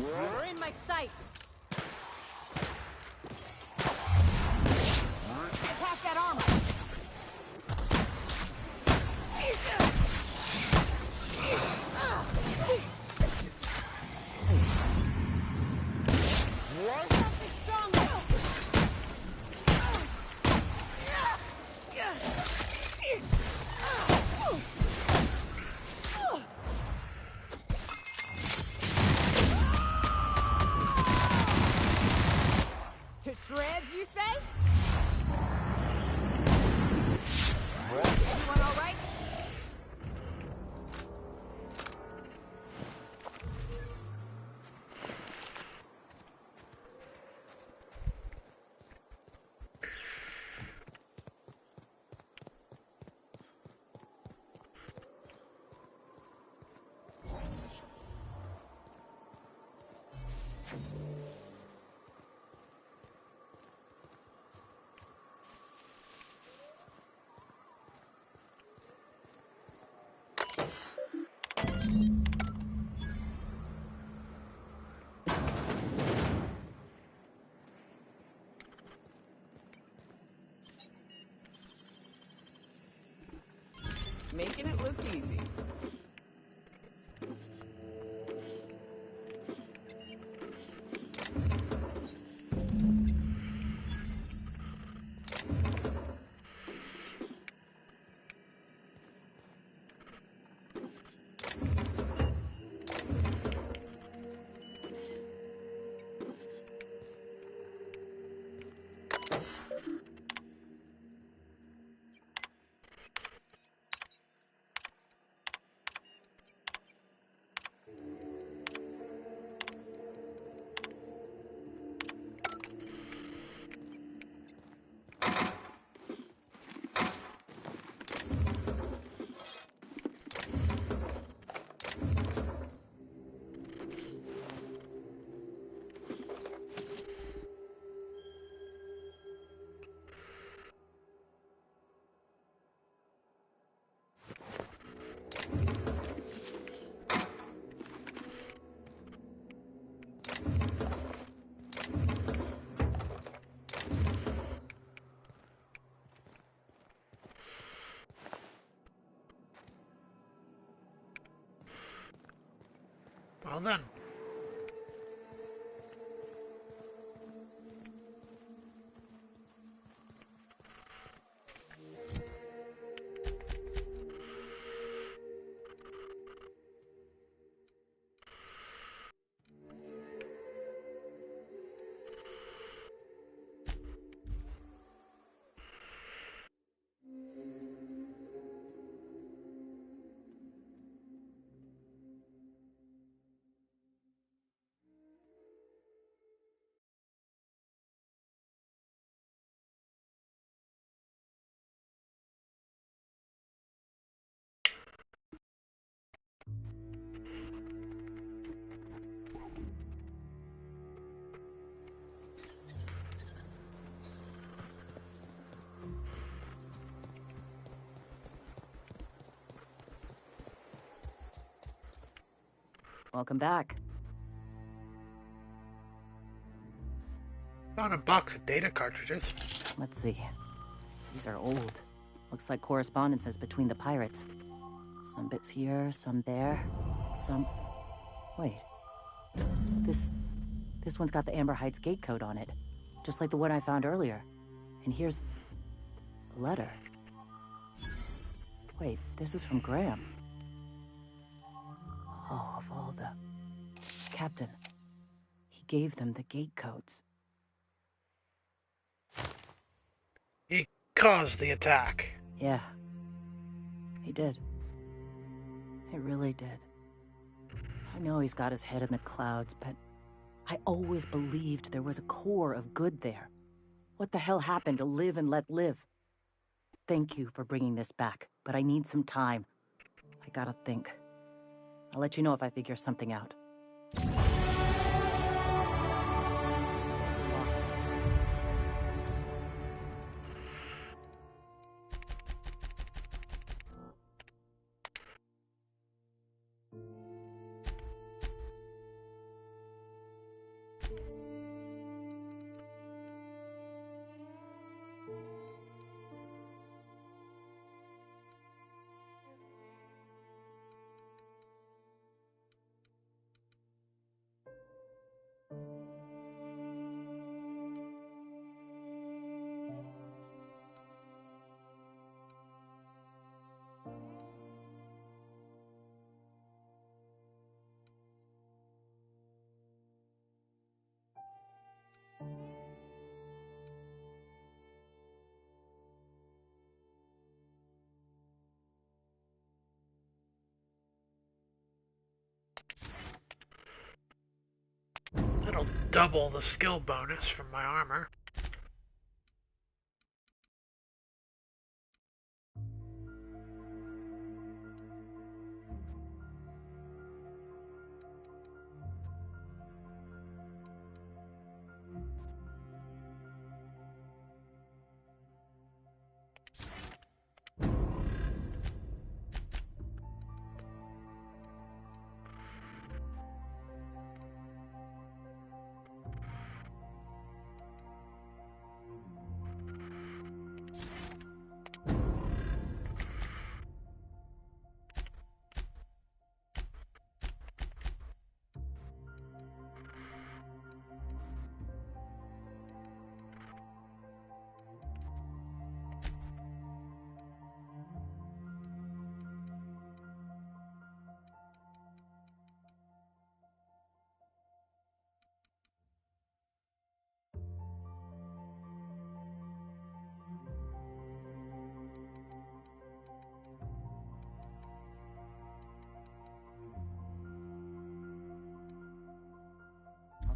D: We're in my sights! Get past that armor! Making it look easy.
F: Well then.
S: Welcome back.
F: Found a box of data cartridges.
S: Let's see. These are old. Looks like correspondences between the pirates. Some bits here, some there, some... Wait. This one's got the Amber Heights gate code on it. Just like the one I found earlier. And here's... a letter. Wait, this is from Graham. Oh, of all the... Captain. He gave them the gate codes.
F: He caused the attack.
S: Yeah. He did. He really did. I know he's got his head in the clouds, but I always believed there was a core of good there. What the hell happened to live and let live? Thank you for bringing this back, but I need some time. I gotta think. I'll let you know if I figure something out.
F: That'll double the skill bonus from my armor.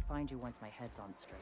S: find you once my head's on straight.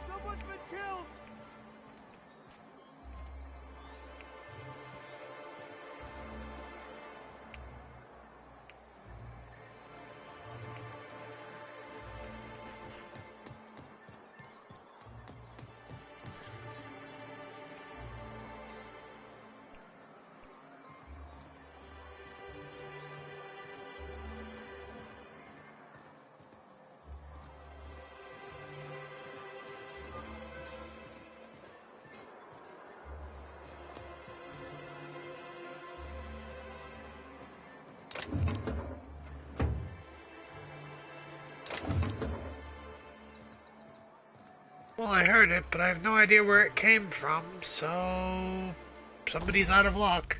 P: Someone's been killed!
F: Well, I heard it, but I have no idea where it came from, so somebody's out of luck.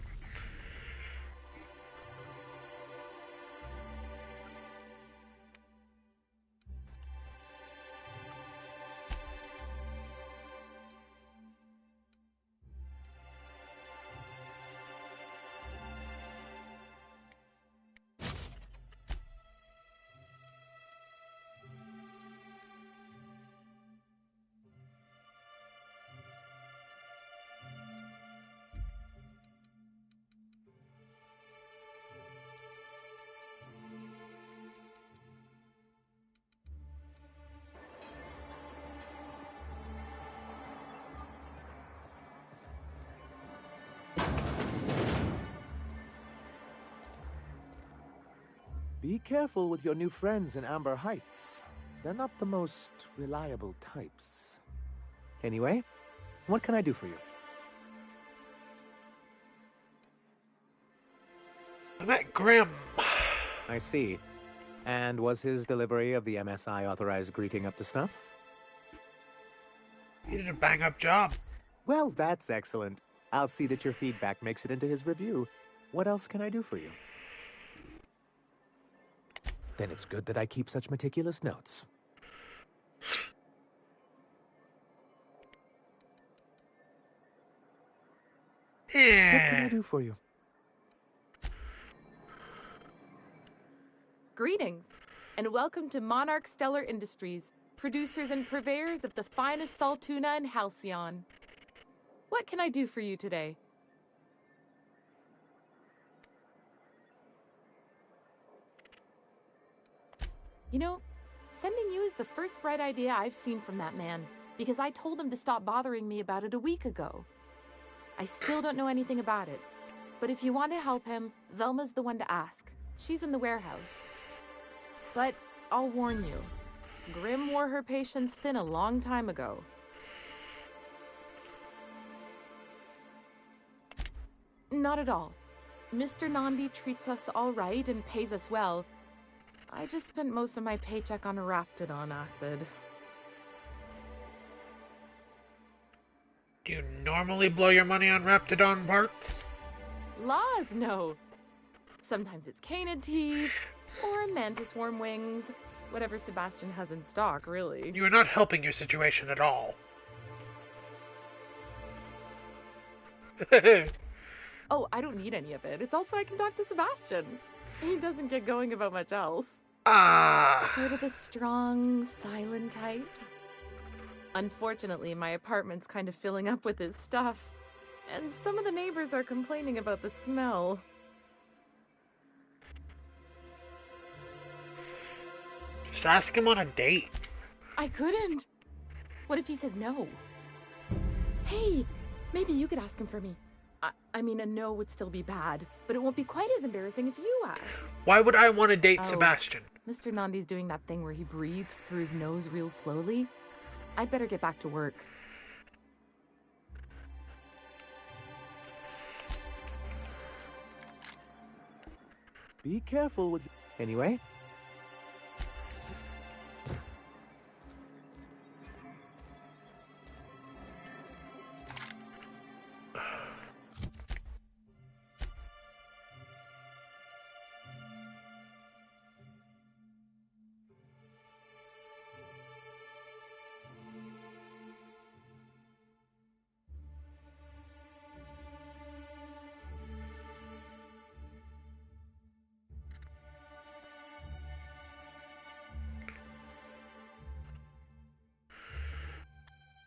B: Be careful with your new friends in Amber Heights. They're not the most reliable types. Anyway, what can I do for you?
F: I met Grim.
B: I see. And was his delivery of the MSI authorized greeting up to snuff?
F: He did a bang-up job.
B: Well, that's excellent. I'll see that your feedback makes it into his review. What else can I do for you? Then it's good that I keep such meticulous notes. What can I do for you?
C: Greetings, and welcome to Monarch Stellar Industries, producers and purveyors of the finest salt tuna in Halcyon. What can I do for you today? You know, sending you is the first bright idea I've seen from that man, because I told him to stop bothering me about it a week ago. I still don't know anything about it, but if you want to help him, Velma's the one to ask. She's in the warehouse. But I'll warn you, Grim wore her patience thin a long time ago. Not at all. Mr. Nandi treats us all right and pays us well. I just spent most of my paycheck on Raptidon acid.
F: Do you normally blow your money on Raptidon parts?
C: Laws, no. Sometimes it's canid teeth, or mantis worm wings. Whatever Sebastian has in stock, really.
F: You are not helping your situation at all.
C: Oh, I don't need any of it. It's also I can talk to Sebastian. He doesn't get going about much else.
F: Ah.
C: Sort of the strong, silent type. Unfortunately, my apartment's kind of filling up with his stuff, and some of the neighbors are complaining about the smell.
F: Just ask him on a date.
C: I couldn't. What if he says no? Hey, maybe you could ask him for me. I mean, a no would still be bad, but it won't be quite as embarrassing if you ask.
F: Why would I want to date Sebastian?
C: Mr. Nandi's doing that thing where he breathes through his nose real slowly. I'd better get back to work.
B: Be careful with... Anyway.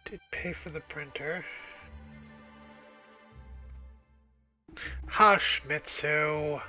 F: Did pay for the printer. Hush, Mitsu.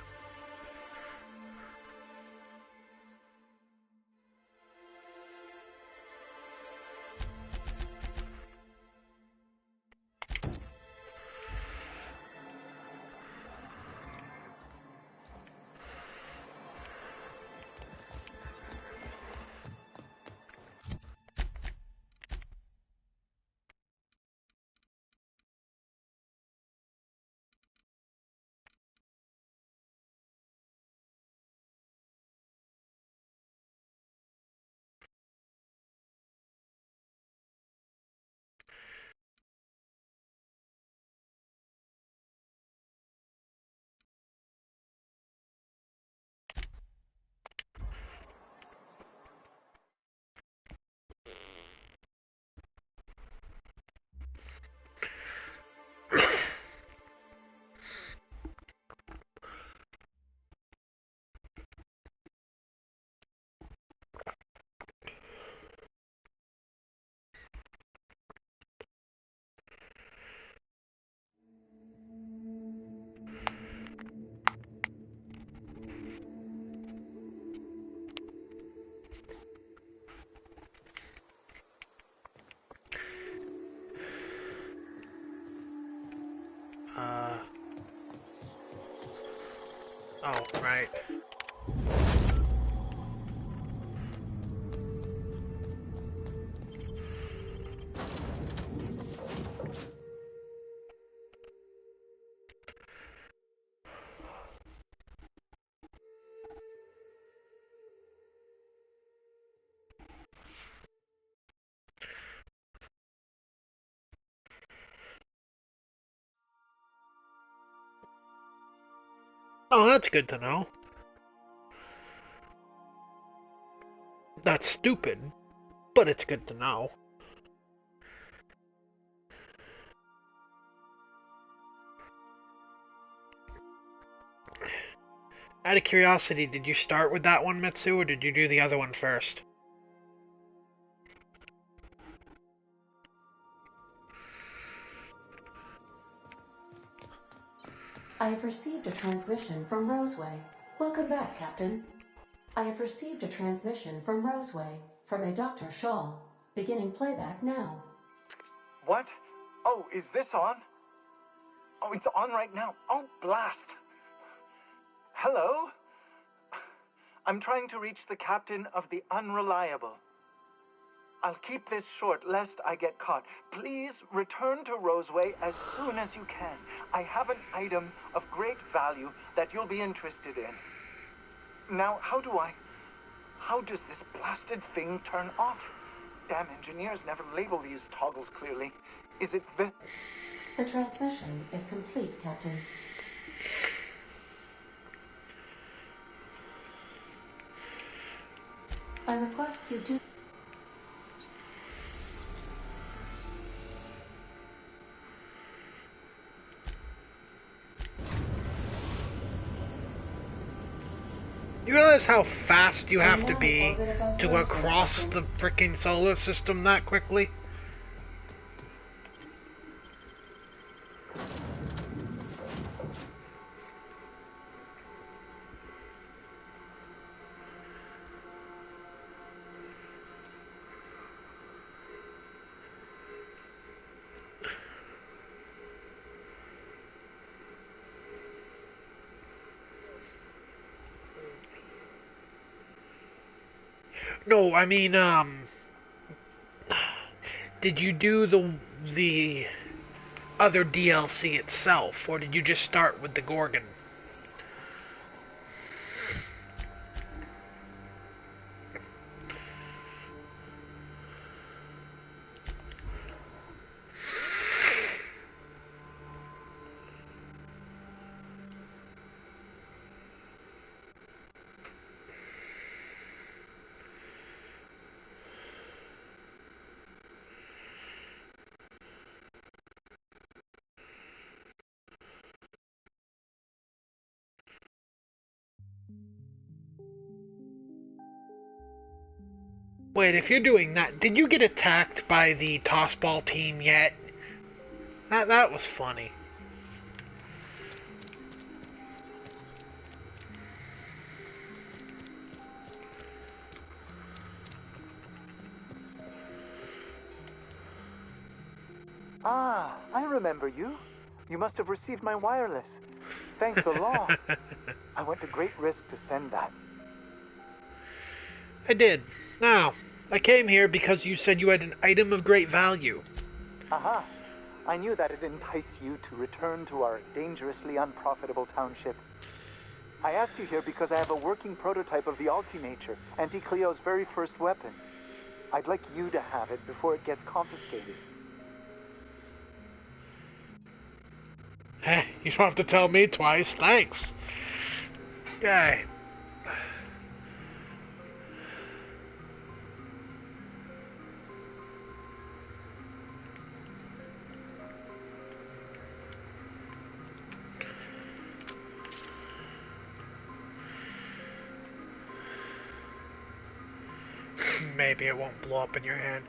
F: Oh, right. Oh, that's good to know. That's stupid, but it's good to know. Out of curiosity, did you start with that one, Mitsu, or did you do the other one first?
U: I have received a transmission from Roseway. Welcome back, Captain. I have received a transmission from Roseway, from a Dr. Shaw. Beginning playback now.
L: What? Oh, is this on? Oh, it's on right now. Oh, blast. Hello? I'm trying to reach the captain of the Unreliable.
H: I'll keep this short, lest I get caught. Please return to Roseway as soon as you can. I have an item of great value that you'll be interested in. Now, how does this blasted thing turn off? Damn engineers never label these toggles clearly. Is it the...
U: The transmission is complete, Captain. I request you do...
F: You realize how fast you have to be to go across the frickin' solar system that quickly? No, I mean, did you do the other DLC itself, or did you just start with the Gorgon? Wait, if you're doing that, did you get attacked by the tossball team yet? That was funny.
H: Ah, I remember you. You must have received my wireless. Thank the law. I went to great risk to send that.
F: I did. Now, I came here because you said you had an item of great value.
H: Aha. I knew that'd entice you to return to our dangerously unprofitable township. I asked you here because I have a working prototype of the Ultimature, Auntie Cleo's very first weapon. I'd like you to have it before it gets confiscated.
F: Hey, you don't have to tell me twice. Thanks. Okay. Maybe it won't blow up in your hand.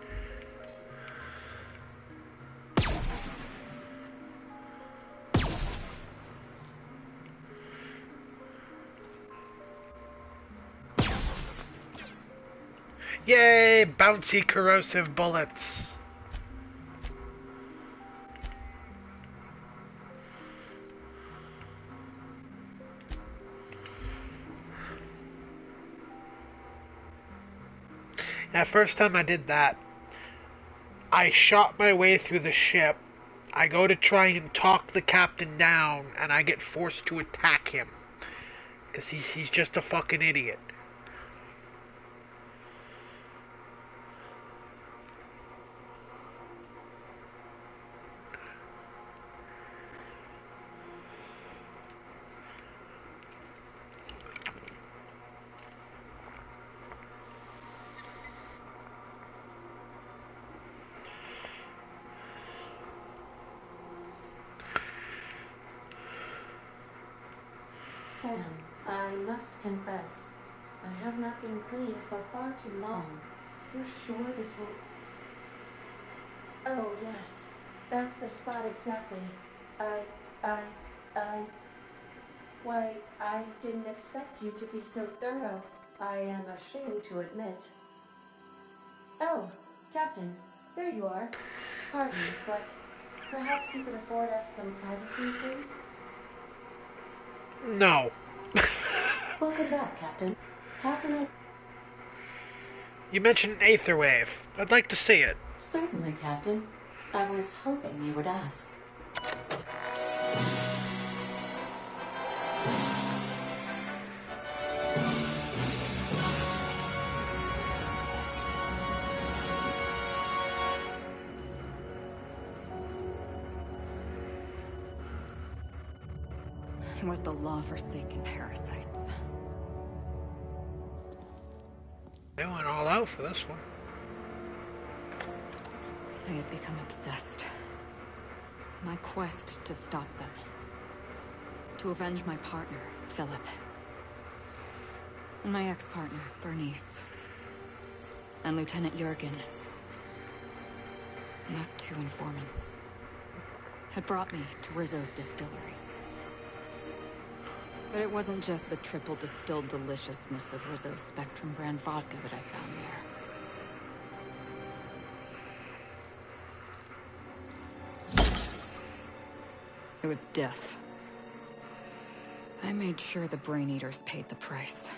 F: Yay! Bouncy corrosive bullets. That first time I did that, I shot my way through the ship. I go to try and talk the captain down, and I get forced to attack him. Because he's just a fucking idiot.
U: Sam, I must confess, I have not been cleaned for far too long. You're sure this will... Oh, yes. That's the spot exactly. Why, I didn't expect you to be so thorough. I am ashamed to admit. Oh, Captain, there you are. Pardon, but perhaps you could afford us some privacy, please?
F: No.
U: Welcome back, Captain. How can I...
F: You mentioned an aether wave. I'd like to see it.
U: Certainly, Captain. I was hoping you would ask.
G: It was the law-forsaken parasites.
F: They went all out for this one.
G: I had become obsessed. My quest to stop them. To avenge my partner, Philip. And my ex-partner, Bernice. And Lieutenant Jurgen. And those two informants had brought me to Rizzo's distillery. But it wasn't just the triple distilled deliciousness of Rizzo's Spectrum brand vodka that I found there. It was death. I made sure the Brain Eaters paid the price.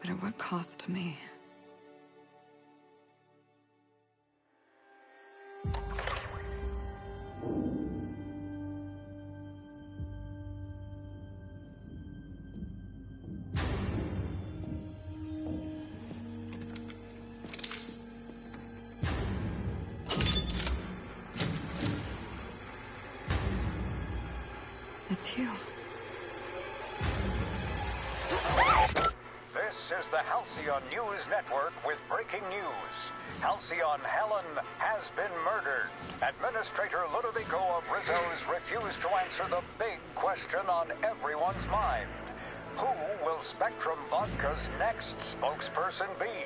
G: But at what cost to me? It's you.
V: This is the Halcyon News Network with breaking news. Halcyon Helen has been murdered. Administrator Ludovico of Rizzo's refused to answer the big question on everyone's mind. Who will Spectrum Vodka's next spokesperson be?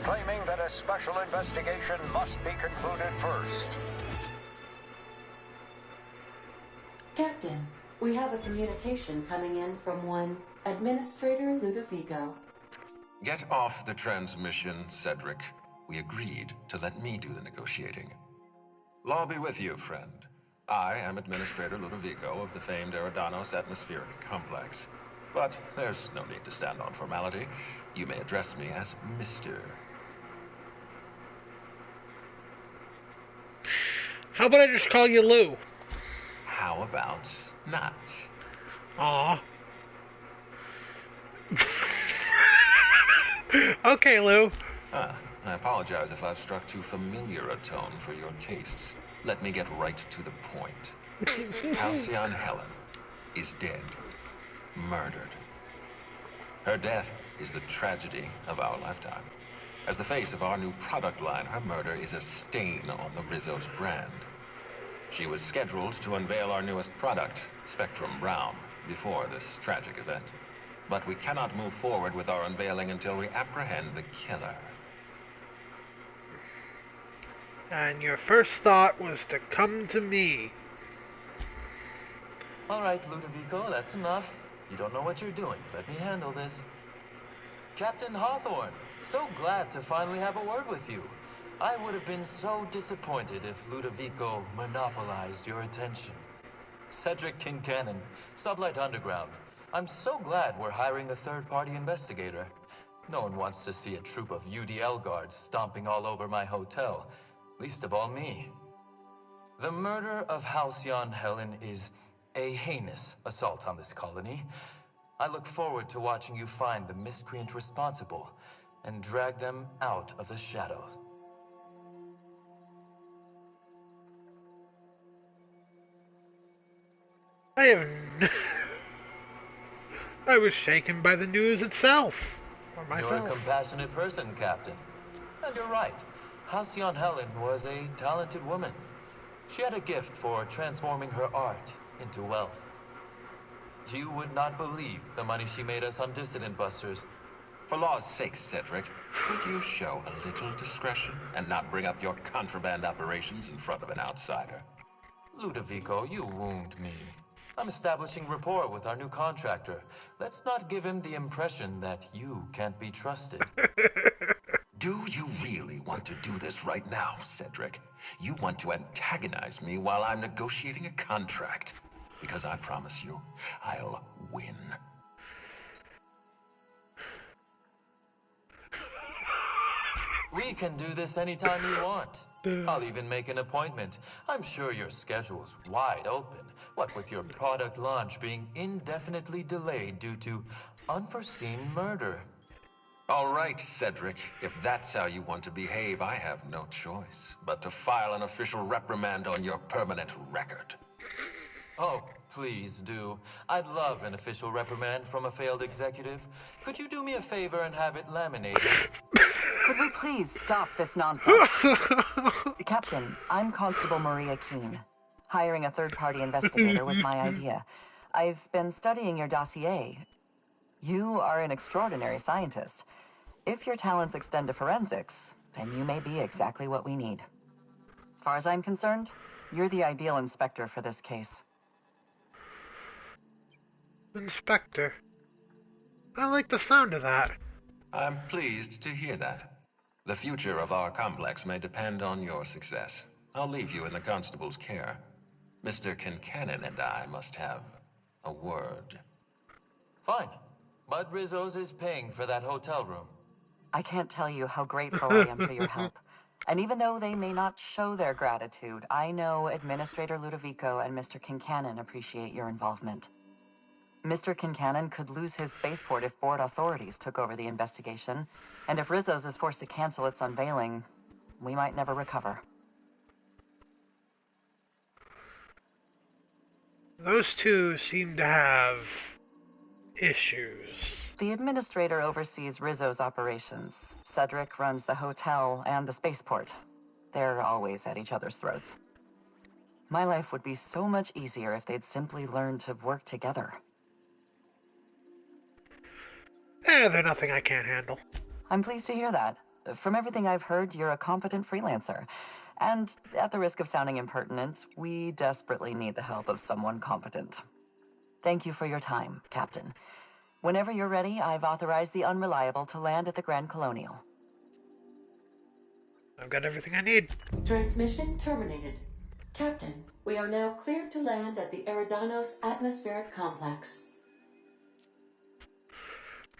V: Claiming that a special investigation must be concluded first.
U: Captain, we have a communication coming in from one Administrator Ludovico.
W: Get off the transmission, Cedric. We agreed to let me do the negotiating. Law be with you, friend. I am Administrator Ludovico of the famed Eridanos Atmospheric Complex. But there's no need to stand on formality. You may address me as Mr.
F: How about I just call you Lou?
W: How about not?
F: Aw. Okay, Lou.
W: I apologize if I've struck too familiar a tone for your tastes. Let me get right to the point. Halcyon Helen is dead. Murdered. Her death is the tragedy of our lifetime. As the face of our new product line, her murder is a stain on the Rizzo's brand. She was scheduled to unveil our newest product, Spectrum Brown, before this tragic event. But we cannot move forward with our unveiling until we apprehend the killer.
F: And your first thought was to come to me.
X: All right, Ludovico, that's enough. You don't know what you're doing. Let me handle this. Captain Hawthorne, so glad to finally have a word with you. I would have been so disappointed if Ludovico monopolized your attention. Cedric Kincannon, Sublight Underground. I'm so glad we're hiring a third-party investigator. No one wants to see a troop of UDL guards stomping all over my hotel, least of all me. The murder of Halcyon Helen is a heinous assault on this colony. I look forward to watching you find the miscreant responsible and drag them out of the shadows.
F: I was shaken by the news itself. Or myself.
X: You're a compassionate person, Captain. And you're right. Halcyon Helen was a talented woman. She had a gift for transforming her art into wealth. You would not believe the money she made us on Dissident Busters.
W: For law's sake, Cedric, could you show a little discretion and not bring up your contraband operations in front of an outsider?
X: Ludovico, you wound me. I'm establishing rapport with our new contractor. Let's not give him the impression that you can't be trusted.
W: Do you really want to do this right now, Cedric? You want to antagonize me while I'm negotiating a contract? Because I promise you, I'll win.
X: We can do this anytime you want. I'll even make an appointment. I'm sure your schedule's wide open. What with your product launch being indefinitely delayed due to unforeseen murder.
W: All right, Cedric. If that's how you want to behave, I have no choice but to file an official reprimand on your permanent record.
X: Oh, please do. I'd love an official reprimand from a failed executive. Could you do me a favor and have it laminated?
I: Could we please stop this nonsense? Captain, I'm Constable Maria Keene. Hiring a third-party investigator was my idea. I've been studying your dossier. You are an extraordinary scientist. If your talents extend to forensics, then you may be exactly what we need. As far as I'm concerned, you're the ideal inspector for this case.
F: Inspector? I like the sound of that.
W: I'm pleased to hear that. The future of our complex may depend on your success. I'll leave you in the constable's care. Mr. Kincannon and I must have a word.
X: Fine. Bud Rizzo's is paying for that hotel room.
I: I can't tell you how grateful I am for your help. And even though they may not show their gratitude, I know Administrator Ludovico and Mr. Kincannon appreciate your involvement. Mr. Kincannon could lose his spaceport if board authorities took over the investigation, and if Rizzo's is forced to cancel its unveiling, we might never recover.
F: Those two seem to have issues.
I: The administrator oversees Rizzo's operations. Cedric runs the hotel and the spaceport. They're always at each other's throats. My life would be so much easier if they'd simply learn to work together.
F: They're nothing I can't handle.
I: I'm pleased to hear that. From everything I've heard, you're a competent freelancer. And at the risk of sounding impertinent, we desperately need the help of someone competent. Thank you for your time, Captain. Whenever you're ready, I've authorized the Unreliable to land at the Grand Colonial.
F: I've got everything I need.
U: Transmission terminated. Captain, we are now cleared to land at the Eridanos Atmospheric Complex.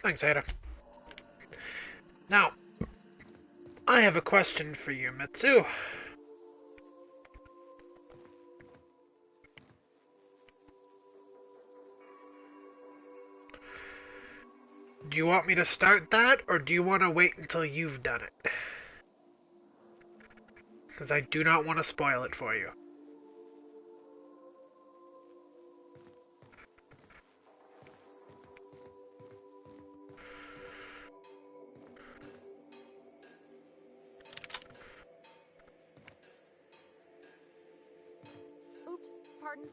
F: Thanks, Ada. Now, I have a question for you, Mitsu. Do you want me to start that, or do you want to wait until you've done it? Because I do not want to spoil it for you.
G: Oops, pardon.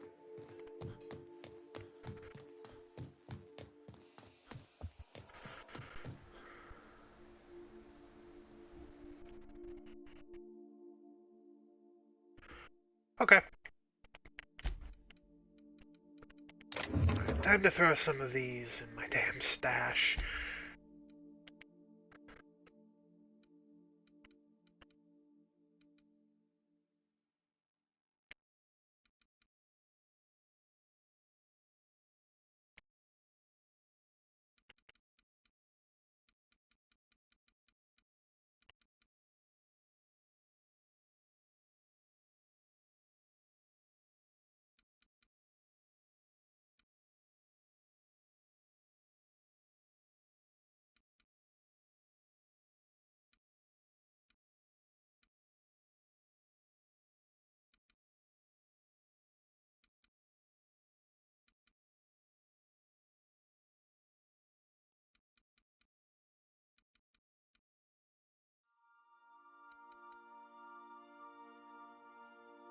F: Okay. Time to throw some of these in my damn stash.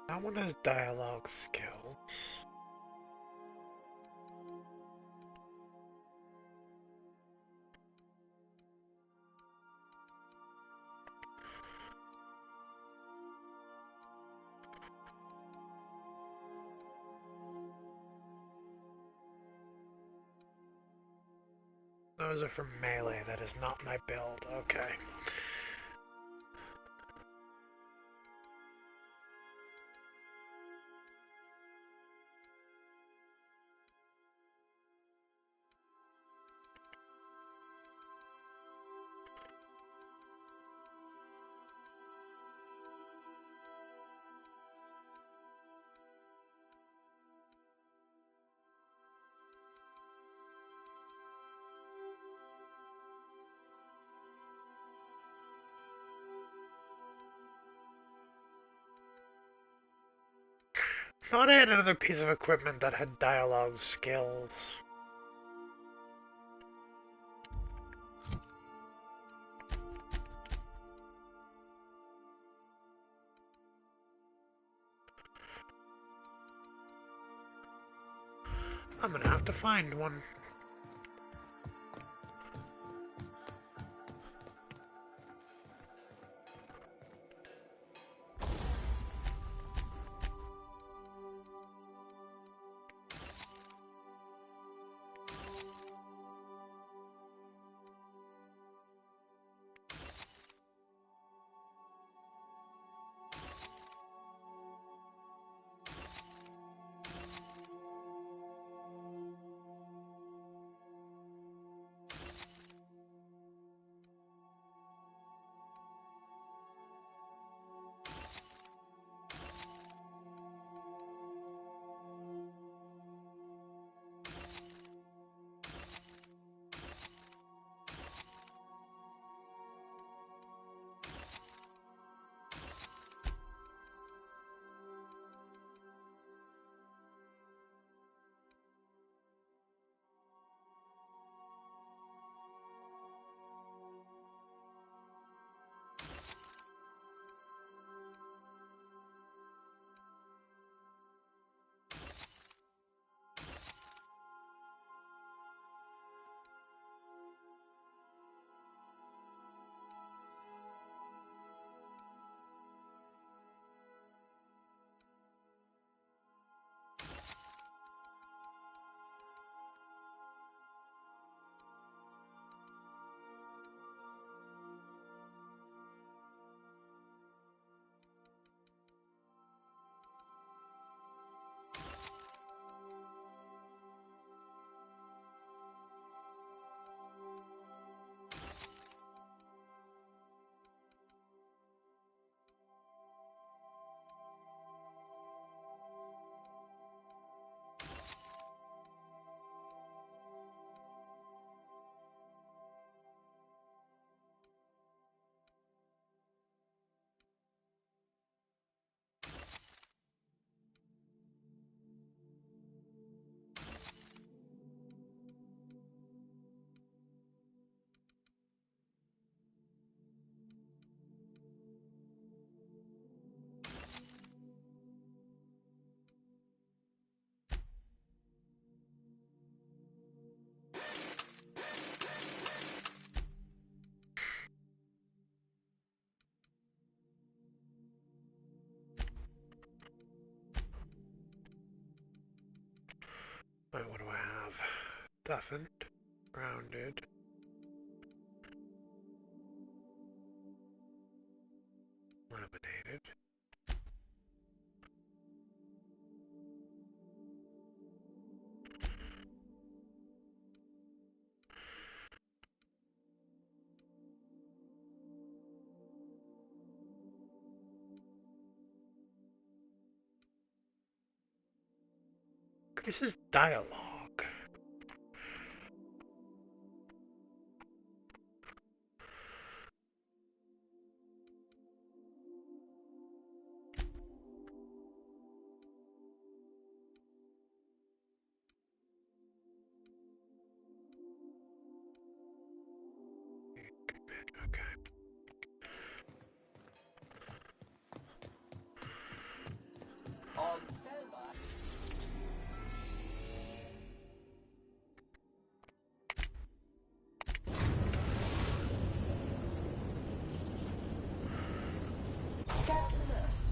F: That one has dialogue skills. Those are from Melee. That is not my build. Okay. thought I had another piece of equipment that had dialogue skills. I'm gonna have to find one. Wait, what do I have? Deafened, grounded. Laminated. This is dialogue.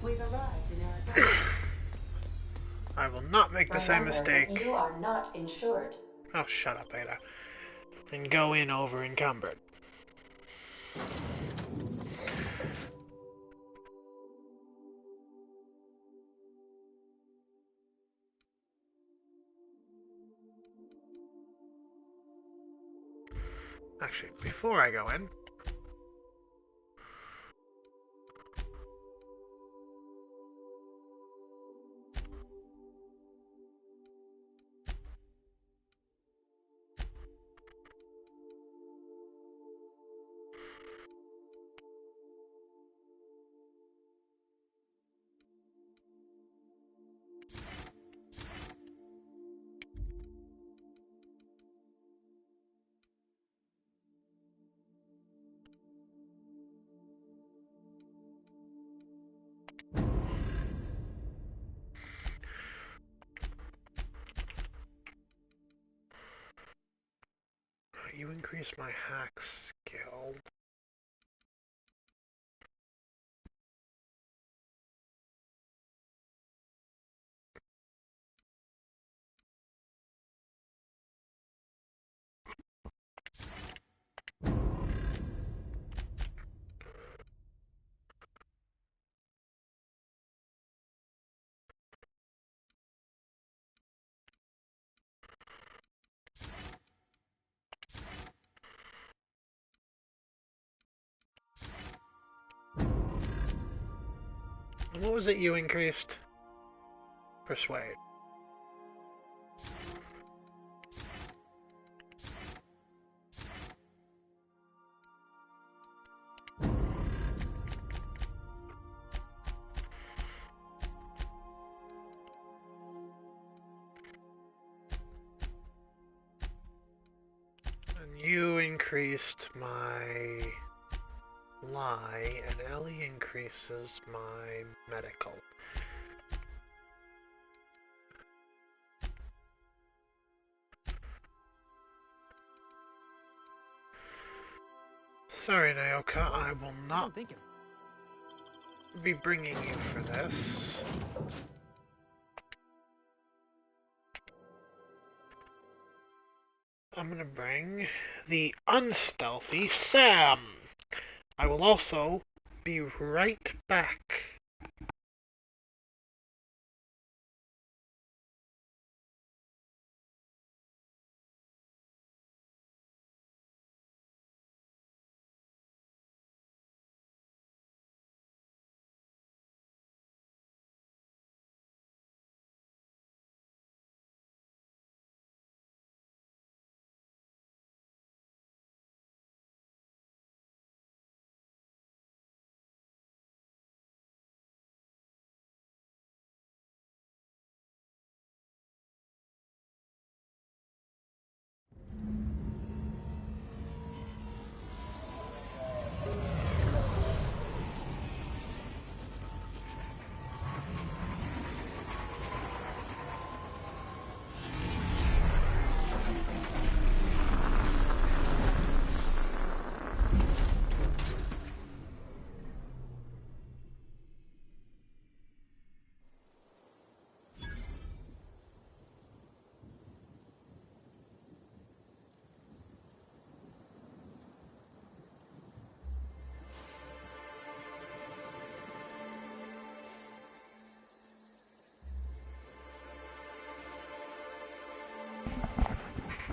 U: We've arrived in Arizona.
F: I will not make the same mistake.
U: You are not insured.
F: Oh, shut up, Ada. And go in over encumbered. Actually, before I go in, You increase my hack skill. What was it you increased? Persuade. And you increased my lie, and Ellie increases my medical. Sorry, Naoka, I will not be bringing you for this. I'm gonna bring the unstealthy Sam. I will also be right back.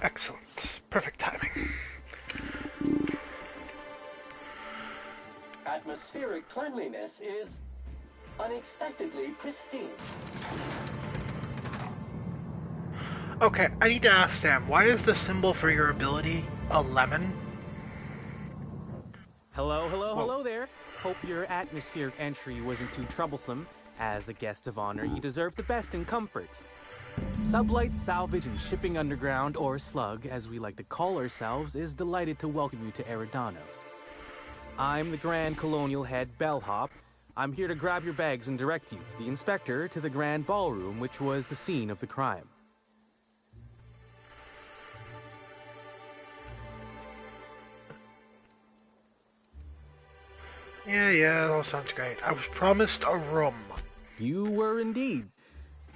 F: Excellent. Perfect timing.
M: Atmospheric cleanliness is unexpectedly pristine.
F: Okay, I need to ask Sam, why is the symbol for your ability a lemon?
N: Hello there. Hope your atmospheric entry wasn't too troublesome. As a guest of honor, you deserve the best in comfort. Sublight Salvage and Shipping Underground, or Slug, as we like to call ourselves, is delighted to welcome you to Eridanos. I'm the Grand Colonial Head Bellhop. I'm here to grab your bags and direct you, the Inspector, to the Grand Ballroom, which was the scene of the crime.
F: Yeah, that all sounds great. I was promised a room.
N: You were indeed.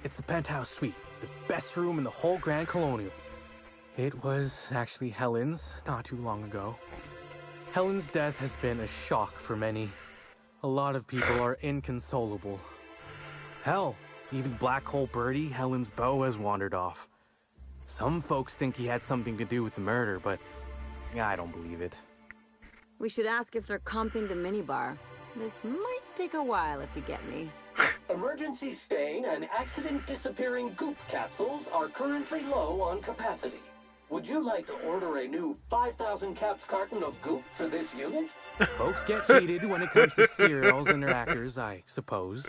N: It's the penthouse suite, the best room in the whole Grand Colonial. It was actually Helen's not too long ago. Helen's death has been a shock for many. A lot of people are inconsolable. Hell, even Black Hole Birdie, Helen's beau, has wandered off. Some folks think he had something to do with the murder, but I don't believe it.
E: We should ask if they're comping the minibar. This might take a while, if you get me.
M: Emergency stain and accident disappearing goop capsules are currently low on capacity. Would you like to order a new 5,000 caps carton of goop for this unit?
N: Folks get heated when it comes to cereals and their actors, I suppose.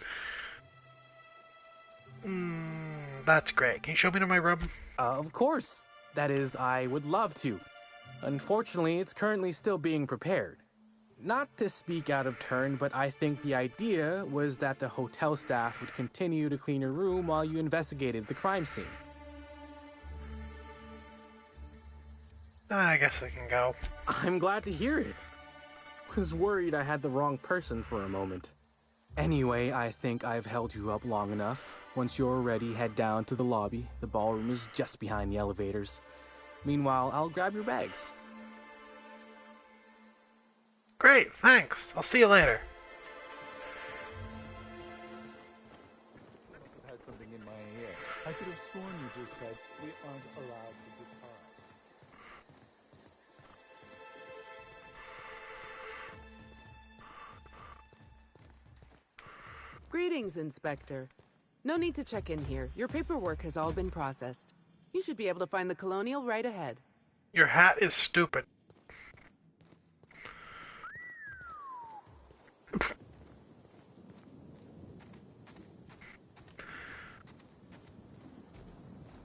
F: That's great. Can you show me to my room?
N: Of course. That is, I would love to. Unfortunately, it's currently still being prepared. Not to speak out of turn, but I think the idea was that the hotel staff would continue to clean your room while you investigated the crime scene.
F: I guess I can go.
N: I'm glad to hear it. Was worried I had the wrong person for a moment. Anyway, I think I've held you up long enough. Once you're ready, head down to the lobby. The ballroom is just behind the elevators. Meanwhile, I'll grab your bags.
F: Great, thanks. I'll see you later.
A: I must have had something in my ear. I could have sworn you just said we aren't allowed to depart.
J: Greetings, Inspector. No need to check in here. Your paperwork has all been processed. You should be able to find the Colonial right ahead.
F: Your hat is stupid.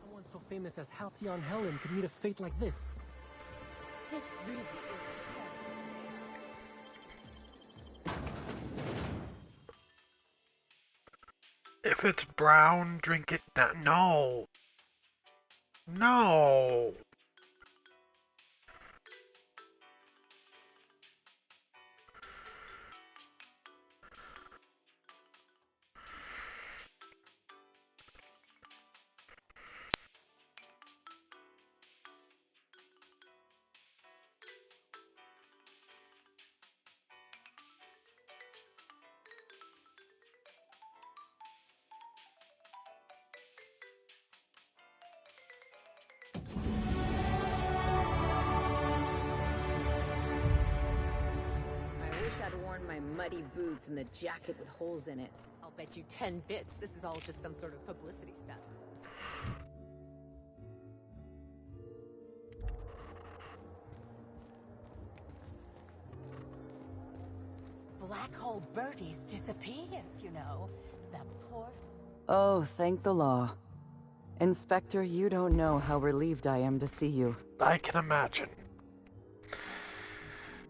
O: Someone so famous as Halcyon Helen could meet a fate like this. It really is.
F: If it's brown, drink it down. No. No.
E: My muddy boots and the jacket with holes in it.
D: I'll bet you 10 bits this is all just some sort of publicity stunt.
T: Black Hole Bertie's disappeared, you know. That poor...
I: Oh, thank the law. Inspector, you don't know how relieved I am to see you.
F: I can imagine.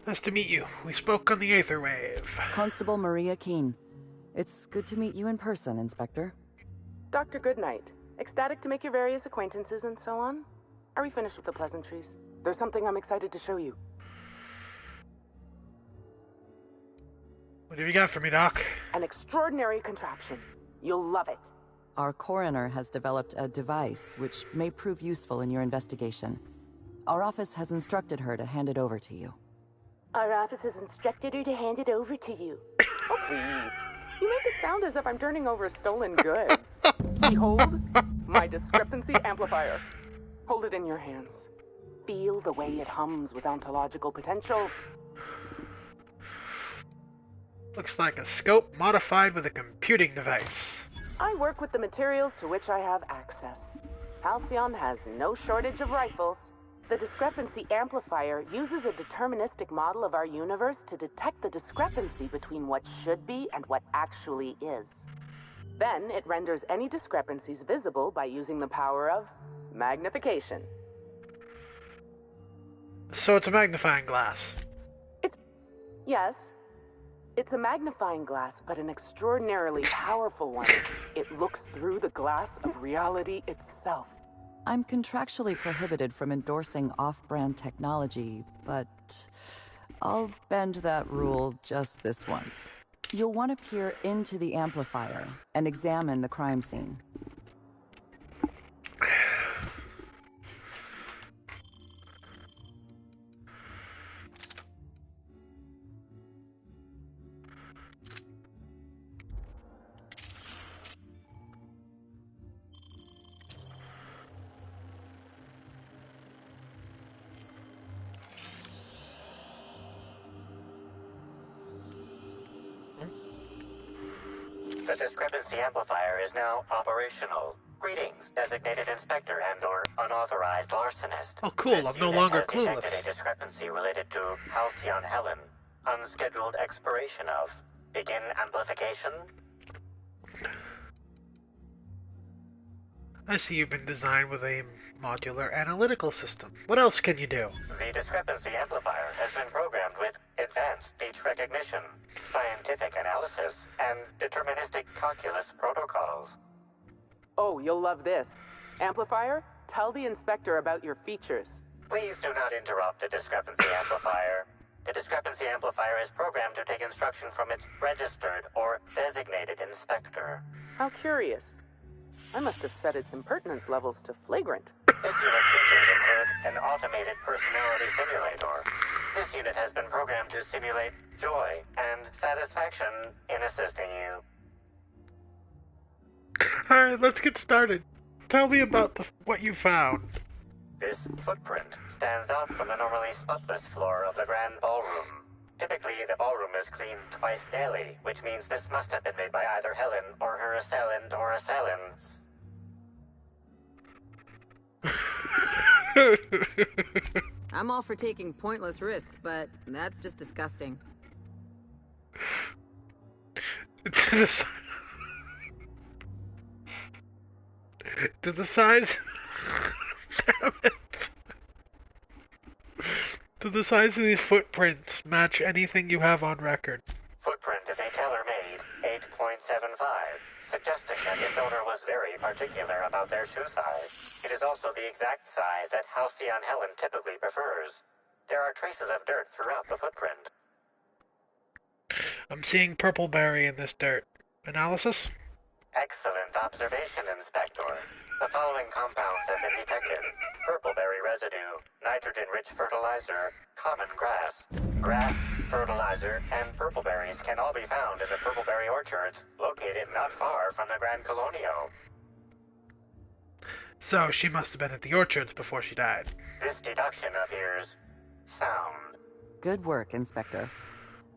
F: Nice to meet you. We spoke on the Aetherwave.
I: Constable Maria Keene. It's good to meet you in person, Inspector.
J: Dr. Goodnight. Ecstatic to make your various acquaintances and so on. Are we finished with the pleasantries? There's something I'm excited to show you.
F: What have you got for me, Doc?
J: An extraordinary contraption. You'll love it.
I: Our coroner has developed a device which may prove useful in your investigation. Our office has instructed her to hand it over to you.
J: Our office has instructed her to hand it over to you. Oh, please. You make it sound as if I'm turning over stolen goods. Behold, my discrepancy amplifier. Hold it in your hands. Feel the way it hums with ontological potential.
F: Looks like a scope modified with a computing device.
J: I work with the materials to which I have access. Halcyon has no shortage of rifles. The discrepancy amplifier uses a deterministic model of our universe to detect the discrepancy between what should be and what actually is. Then it renders any discrepancies visible by using the power of magnification.
F: So it's a magnifying glass.
J: Yes. It's a magnifying glass, but an extraordinarily powerful one. It looks through the glass of reality itself.
I: I'm contractually prohibited from endorsing off-brand technology, but I'll bend that rule just this once. You'll want to peer into the amplifier and examine the crime scene.
Y: The discrepancy amplifier is now operational. Greetings, designated inspector and/or unauthorized larcenist.
F: Oh, cool!
Y: This
F: I'm no
Y: unit
F: longer
Y: has
F: clueless.
Y: detected a discrepancy related to Halcyon Helen. Unscheduled expiration of. Begin amplification.
F: I see you've been designed with a modular analytical system. What else can you do?
Y: The discrepancy amplifier has been programmed with advanced speech recognition, scientific analysis, and deterministic calculus protocols.
J: Oh, you'll love this. Amplifier, tell the inspector about your features.
Y: Please do not interrupt the discrepancy amplifier. The discrepancy amplifier is programmed to take instruction from its registered or designated inspector.
J: How curious. I must have set its impertinence levels to flagrant.
Y: This unit's features include an automated personality simulator. This unit has been programmed to simulate joy and satisfaction in assisting you.
F: Alright, let's get started. Tell me about what you found.
Y: This footprint stands out from the normally spotless floor of the grand ballroom. Typically, the ballroom is cleaned twice daily, which means this must have been made by either Helen or her assailant or assailants.
D: I'm all for taking pointless risks, but that's just disgusting.
F: To the size... Damn it. Do the size of these footprints match anything you have on record?
Y: Footprint is a tailor-made 8.75, suggesting that its owner was very particular about their shoe size. It is also the exact size that Halcyon Helen typically prefers. There are traces of dirt throughout the footprint.
F: I'm seeing purpleberry in this dirt. Analysis?
Y: Excellent observation, Inspector. The following compounds have been detected: purpleberry residue, nitrogen-rich fertilizer, common grass. Grass, fertilizer, and purpleberries can all be found in the purpleberry orchards, located not far from the Grand Colonial.
F: So she must have been at the orchards before she died.
Y: This deduction appears sound.
I: Good work, Inspector.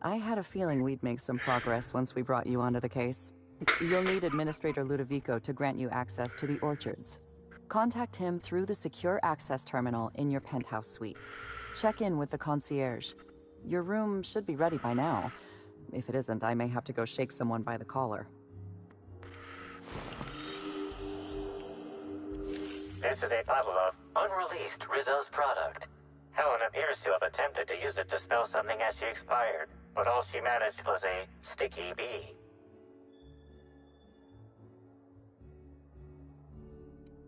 I: I had a feeling we'd make some progress once we brought you onto the case. You'll need Administrator Ludovico to grant you access to the orchards. Contact him through the secure access terminal in your penthouse suite. Check in with the concierge. Your room should be ready by now. If it isn't, I may have to go shake someone by the collar.
Y: This is a bottle of unreleased Rizzo's product. Helen appears to have attempted to use it to spell something as she expired, but all she managed was a sticky bee.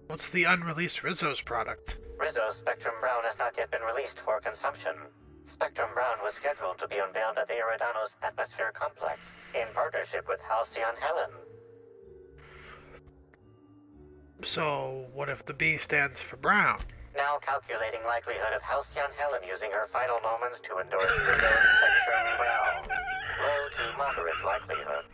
F: What's the unreleased Rizzo's product?
Y: Rizzo's Spectrum Brown has not yet been released for consumption. Spectrum Brown was scheduled to be unveiled at the Eridanos Atmosphere Complex in partnership with Halcyon Helen.
F: So, what if the B stands for brown?
Y: Now calculating likelihood of Halcyon Helen using her final moments to endorse Rizzo's Spectrum Brown. Low to moderate likelihood.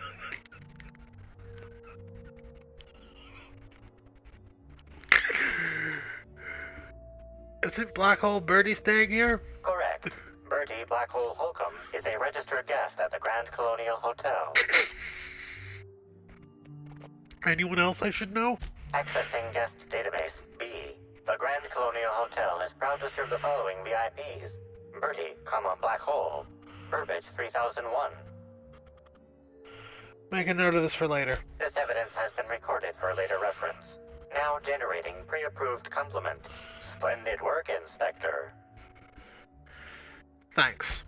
F: Isn't Black Hole Birdie staying here?
Y: Correct. Bertie Black Hole Holcomb is a registered guest at the Grand Colonial Hotel.
F: Anyone else I should know?
Y: Accessing guest database B. The Grand Colonial Hotel is proud to serve the following VIPs: Bertie, Black Hole, Burbage 3001.
F: Make a note of this for later.
Y: This evidence has been recorded for later reference. Now generating pre-approved compliment. Splendid work, Inspector.
F: Thanks.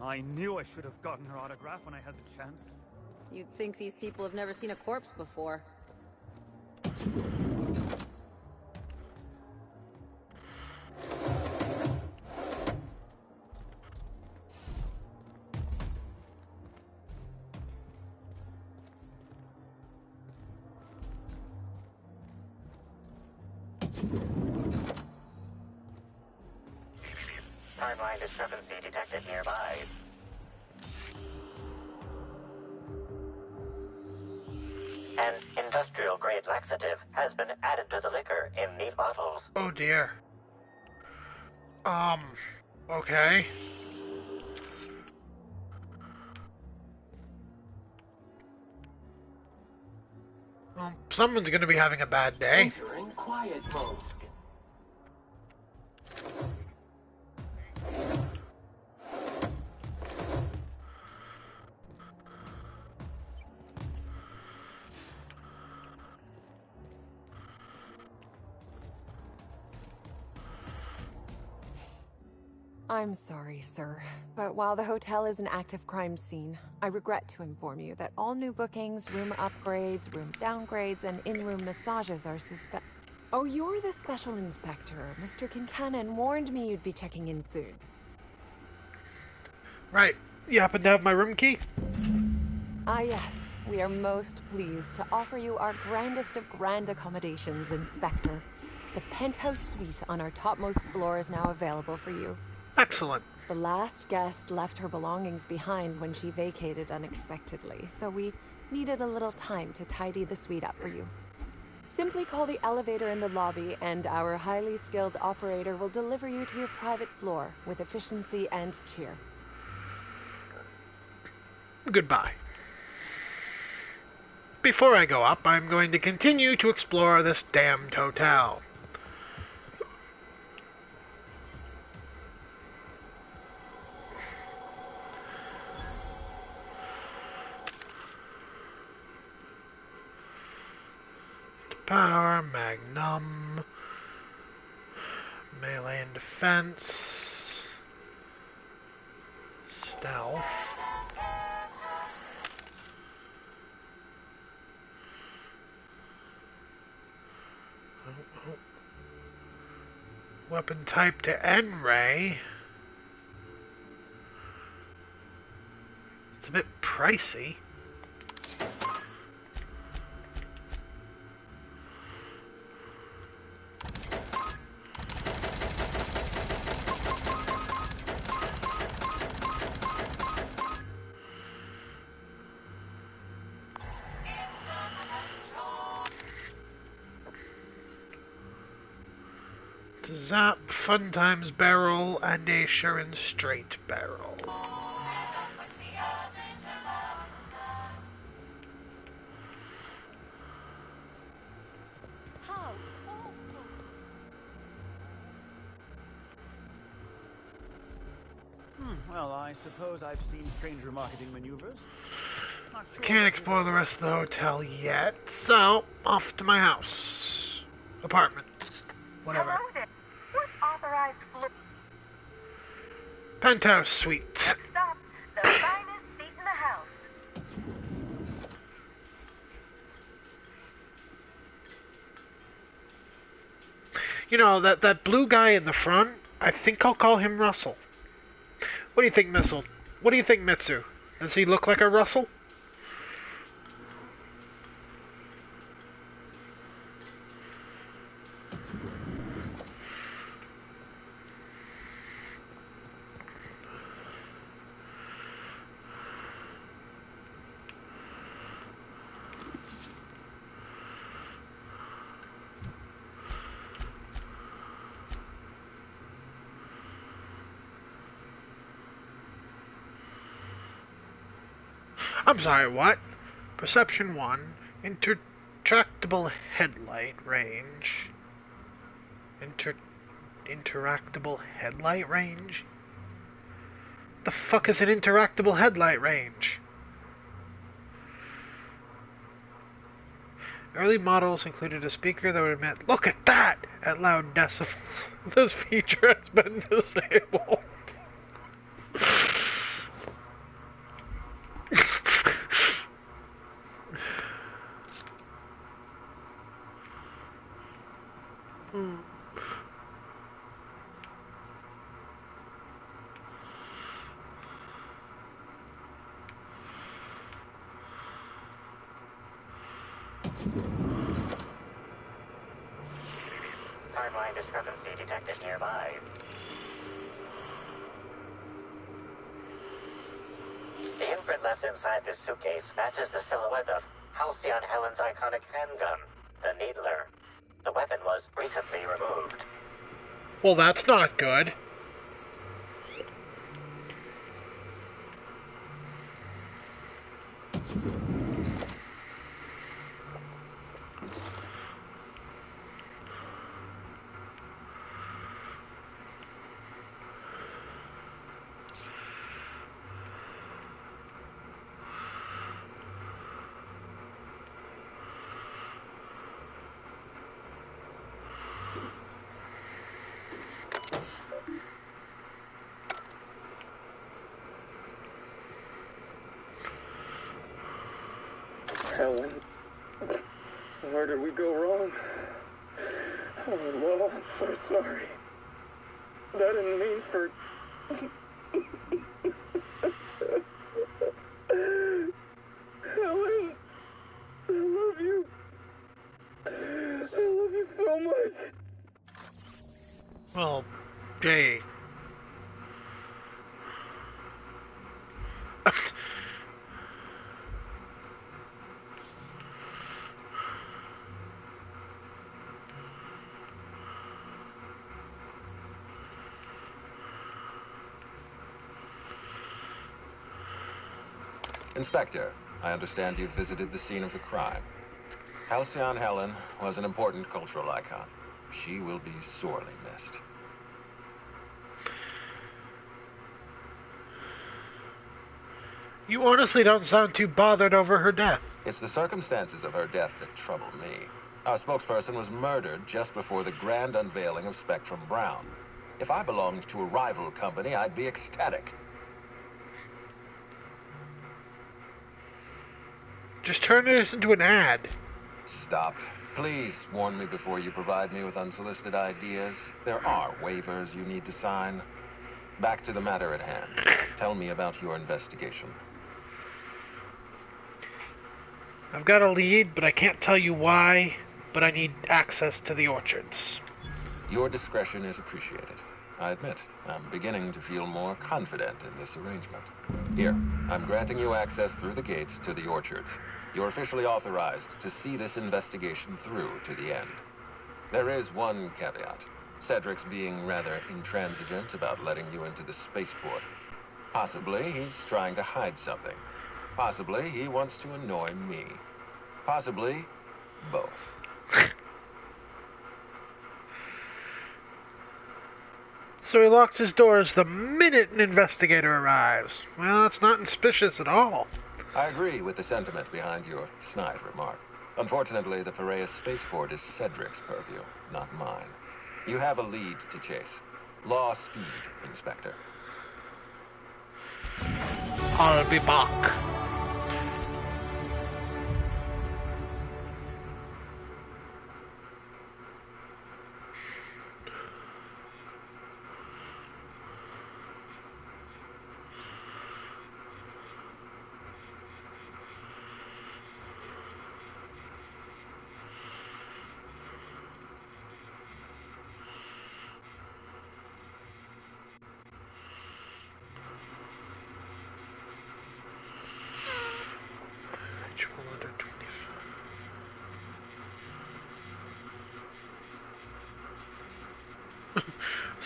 A: I knew I should have gotten her autograph when I had the chance.
D: You'd think these people have never seen a corpse before.
Y: Timeline discrepancy detected nearby. An industrial-grade laxative has been added to the liquor in these bottles.
F: Oh dear. Okay. Well, someone's gonna be having a bad day.
M: Entering quiet mode.
K: I'm sorry, sir, but while the hotel is an active crime scene, I regret to inform you that all new bookings, room upgrades, room downgrades, and in-room massages are suspect. Oh, you're the special inspector. Mr. Kincannon warned me you'd be checking in soon.
F: Right. You happen to have my room key?
K: Ah, yes. We are most pleased to offer you our grandest of grand accommodations, Inspector. The penthouse suite on our topmost floor is now available for you.
F: Excellent.
K: The last guest left her belongings behind when she vacated unexpectedly, so we needed a little time to tidy the suite up for you. Simply call the elevator in the lobby and our highly skilled operator will deliver you to your private floor with efficiency and cheer.
F: Goodbye. Before I go up, I'm going to continue to explore this damned hotel. Power, Magnum, melee and defense, stealth. Weapon type to N-ray. It's a bit pricey. Zap, Fun Times barrel, and a Shurin straight barrel.
P: Well, I suppose I've seen stranger marketing maneuvers.
F: I can't explore the rest of the hotel yet, so off to my house. Apartment. Whatever.
Q: Hello there. What authorized floor?
F: Penthouse suite.
Q: Stop. The finest seat in the house.
F: You know, that blue guy in the front, I think I'll call him Russell. What do you think, Missile? What do you think, Mitsu? Does he look like a Russell? I'm sorry, what? Perception 1. Intertractable headlight range. Interactable headlight range? The fuck is an interactable headlight range? Early models included a speaker that would emit, "Look at that!" at loud decibels. This feature has been disabled.
Y: Timeline discrepancy detected nearby. The imprint left inside this suitcase matches the silhouette of Halcyon Helen's iconic handgun, the Needler. The weapon was recently removed.
F: Well, that's not good.
B: Helen, where did we go wrong? Oh no, I'm so sorry. I didn't mean for... Helen, I love you. I love you so much.
F: Well, Jay.
W: Inspector, I understand you've visited the scene of the crime. Halcyon Helen was an important cultural icon. She will be sorely missed.
F: You honestly don't sound too bothered over her death.
W: It's the circumstances of her death that trouble me. Our spokesperson was murdered just before the grand unveiling of Spectrum Brown. If I belonged to a rival company, I'd be ecstatic.
F: Just turn this into an ad.
W: Stop. Please warn me before you provide me with unsolicited ideas. There are waivers you need to sign. Back to the matter at hand. Tell me about your investigation.
F: I've got a lead, but I can't tell you why, but I need access to the orchards.
W: Your discretion is appreciated. I admit, I'm beginning to feel more confident in this arrangement. Here, I'm granting you access through the gates to the orchards. You're officially authorized to see this investigation through to the end. There is one caveat. Cedric's being rather intransigent about letting you into the spaceport. Possibly he's trying to hide something. Possibly he wants to annoy me. Possibly both.
F: So he locks his doors the minute an investigator arrives. Well, that's not suspicious at all.
W: I agree with the sentiment behind your snide remark. Unfortunately, the Piraeus spaceport is Cedric's purview, not mine. You have a lead to chase. Law speed, Inspector.
F: I'll be back.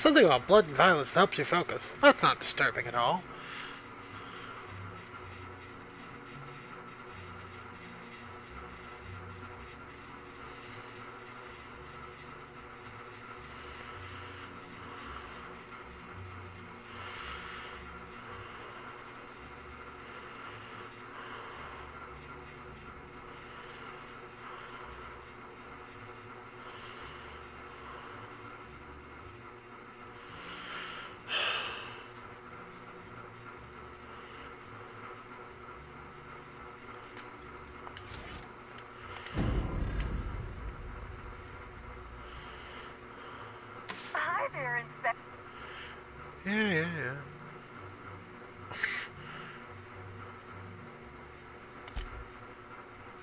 F: Something about blood and violence that helps you focus. That's not disturbing at all.
Q: Hi there, Inspector.
F: Yeah.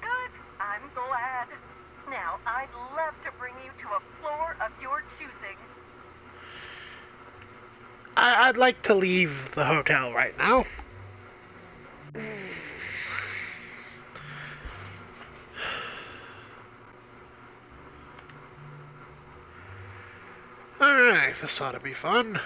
Q: Good. I'm glad. Now, I'd love to bring you to a floor of your choosing.
F: I'd like to leave the hotel right now. Alright, this ought to be fun.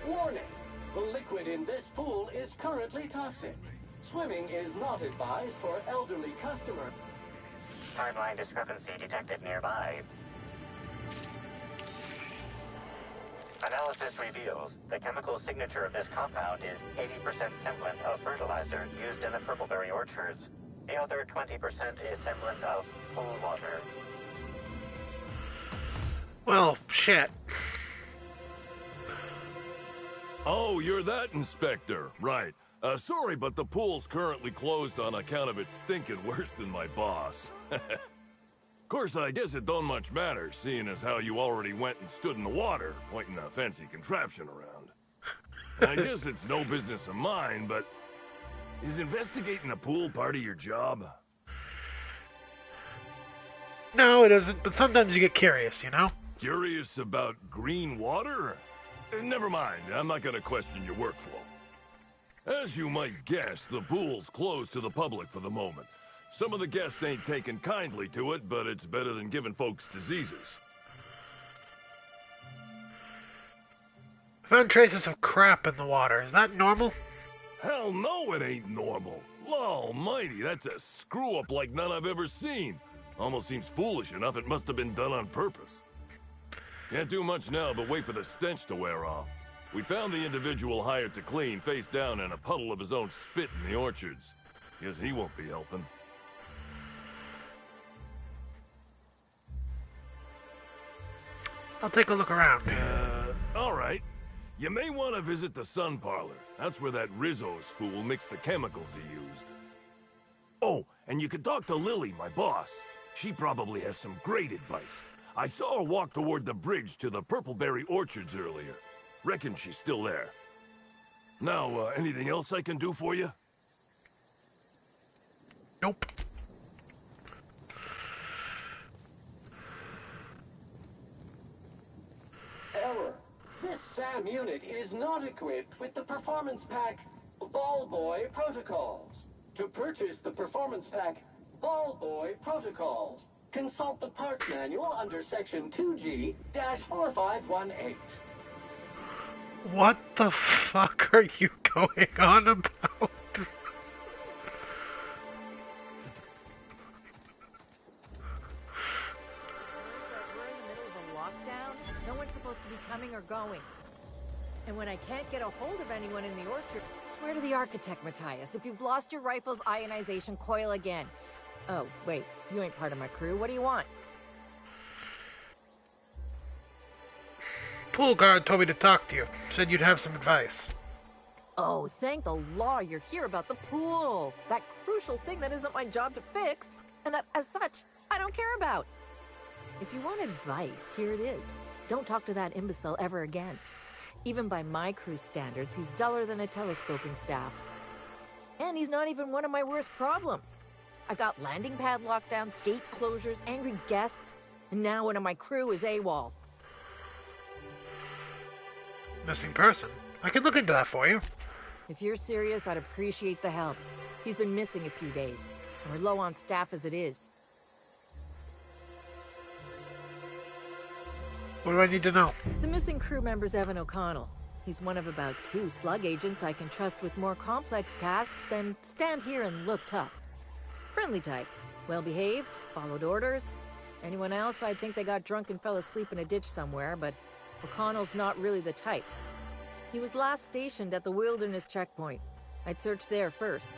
M: Warning! The liquid in this pool is currently toxic. Swimming is not advised for elderly customers.
Y: Timeline discrepancy detected nearby. Analysis reveals the chemical signature of this compound is 80% semblant of fertilizer used in the purpleberry orchards. The other 20% is semblant of pool water.
F: Well, shit.
C: Oh, you're that inspector. Right. Sorry, but the pool's currently closed on account of it stinking worse than my boss. Of course, I guess it don't much matter, seeing as how you already went and stood in the water, pointing a fancy contraption around. I guess it's no business of mine, but is investigating a pool part of your job?
F: No, it isn't, but sometimes you get curious, you know?
C: Curious about green water? Never mind, I'm not gonna question your workflow. As you might guess, the pool's closed to the public for the moment. Some of the guests ain't taking kindly to it, but it's better than giving folks diseases.
F: Found traces of crap in the water. Is that normal?
C: Hell no, it ain't normal. Law almighty, that's a screw-up like none I've ever seen. Almost seems foolish enough it must have been done on purpose. Can't do much now but wait for the stench to wear off. We found the individual hired to clean face down in a puddle of his own spit in the orchards. Guess he won't be helping.
F: I'll take a look around.
C: Alright. You may want to visit the sun parlor. That's where that Rizzo's fool mixed the chemicals he used. Oh, and you could talk to Lily, my boss. She probably has some great advice. I saw her walk toward the bridge to the Purpleberry Orchards earlier. Reckon she's still there. Now, anything else I can do for you?
F: Nope.
M: Error. This SAM unit is not equipped with the Performance Pack Ball Boy Protocols. To purchase the Performance Pack Ball Boy Protocols, consult the part manual under Section 2G-4518.
F: What the fuck are you going on about?
T: No one's supposed to be coming or going. And when I can't get a hold of anyone in the orchard, swear to the architect, Matthias. If you've lost your rifle's ionization coil again. Oh, wait, you ain't part of my crew. What do you want?
F: Pool guard told me to talk to you. Said you'd have some advice.
T: Oh, thank the law you're here about the pool. That crucial thing that isn't my job to fix, and that, as such, I don't care about. If you want advice, here it is. Don't talk to that imbecile ever again. Even by my crew standards, he's duller than a telescoping staff. And he's not even one of my worst problems. I've got landing pad lockdowns, gate closures, angry guests, and now one of my crew is AWOL.
F: Missing person? I can look into that for you.
T: If you're serious, I'd appreciate the help. He's been missing a few days, and we're low on staff as it is.
F: What do I need to know?
T: The missing crew member's Evan O'Connell. He's one of about 2 slug agents I can trust with more complex tasks than stand here and look tough. Friendly type. Well-behaved, followed orders. Anyone else, I'd think they got drunk and fell asleep in a ditch somewhere, but O'Connell's not really the type. He was last stationed at the Wilderness Checkpoint. I'd search there first.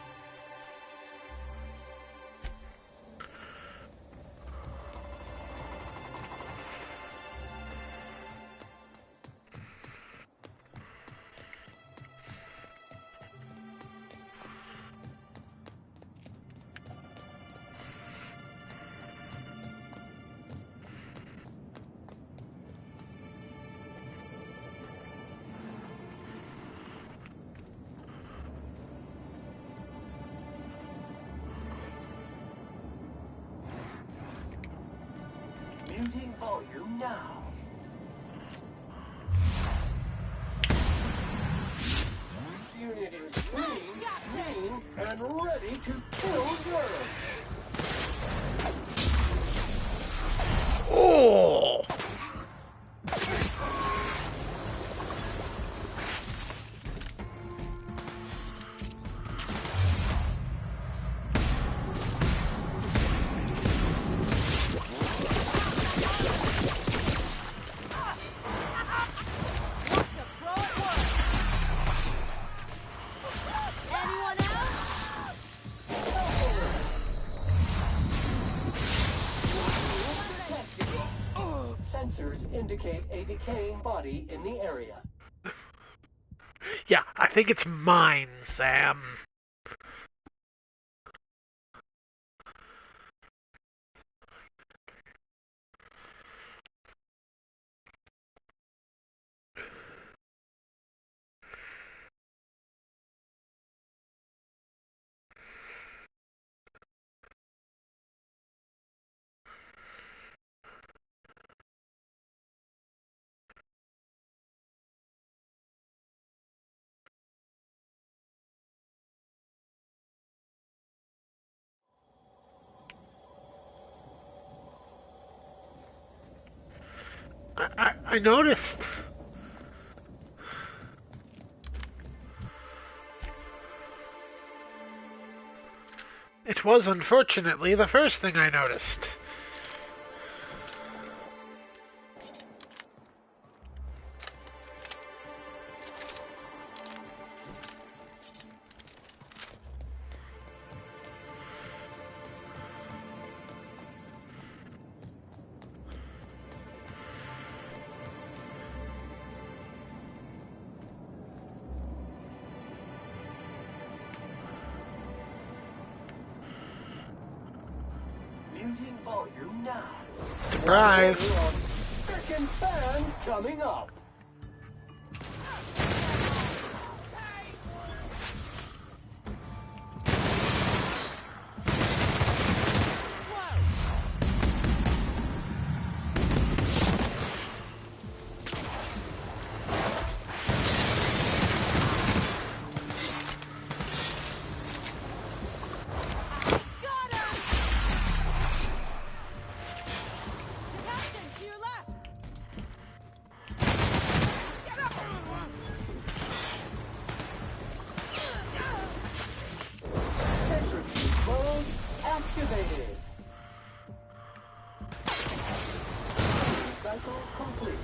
M: Muting volume now. This unit is clean, and ready to kill germs.
F: Oh!
M: Markers indicate a decaying body in the area.
F: Yeah, I think it's mine, Sam. I noticed. It was unfortunately the first thing I noticed.
M: Muting volume now.
F: Surprise!
M: Second fan coming up. Activated. Cycle complete.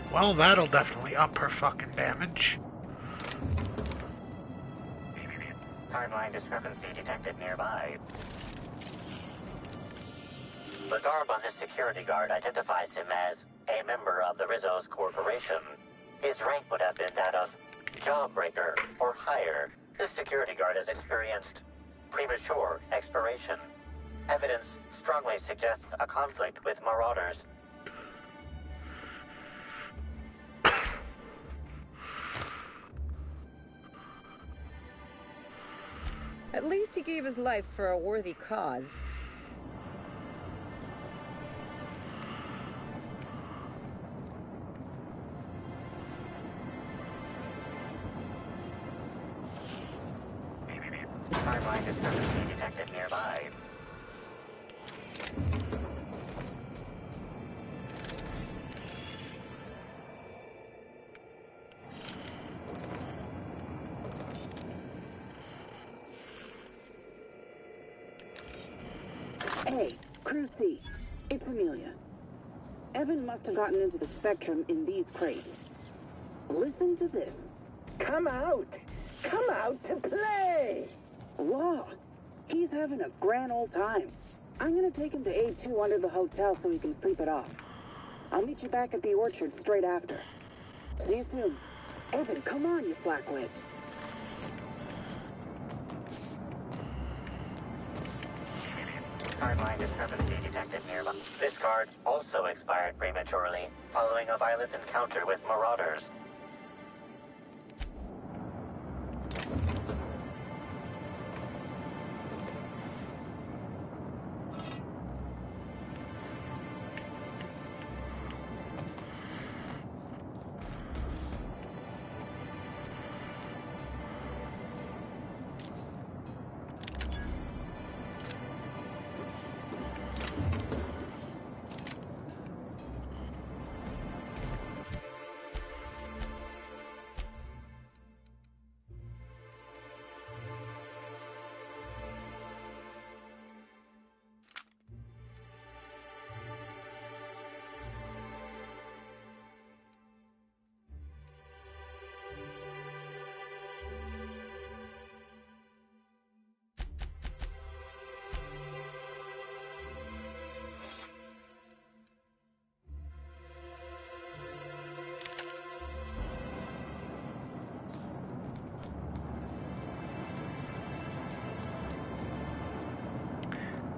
F: Well, that'll definitely up her fucking damage.
Y: Timeline discrepancy detected nearby. The garb on this security guard identifies him as a member of the Rizzo's Corporation. His rank would have been that of Jawbreaker or higher. This security guard has experienced premature expiration. Evidence strongly suggests a conflict with Marauders.
E: At least he gave his life for a worthy cause.
Y: Timeline discrepancy detected nearby.
J: Hey, Crew C. It's Amelia. Evan must have gotten into the Spectrum in these crates. Listen to this.
B: Come out! Come out to play!
J: Law, he's having a grand old time. I'm gonna take him to A2 under the hotel so he can sleep it off. I'll meet you back at the orchard straight after. See you soon. Evan, come on, you slackwit.
Y: Timeline discrepancy detected nearby. This guard also expired prematurely, following a violent encounter with Marauders.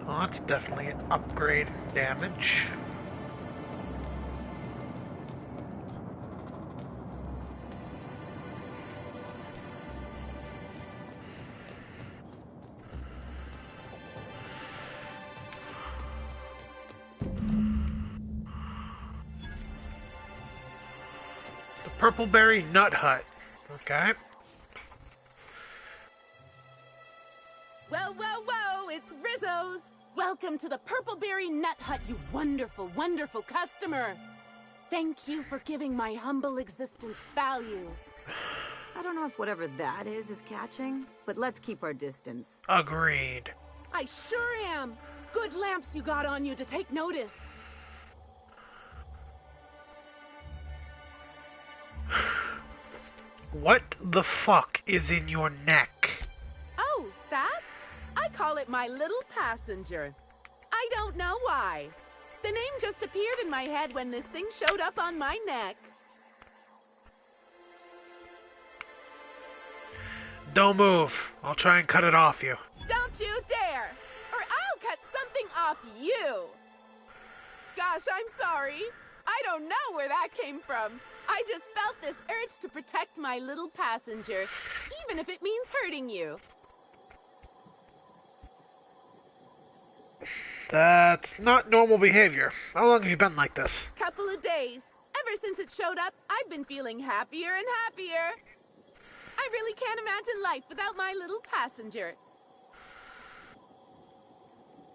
F: Well, that's definitely an upgrade in damage. The Purpleberry Nut Hut. Okay.
J: Whoa, whoa, whoa! It's Rizzo's! Welcome to the Purpleberry Nut Hut, you wonderful, wonderful customer! Thank you for giving my humble existence value.
E: I don't know if whatever that is catching, but let's keep our distance.
F: Agreed.
J: I sure am! Good lamps you got on you to take notice.
F: What the fuck is in your neck?
J: Oh, that? I call it my little passenger. I don't know why. The name just appeared in my head when this thing showed up on my neck.
F: Don't move. I'll try and cut it off you.
J: Don't you dare! Or I'll cut something off you! Gosh, I'm sorry. I don't know where that came from. I just felt this urge to protect my little passenger, even if it means hurting you.
F: That's not normal behavior. How long have you been like this?
J: Couple of days. Ever since it showed up, I've been feeling happier and happier. I really can't imagine life without my little passenger.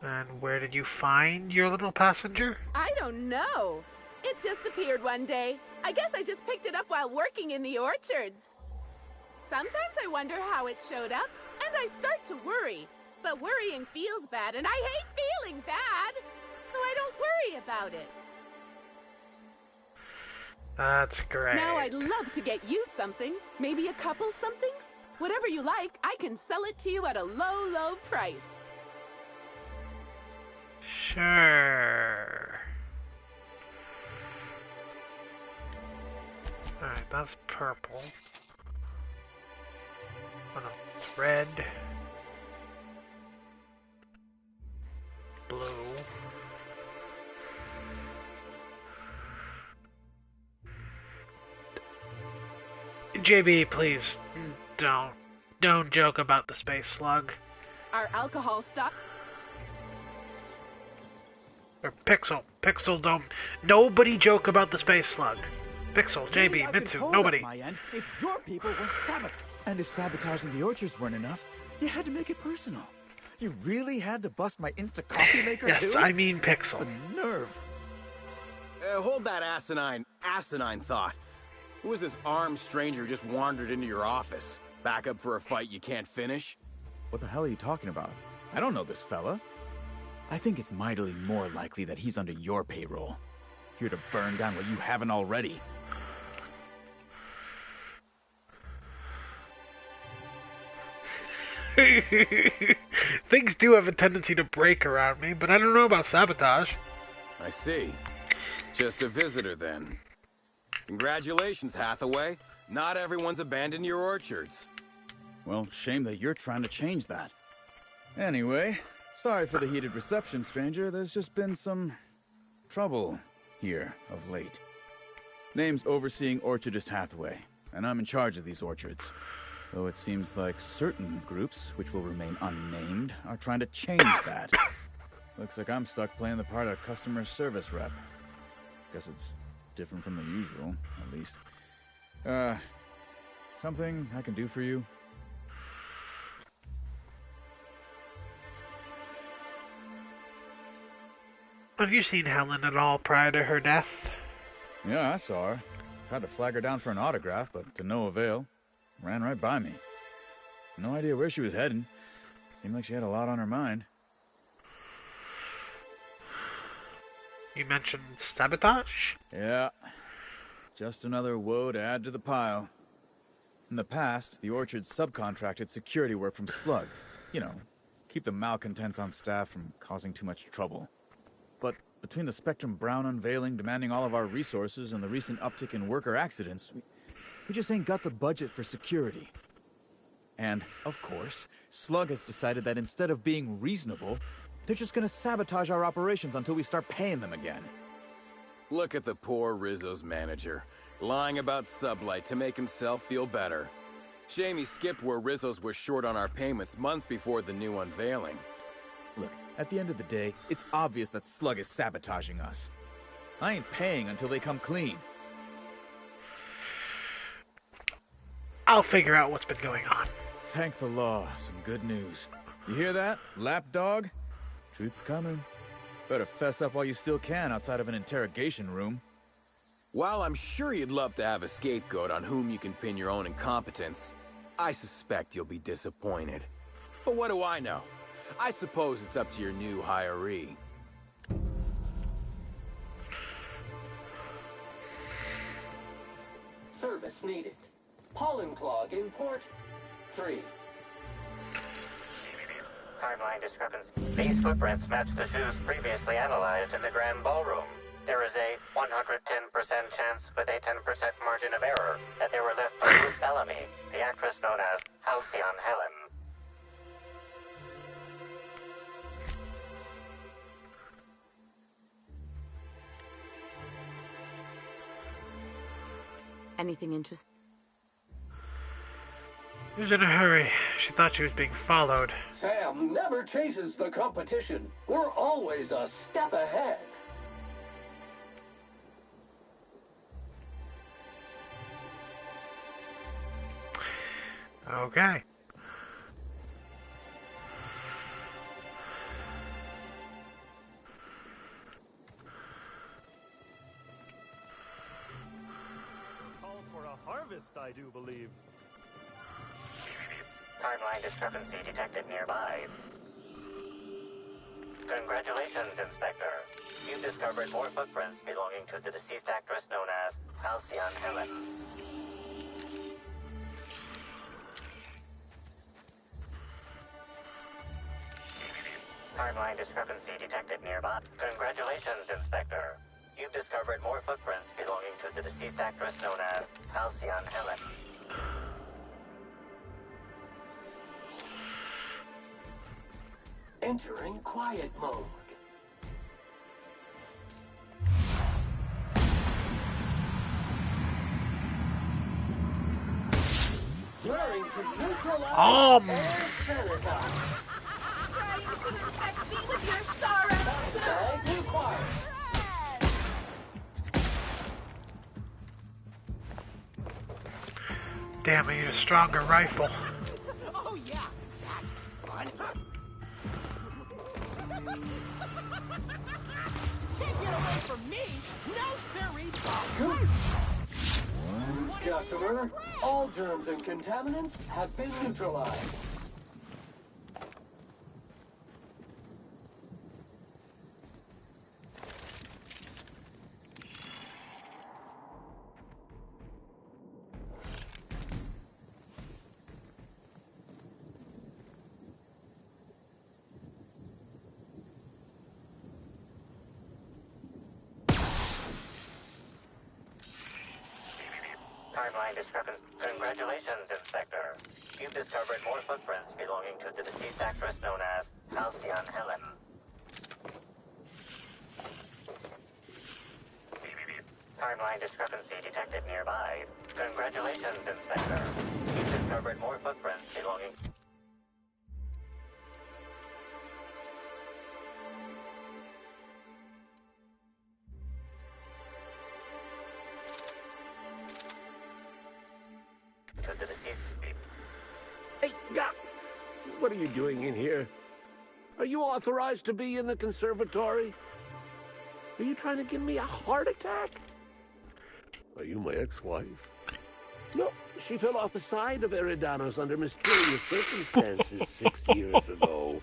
F: And where did you find your little passenger?
J: I don't know. It just appeared one day. I guess I just picked it up while working in the orchards. Sometimes I wonder how it showed up, and I start to worry. But worrying feels bad, and I hate feeling bad, so I don't worry about it.
F: That's great.
J: Now I'd love to get you something. Maybe a couple somethings? Whatever you like, I can sell it to you at a low, low price.
F: Sure. Alright, that's purple. Oh no, it's red. Blue. JB, please, don't joke about the space slug.
J: Our alcohol stock.
F: Or Pixel, don't. Nobody joke about the space slug. Pixel, JB, Mitsu, nobody.
P: My end if your people weren't sabotaged. And if sabotaging the orchards weren't enough, you had to make it personal. You really had to bust my Insta coffee maker too?
F: Yes, I mean Pixel.
P: The nerve.
H: Hold that asinine thought. Who was this armed stranger just wandered into your office? Back up for a fight you can't finish?
P: What the hell are you talking about? I don't know this fella. I think it's mightily more likely that he's under your payroll. Here to burn down what you haven't already.
F: Things do have a tendency to break around me, but I don't know about sabotage.
H: I see. Just a visitor, then. Congratulations, Hathaway. Not everyone's abandoned your orchards.
P: Well, shame that you're trying to change that. Anyway, sorry for the heated reception, stranger. There's just been some trouble here of late. Name's Overseeing Orchardist Hathaway, and I'm in charge of these orchards. Though it seems like certain groups, which will remain unnamed, are trying to change that. Looks like I'm stuck playing the part of customer service rep. Guess it's different from the usual, at least. Something I can do for you?
F: Have you seen Helen at all prior to her death?
P: Yeah, I saw her. Tried to flag her down for an autograph, but to no avail. Ran right by me. No idea where she was heading. Seemed like she had a lot on her mind.
F: You mentioned sabotage?
P: Yeah. Just another woe to add to the pile. In the past, the orchard subcontracted security work from Slug. You know, keep the malcontents on staff from causing too much trouble. But between the Spectrum Brown unveiling demanding all of our resources and the recent uptick in worker accidents, we just ain't got the budget for security. And, of course, Slug has decided that instead of being reasonable, They're just gonna sabotage our operations until we start paying them again.
H: Look at the poor Rizzo's manager, lying about Sublight to make himself feel better. Shame he skipped where Rizzo's was short on our payments months before the new unveiling.
P: Look, at the end of the day, it's obvious that Slug is sabotaging us. I ain't paying until they come clean.
F: I'll figure out what's been going on.
P: Thank the law. Some good news. You hear that, lapdog? Truth's coming. Better fess up while you still can outside of an interrogation room.
H: While I'm sure you'd love to have a scapegoat on whom you can pin your own incompetence, I suspect you'll be disappointed. But what do I know? I suppose it's up to your new hiree.
M: Service needed. Pollen clog in port 3.
Y: Timeline discrepancy. These footprints match the shoes previously analyzed in the Grand Ballroom. There is a 110% chance with a 10% margin of error that they were left by Ruth Bellamy, the actress known as Halcyon Helen.
E: Anything interesting?
F: She was in a hurry. She thought she was being followed.
M: Sam never chases the competition. We're always a step ahead.
F: Okay.
L: Calls for a harvest, I do believe.
Y: Timeline discrepancy detected nearby. Congratulations, Inspector. You've discovered more footprints belonging to the deceased actress known as Halcyon Helen. Timeline discrepancy detected nearby. Congratulations, Inspector. You've discovered more footprints belonging to the deceased actress known as Halcyon Helen.
M: Entering quiet mode. Flaring to neutralize and sanitize. Bag required.
F: Damn, I need a stronger rifle.
O: Oh yeah, that's fun. Can't get away from me. No siree.
M: Customer, all germs and contaminants have been neutralized.
Y: Timeline discrepancy. Congratulations, Inspector. You've discovered more footprints belonging to the deceased actress known as Halcyon Helen. Timeline discrepancy detected nearby. Congratulations, Inspector. You've discovered more footprints belonging... to the deceased...
R: Hey, what are you doing in here? Are you authorized to be in the conservatory? Are you trying to give me a heart attack? Are you my ex-wife? No, she fell off the side of Eridanos under mysterious circumstances 6 years ago,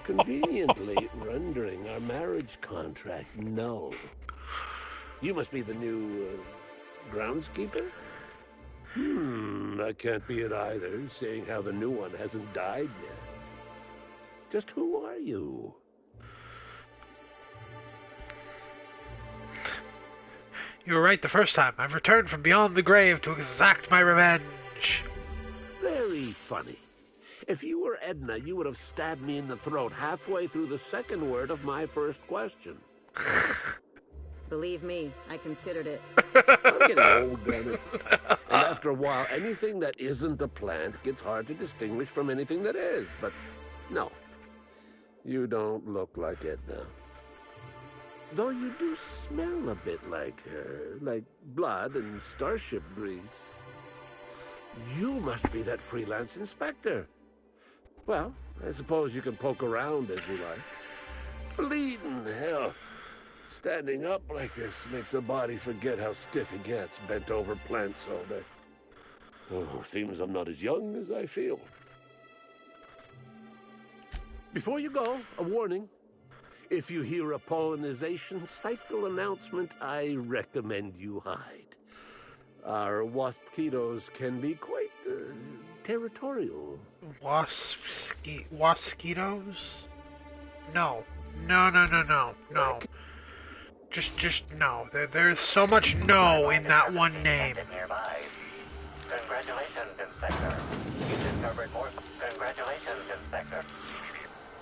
R: conveniently rendering our marriage contract null. You must be the new groundskeeper? That can't be it either, seeing how the new one hasn't died yet. Just who are you?
F: You were right the first time. I've returned from beyond the grave to exact my revenge.
R: Very funny. If you were Edna, you would have stabbed me in the throat halfway through the second word of my first question.
E: Believe me, I considered it.
R: I'm getting old, damn it. And after a while, anything that isn't a plant gets hard to distinguish from anything that is. But no, you don't look like Edna. Though you do smell a bit like her, like blood and starship grease. You must be that freelance inspector. Well, I suppose you can poke around as you like. Bleeding hell. Standing up like this makes a body forget how stiff it gets bent over plants all day. Oh, seems I'm not as young as I feel. Before you go, a warning. If you hear a pollinization cycle announcement, I recommend you hide. Our waspitos can be quite territorial.
F: Waskitos? No. No. Just no. There's so much no in that one name.
Y: Congratulations, Inspector. You discovered more. Congratulations, Inspector.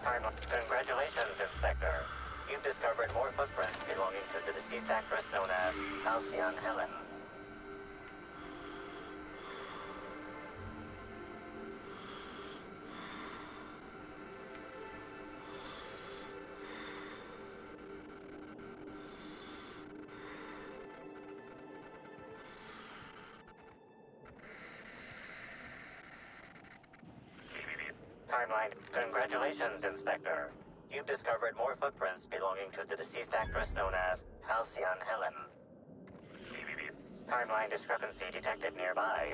Y: Congratulations, Inspector. You've discovered more footprints belonging to the deceased actress known as Halcyon Helen. Timeline. Congratulations, Inspector. You've discovered more footprints belonging to the deceased actress known as Halcyon Helen. Timeline discrepancy detected nearby.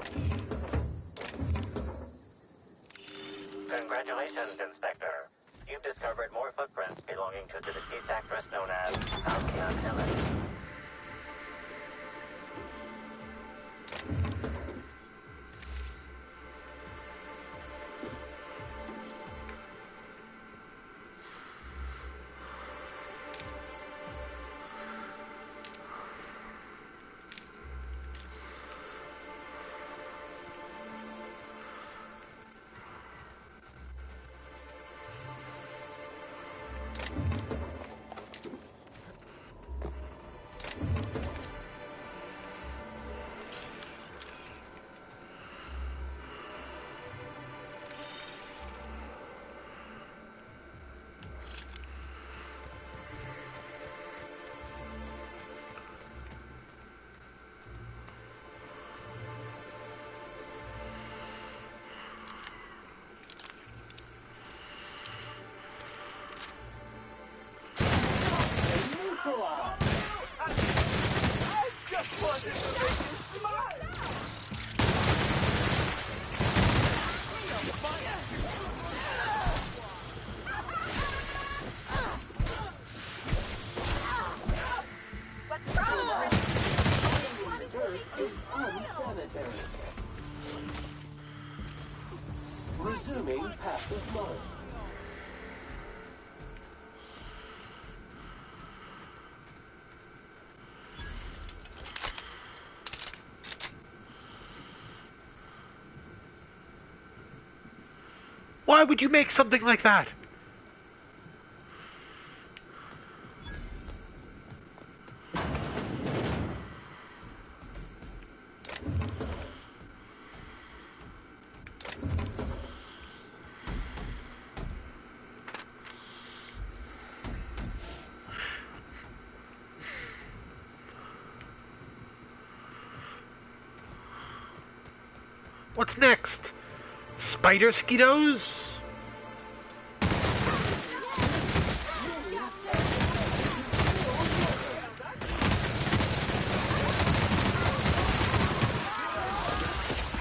Y: Congratulations, Inspector. You've discovered more footprints belonging to the deceased actress known as Halcyon Helen.
B: I just wanted to make you smile!
M: Dirt is unsanitary. Resuming passive mode.
F: Why would you make something like that? What's next? Spider-skeetos?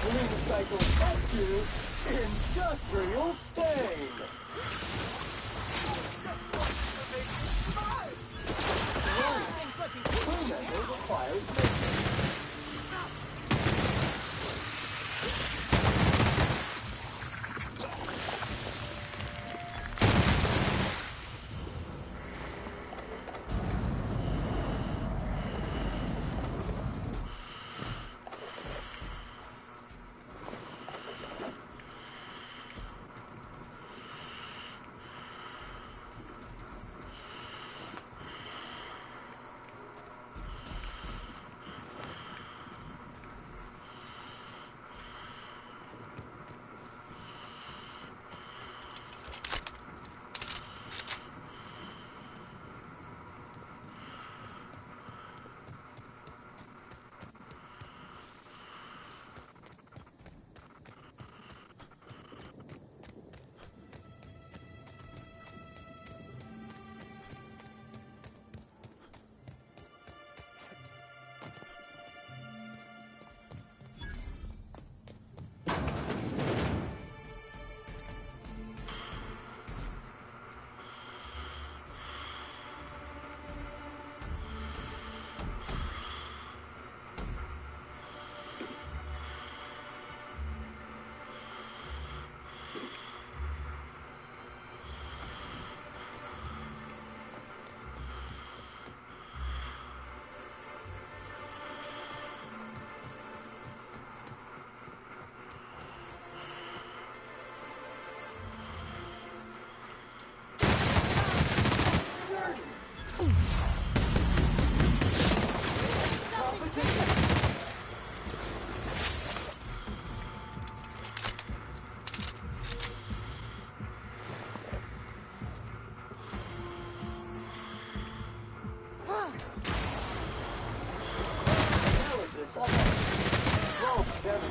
B: Clean cycle up to industrial stain. Crew member requires maintenance.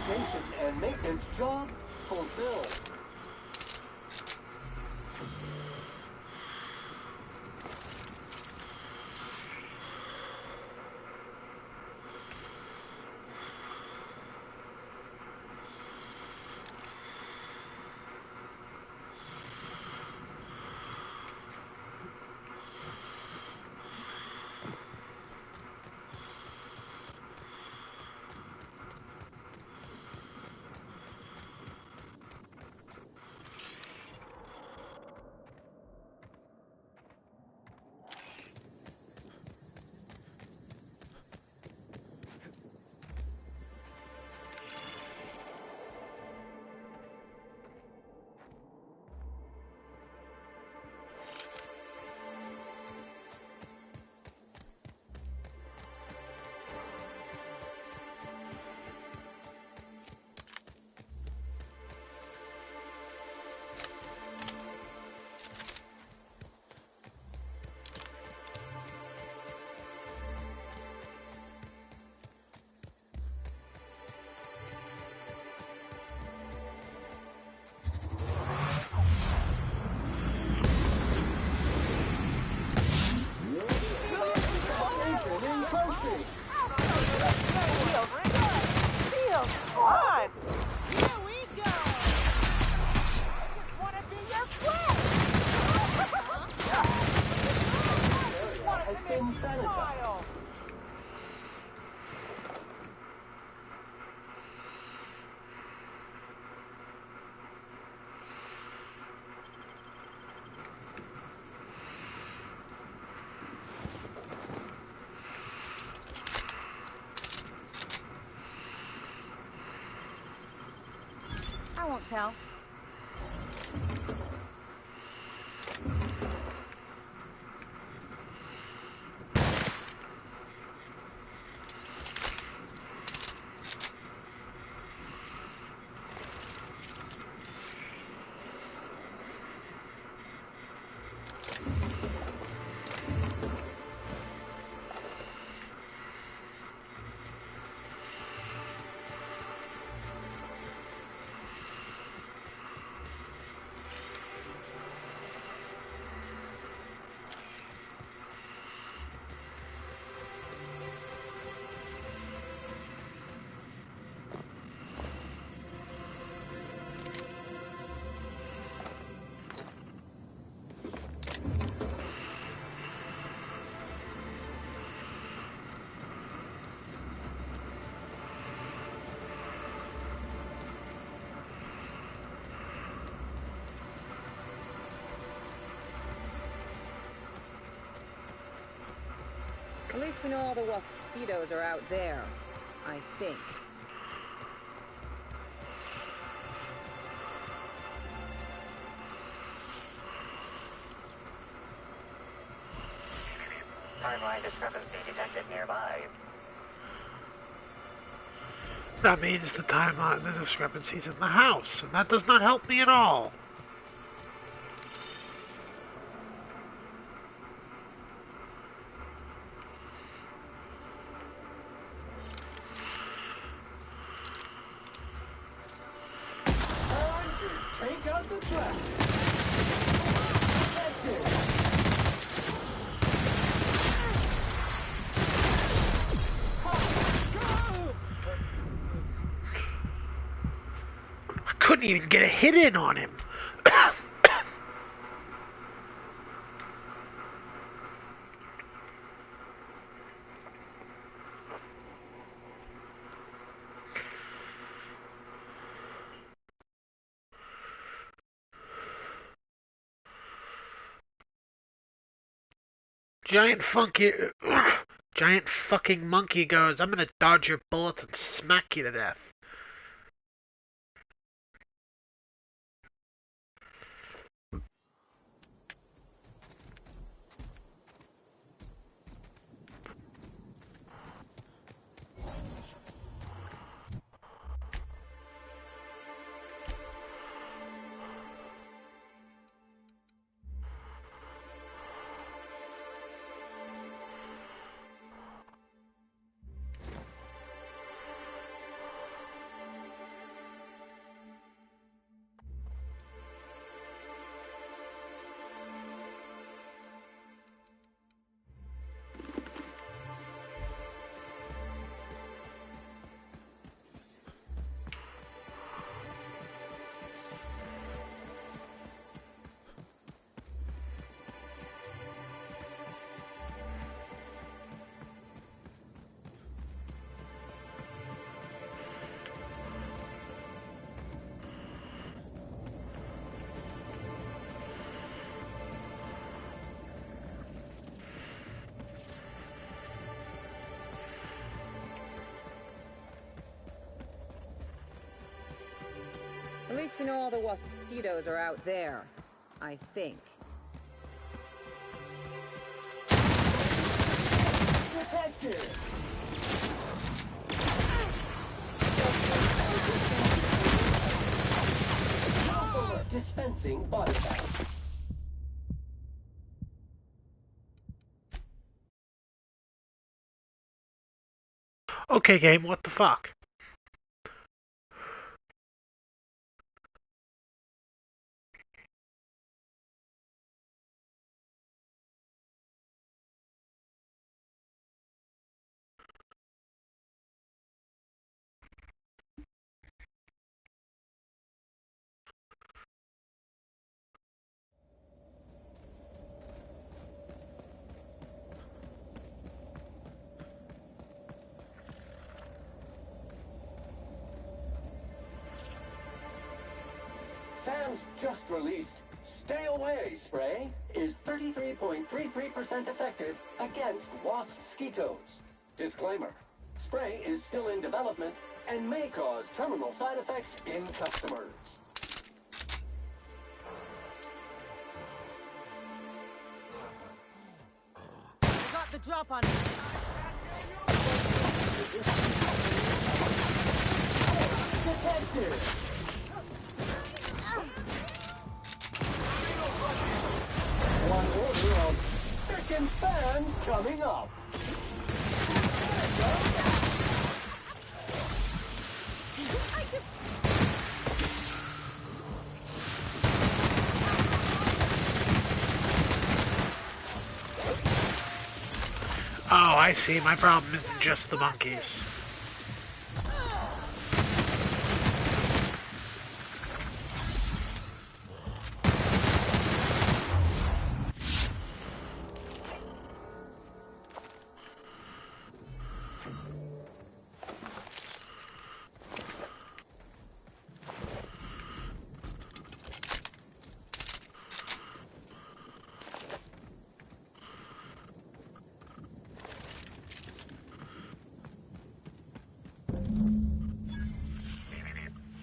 M: rehabilitation and maintenance job fulfilled.
E: I won't tell. At least we know all the mosquitoes are out there. I think.
Y: Timeline discrepancy detected nearby.
F: That means the discrepancy's in the house, and that does not help me at all.
M: Take out the trash.
F: I couldn't even get a hit in on him. Giant fucking monkey goes, I'm gonna dodge your bullets and smack you to death.
E: least we know all the mosquitoes are out there. I think.
M: Detected! Dispensing body bag.
F: Okay, game, what the fuck?
M: Sam's just released Stay Away spray is 33.33% effective against wasp mosquitoes. Disclaimer: spray is still in development and may cause terminal side effects in customers.
E: I got the drop on it.
M: Detected! One order of frickin' fan coming up.
F: Oh, I see. My problem isn't just the monkeys.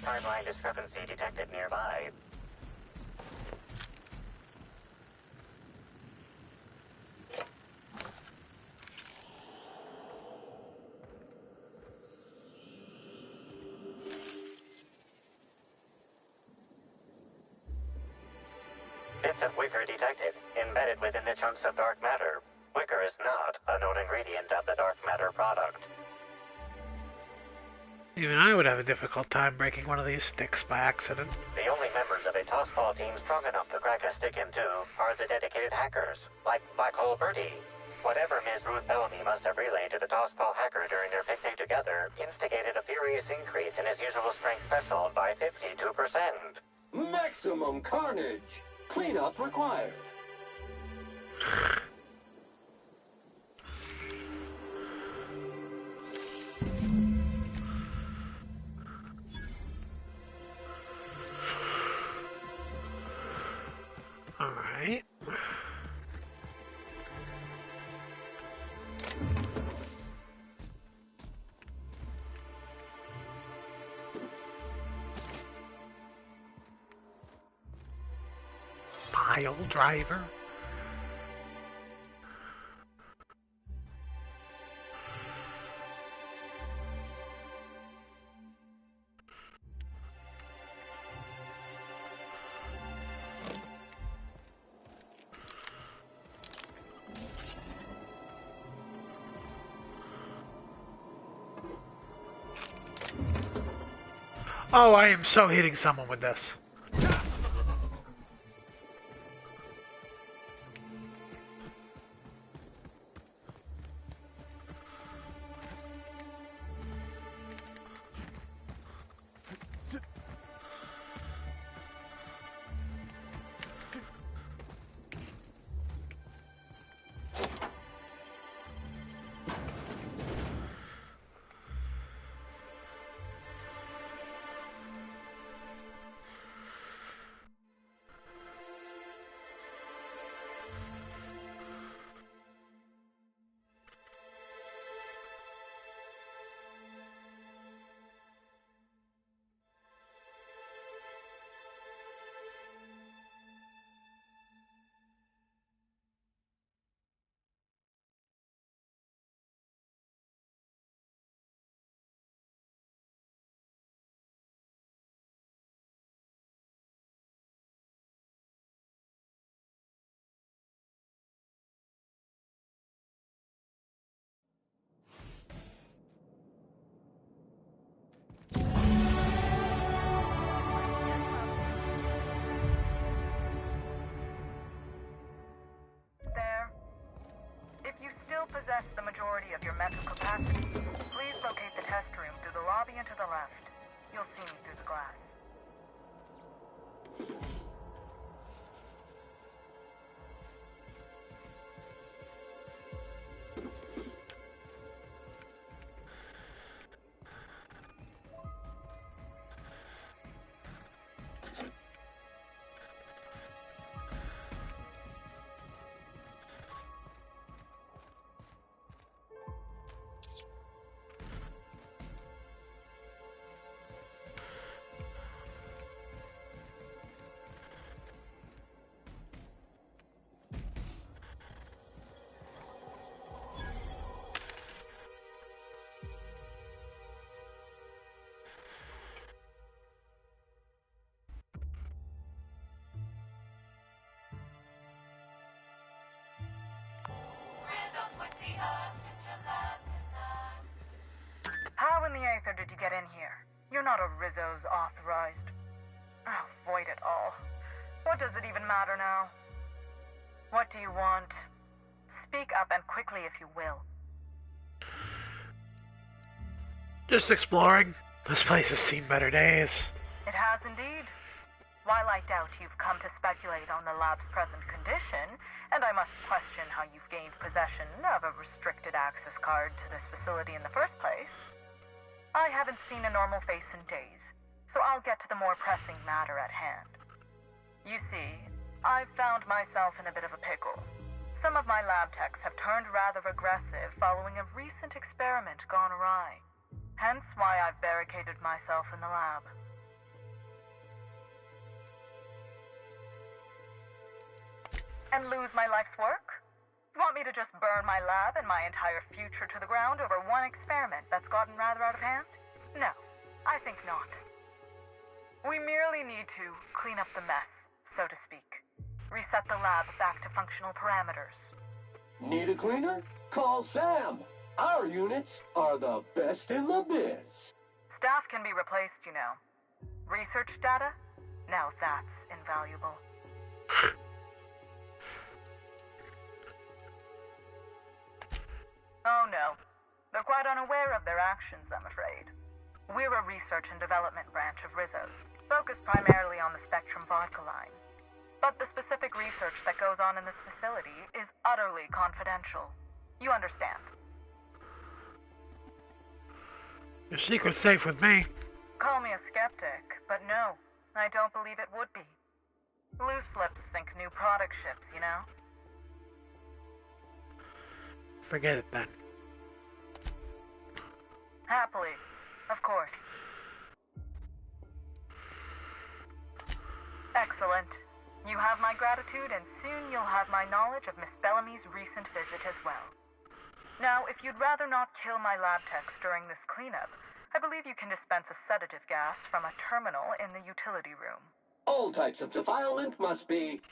Y: Timeline discrepancy detected nearby. Bits of wicker detected, embedded within the chunks of dark matter. Wicker is not a known ingredient of the dark matter product.
F: Even I would have a difficult time breaking one of these sticks by accident.
Y: The only members of a tossball team strong enough to crack a stick in two are the dedicated hackers, like Black Hole Birdie. Whatever Ms. Ruth Bellamy must have relayed to the tossball hacker during their picnic together instigated a furious increase in his usual strength threshold by 52%.
M: Maximum carnage! Cleanup required.
F: Alright. Pile driver. Oh, I am so hitting someone with this.
Q: possess the majority of your mental capacity, please locate the test room through the lobby and to the left. You'll see me through the glass. How in the Aether did you get in here? You're not a Rizzo's authorized. Oh, void it all. What does it even matter now? What do you want? Speak up and quickly if you will.
F: Just exploring. This place has seen better days.
Q: It has indeed. While I doubt you've come to speculate on the lab's present condition, and I must question how you've gained possession of a restricted access card to this facility in the first place, I haven't seen a normal face in days, so I'll get to the more pressing matter at hand. You see, I've found myself in a bit of a pickle. Some of my lab techs have turned rather aggressive following a recent experiment gone awry. Hence why I've barricaded myself in the lab. And lose my life's work? You want me to just burn my lab and my entire future to the ground over one experiment that's gotten rather out of hand? No, I think not. We merely need to clean up the mess, so to speak. Reset the lab back to functional parameters.
M: Need a cleaner? Call Sam. Our units are the best in the biz.
Q: Staff can be replaced, you know. Research data? Now that's invaluable. Oh no. They're quite unaware of their actions, I'm afraid. We're a research and development branch of Rizzo's, focused primarily on the Spectrum vodka line. But the specific research that goes on in this facility is utterly confidential. You understand?
F: Your secret's safe with me.
Q: Call me a skeptic, but no, I don't believe it would be. Loose lips sink new product ships, you know?
F: Forget it then.
Q: Happily, of course. Excellent. You have my gratitude, and soon you'll have my knowledge of Miss Bellamy's recent visit as well. Now, if you'd rather not kill my lab techs during this cleanup, I believe you can dispense a sedative gas from a terminal in the utility room.
M: All types of defilement must be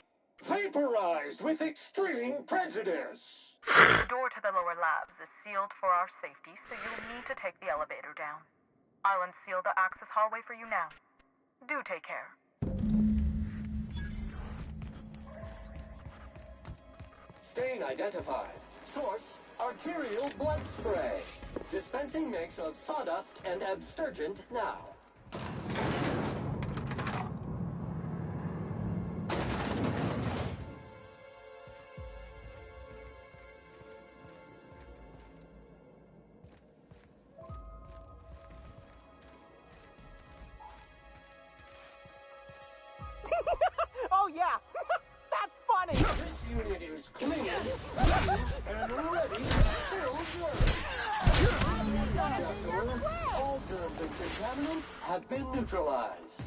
M: vaporized with extreme prejudice.
Q: The door to the lower labs is sealed for our safety, so you'll need to take the elevator down. I'll unseal the access hallway for you now. Do take care.
M: Stain identified. Source, arterial blood spray. Dispensing mix of sawdust and abstergent now.
J: Oh yeah, that's funny.
M: This unit is clean, and ready to fill work. All germs and contaminants have been neutralized.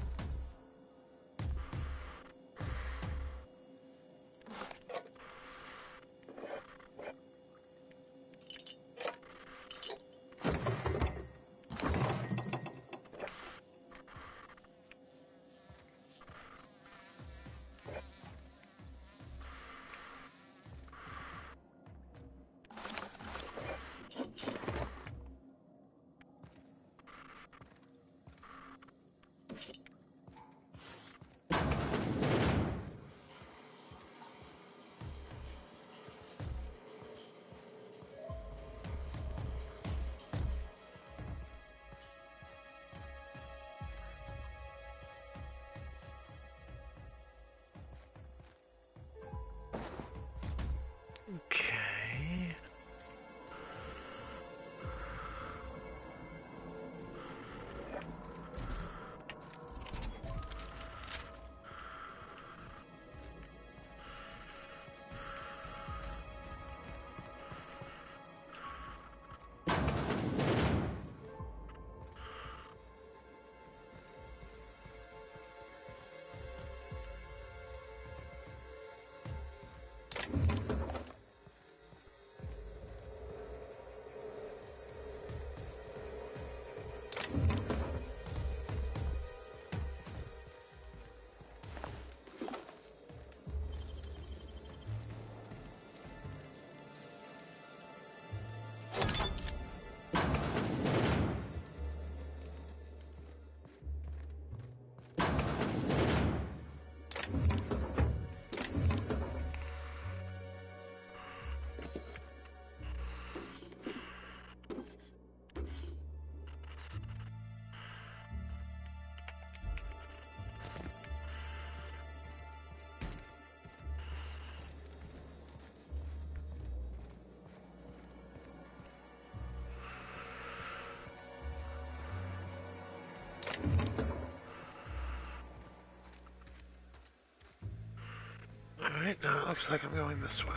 F: Alright, now it looks like I'm going this way.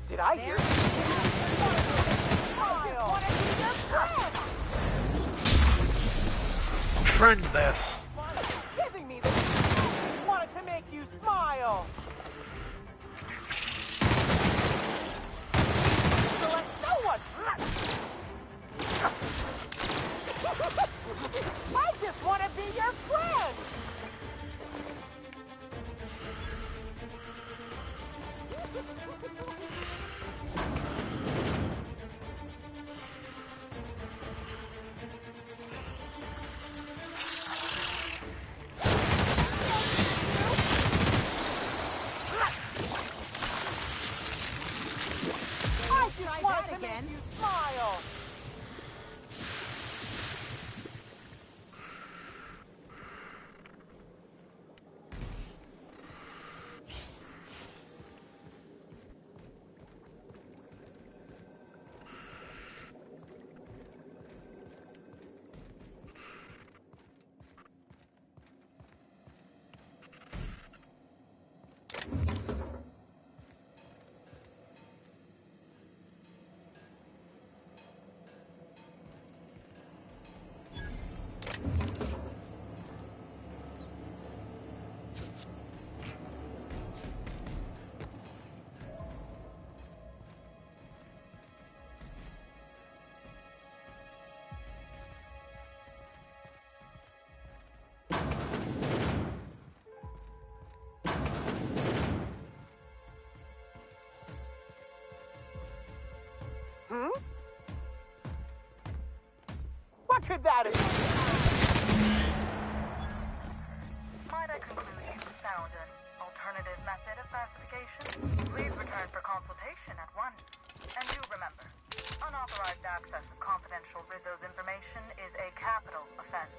J: Did I hear?
F: Friend this.
J: Giving me this. Wanted to make you smile. So let no one. I just want to be your friend.
E: Again.
J: You smile. What could that be?
Q: Might I conclude you found an alternative method of classification? Please return for consultation at once. And do remember, unauthorized access of confidential Rizzo's information is a capital offense.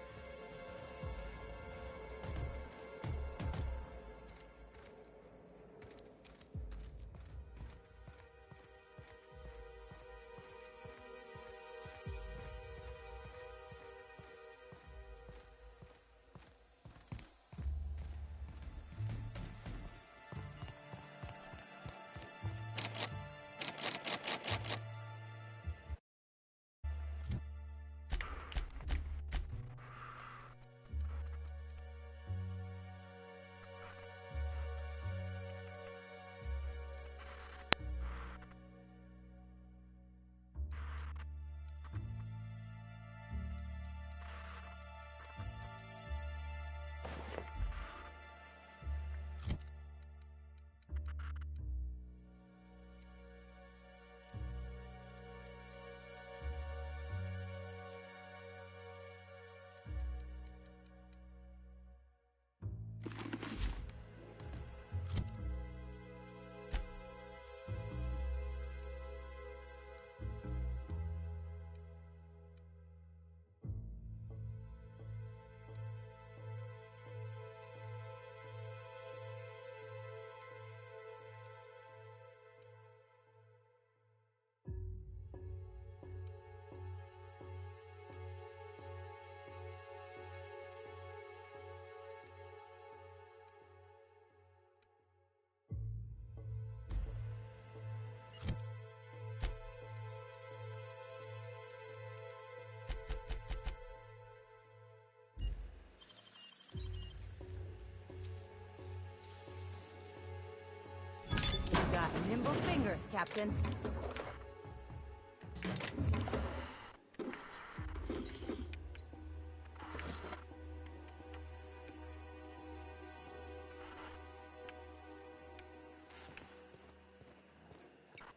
E: You got nimble fingers, Captain.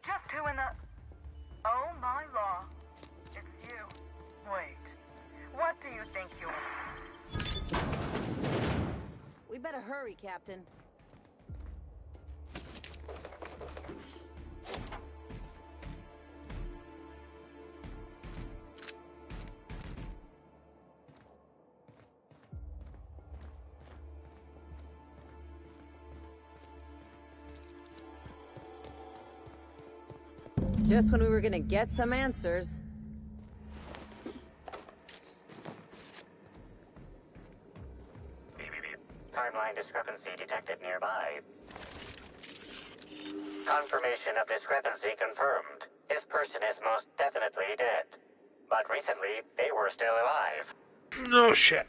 Q: Just who in the... Oh my law. It's you. Wait. What do you think you're...
E: We better hurry, Captain. Just when we were gonna get some answers.
Y: Timeline discrepancy detected nearby. Confirmation of discrepancy confirmed. This person is most definitely dead. But recently, they were still alive.
F: No shit.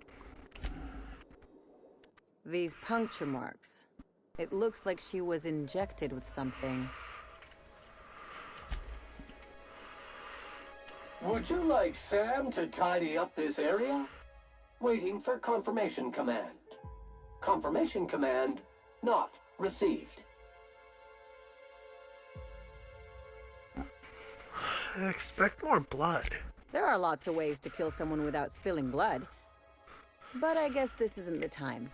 E: These puncture marks. It looks like she was injected with something.
M: Would you like Sam to tidy up this area? Waiting for confirmation command. Confirmation command not received.
F: I expect more blood.
E: There are lots of ways to kill someone without spilling blood. But I guess this isn't the time.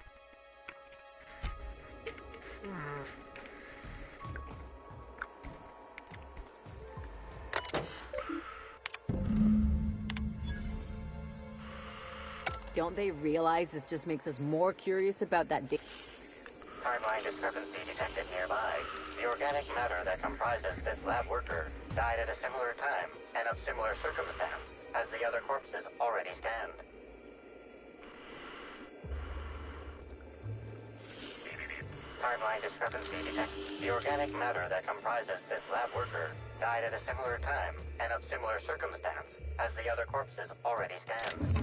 E: Don't they realize this just makes us more curious about that
Y: Timeline discrepancy detected nearby. The organic matter that comprises this lab worker died at a similar time and of similar circumstance as the other corpses already scanned. Timeline discrepancy detected. The organic matter that comprises this lab worker died at a similar time and of similar circumstance as the other corpses already scanned.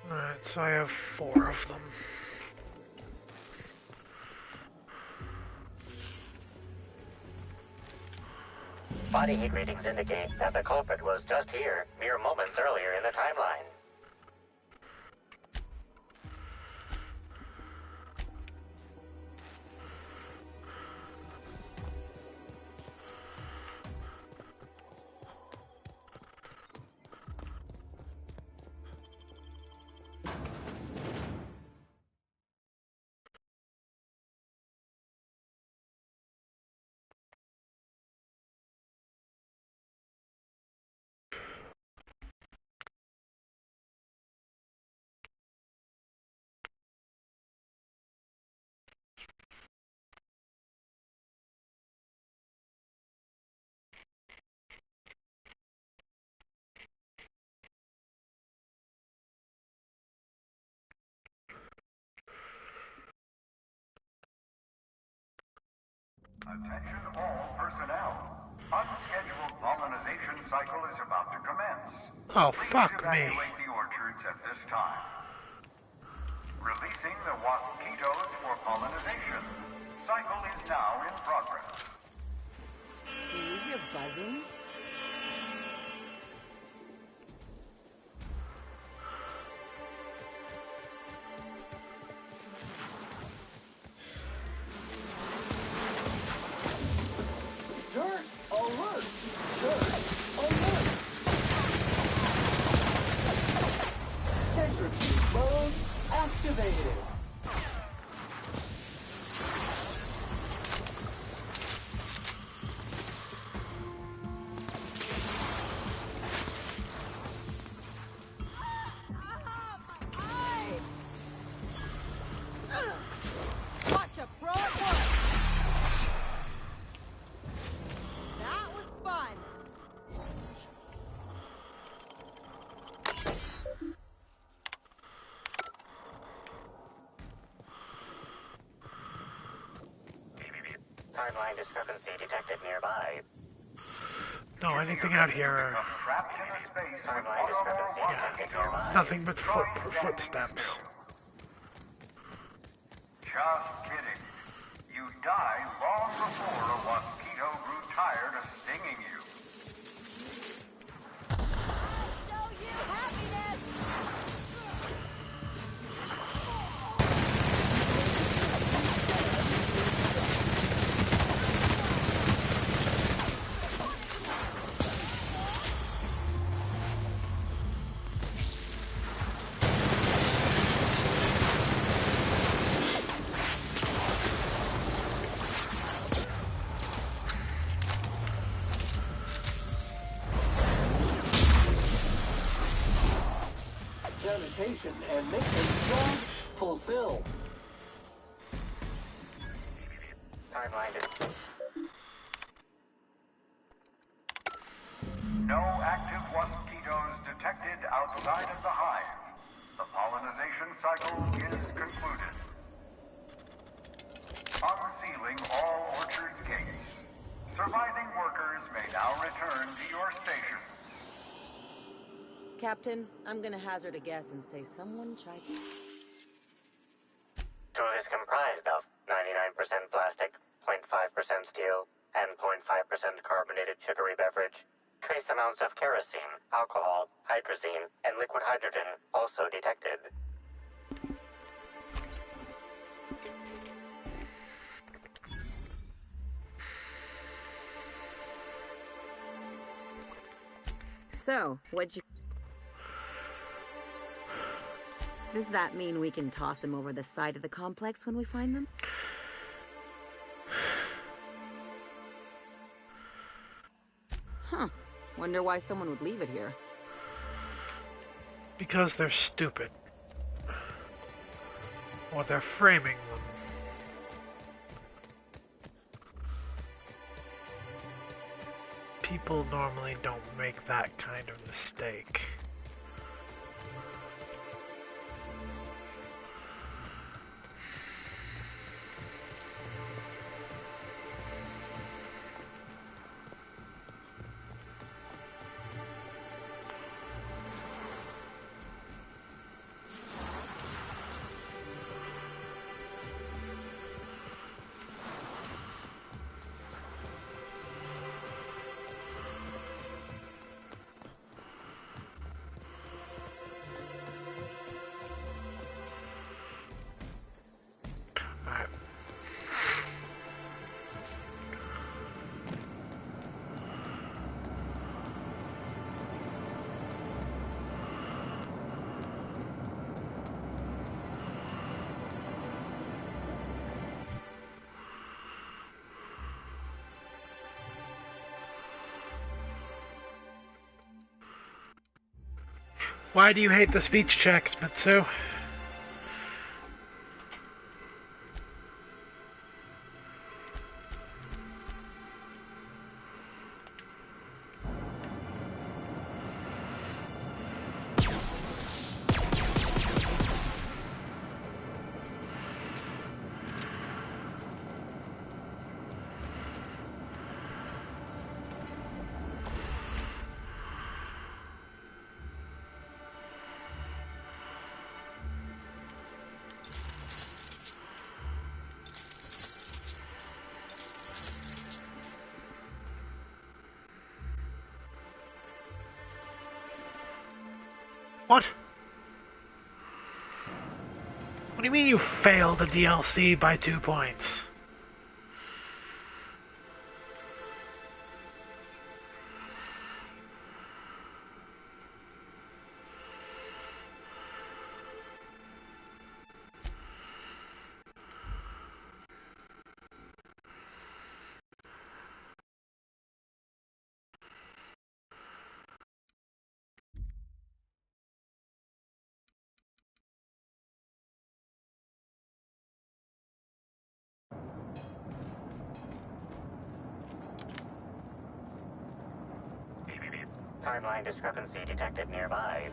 F: Alright, so I have 4 of them.
Y: Body heat readings indicate that the culprit was just here, mere moments earlier in the timeline.
G: Attention all personnel. Unscheduled pollinization cycle is about to commence.
F: Oh,
G: Please
F: fuck me.
G: evacuate the orchards at this time. Releasing the mosquitoes for pollinization. Cycle is now in progress.
E: Do you hear buzzing?
M: Dirt alert! Dirt alert! Centrifuge mode activated.
T: Watch a pro at work. That was fun.
Y: Timeline discrepancy detected nearby.
F: No, anything out here? Yeah, nothing but footsteps.
G: Just kidding. You died long before a mosquito grew tired of stinging you.
N: Show you happiness!
M: Sanitation and maintenance jobs fulfilled.
G: No active mosquitoes detected outside of the hive. The pollinization cycle is concluded. Unsealing all orchards gates. Surviving workers may now return to your stations.
E: Captain, I'm gonna hazard a guess and say someone tried...
Y: Tool is comprised of 99% plastic, 0.5% steel, and 0.5% carbonated sugary beverage. Trace amounts of kerosene, alcohol, hydrazine, and liquid hydrogen also detected.
E: So, what'd you... Does that mean we can toss him over the side of the complex when we find them? Huh. Wonder why someone would leave it here.
F: Because they're stupid. Or they're framing them. People normally don't make that kind of mistake. Why do you hate the speech checks, Mitsu? What? What do you mean you failed the DLC by 2 points?
Y: Timeline discrepancy detected nearby.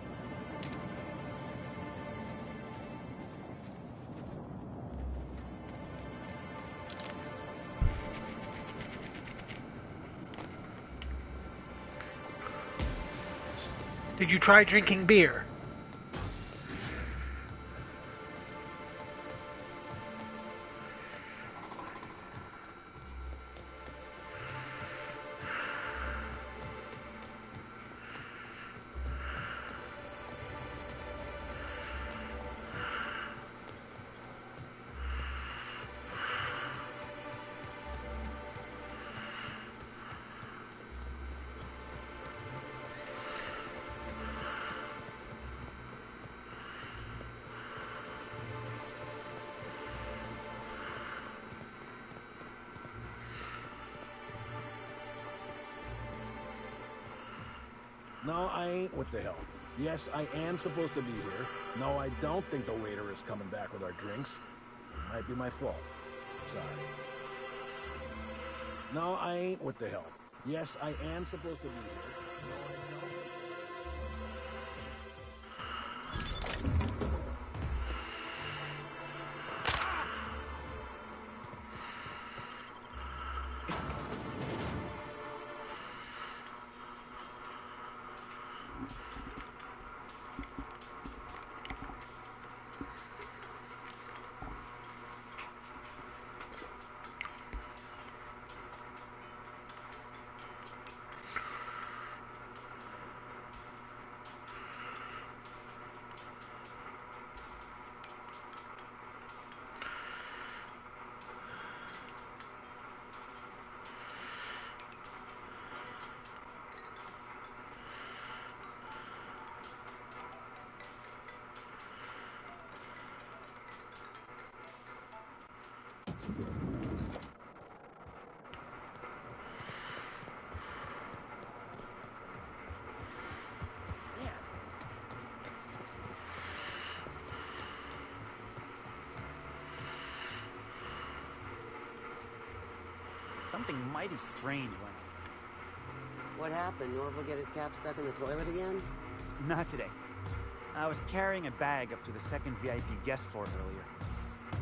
F: Did you try drinking beer?
R: No, I ain't. What the hell? Yes, I am supposed to be here. No, I don't think the waiter is coming back with our drinks. Might be my fault. Sorry. No, I ain't. What the hell? Yes, I am supposed to be here. No, I don't.
I: Something mighty strange went on.
S: What happened? Norval get his cap stuck in the toilet again?
I: Not today. I was carrying a bag up to the second VIP guest floor earlier.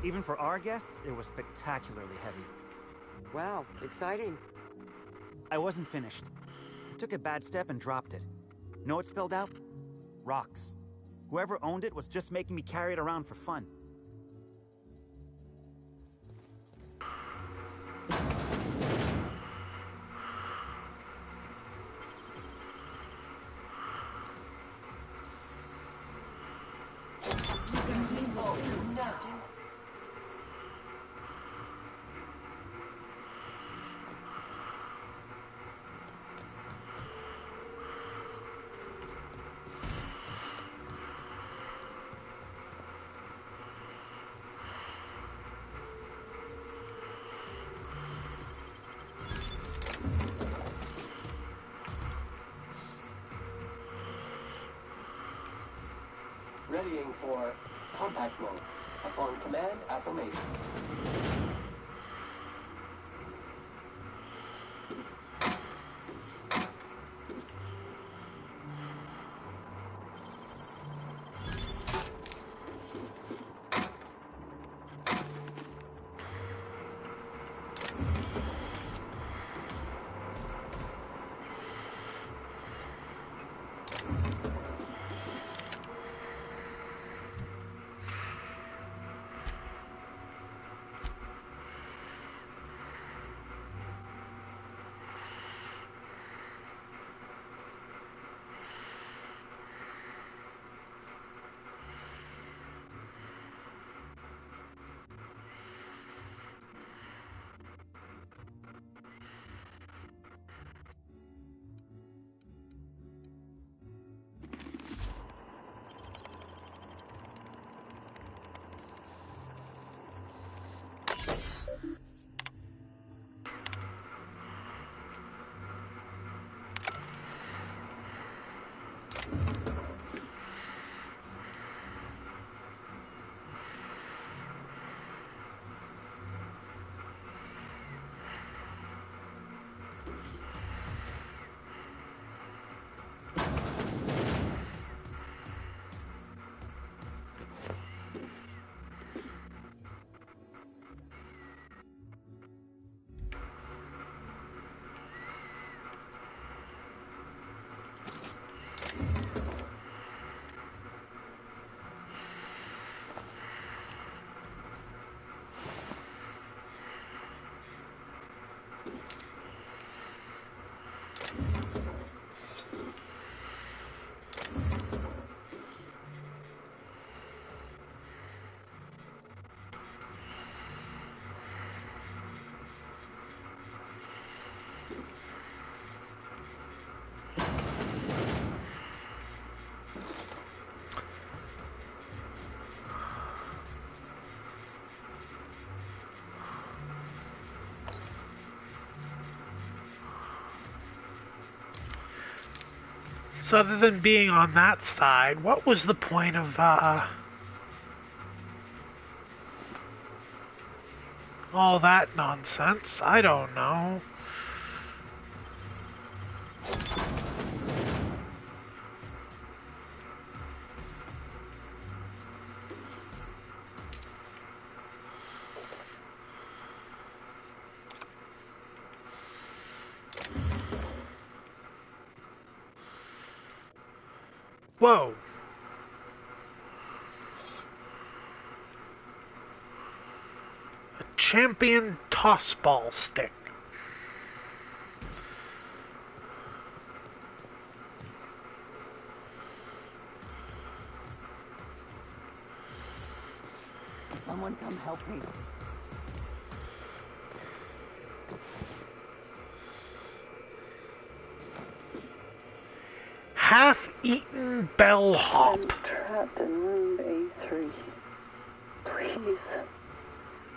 I: Even for our guests, it was spectacularly heavy.
S: Wow, exciting.
I: I wasn't finished. I took a bad step and dropped it. Know what spilled out? Rocks. Whoever owned it was just making me carry it around for fun.
M: Readying for contact mode. Upon command, affirmation.
F: So other than being on that side, what was the point of, all that nonsense? I don't know. Whoa. A champion toss ball stick.
E: Someone come help me.
F: Half-eaten bellhop.
B: I'm trapped in room A3. Please,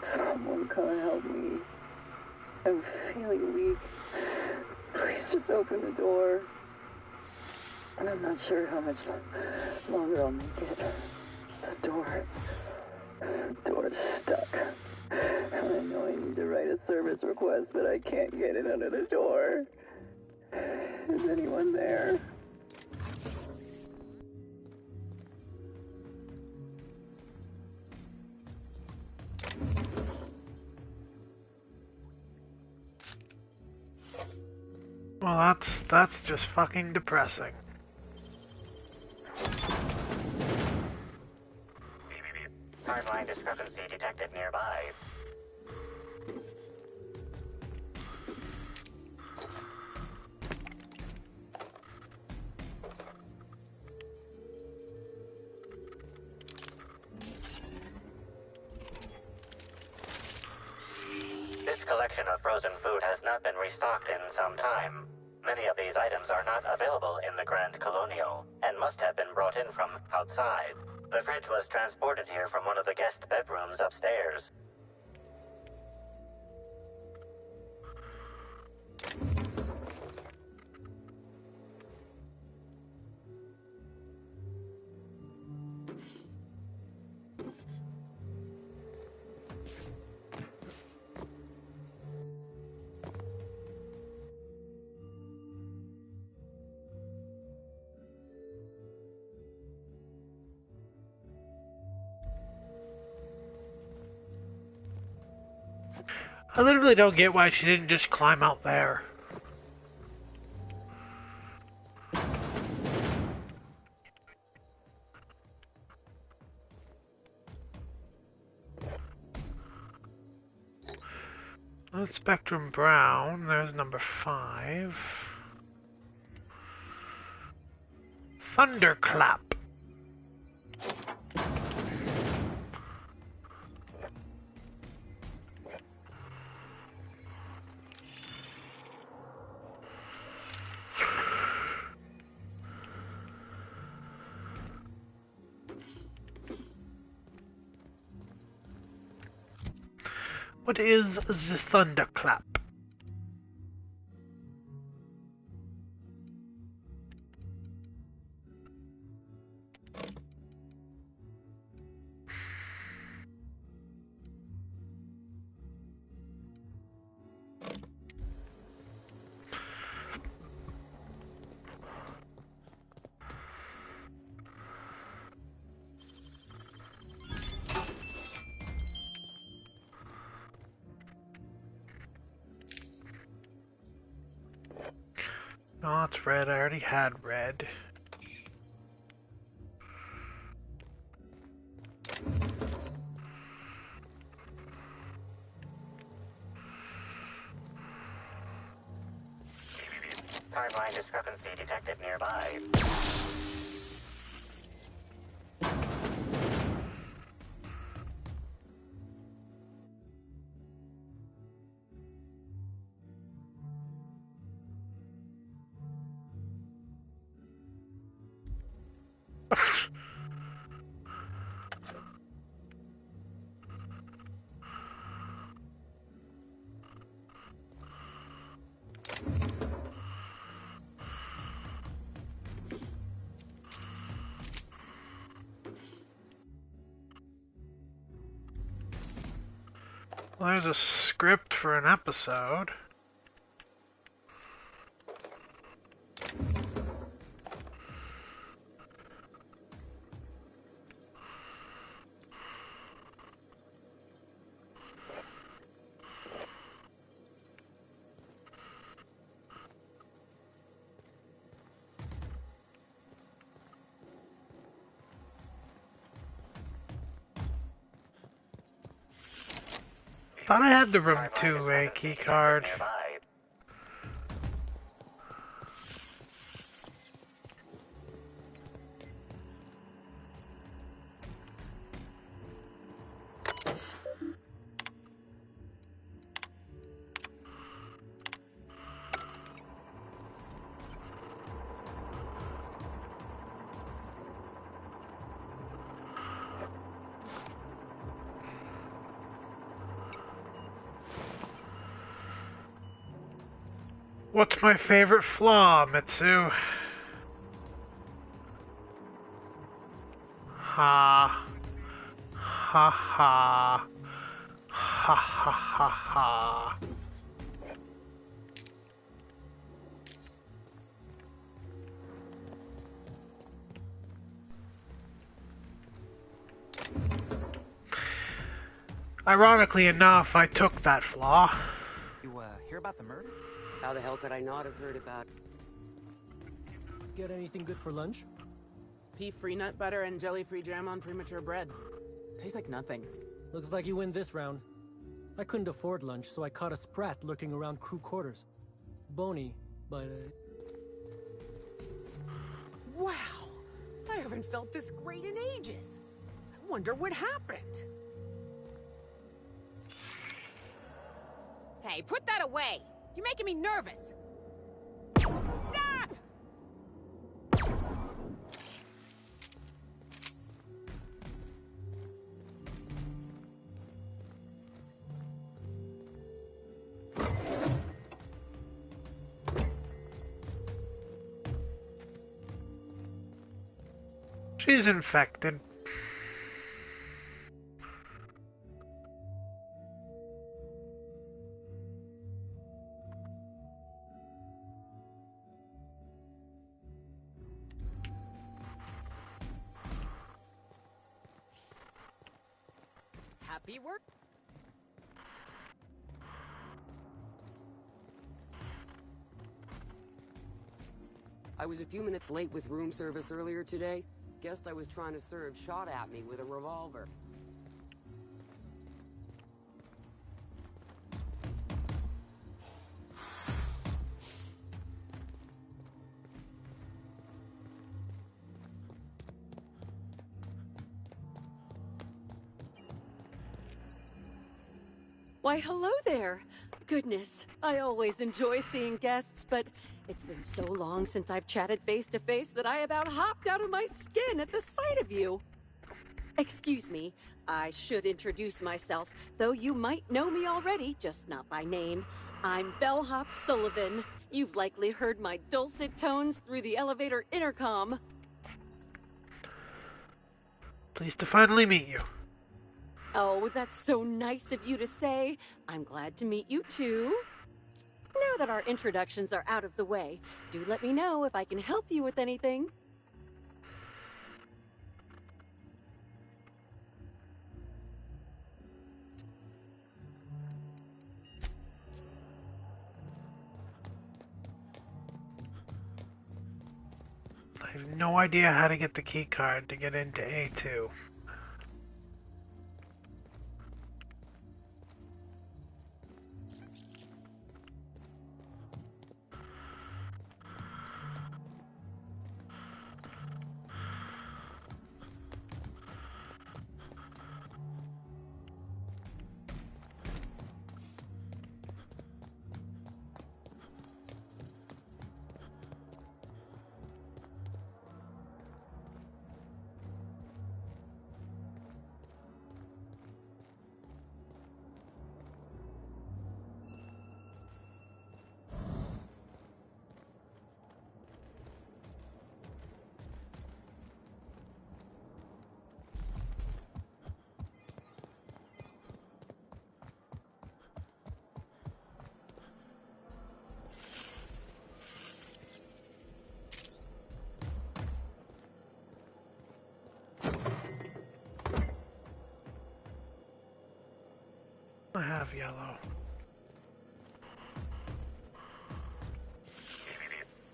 B: someone come help me. I'm feeling weak. Please just open the door. And I'm not sure how much longer I'll make it. The door's stuck. And I know I need to write a service request, but I can't get it under the door. Is anyone there?
F: Well, that's just fucking depressing.
Y: Timeline discrepancy detected nearby. This collection of frozen food has not been restocked in some time. Many of these items are not available in the Grand Colonial, and must have been brought in from outside. The fridge was transported here from one of the guest bedrooms upstairs.
F: I literally don't get why she didn't just climb out there. That's Spectrum Brown. There's number 5. Thunderclap. What is the Thunderclap? No, it's red. I already had red.
Y: Timeline discrepancy detected nearby.
F: Well, there's a script for an episode. Thought I had the room 2A key card. What's my favorite flaw, Mitsu? Ha. Ha ha. Ha ha ha ha. Ironically enough, I took that flaw.
I: You, hear about the murder?
S: How the hell could I not have heard about?
O: Get anything good for lunch?
J: Pea-free nut butter and jelly-free jam on premature bread. Tastes like nothing.
O: Looks like you win this round. I couldn't afford lunch, so I caught a sprat lurking around crew quarters. Bony, but
A: Wow! I haven't felt this great in ages. I wonder what happened. Hey, put that away! You're making me nervous! Stop!
F: She's infected.
A: Happy work?
S: I was a few minutes late with room service earlier today. Guessed I was trying to serve shot at me with a revolver.
K: Why, hello there. Goodness, I always enjoy seeing guests, but it's been so long since I've chatted face to face that I about hopped out of my skin at the sight of you. Excuse me, I should introduce myself, though you might know me already, just not by name. I'm Bellhop Sullivan. You've likely heard my dulcet tones through the elevator intercom.
F: Pleased to finally meet you.
K: Oh, that's so nice of you to say. I'm glad to meet you too. Now that our introductions are out of the way, do let me know if I can help you with anything.
F: I have no idea how to get the key card to get into A2. have yellow.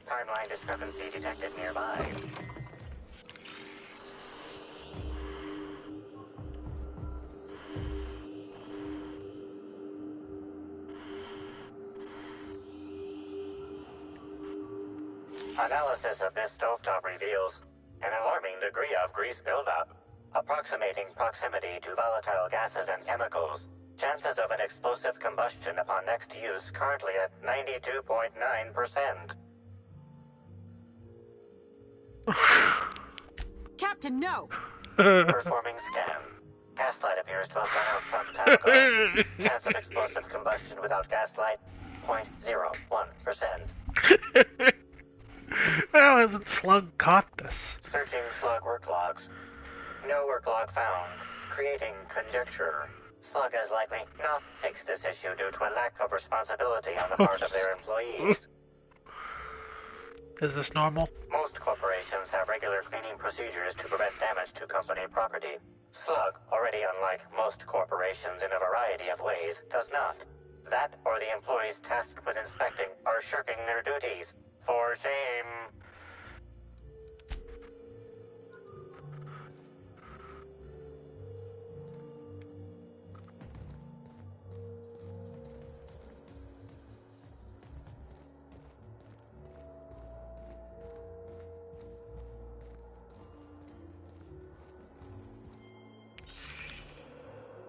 Y: Timeline discrepancy detected nearby. Analysis of this stovetop reveals an alarming degree of grease buildup, approximating proximity to volatile gases and chemicals. Chances of an explosive combustion upon next use currently at 92.9%.
A: Captain, no!
Y: Performing scan. Gaslight appears to have gone out some time ago. Chance of explosive combustion without gaslight, 0.01%.
F: How hasn't Slug caught this?
Y: Searching Slug work logs. No work log found. Creating conjecture. Slug has likely not fixed this issue due to a lack of responsibility on the part of their employees.
F: Is this normal?
Y: Most corporations have regular cleaning procedures to prevent damage to company property. Slug, already unlike most corporations in a variety of ways, does not. That or the employees tasked with inspecting are shirking their duties. For shame.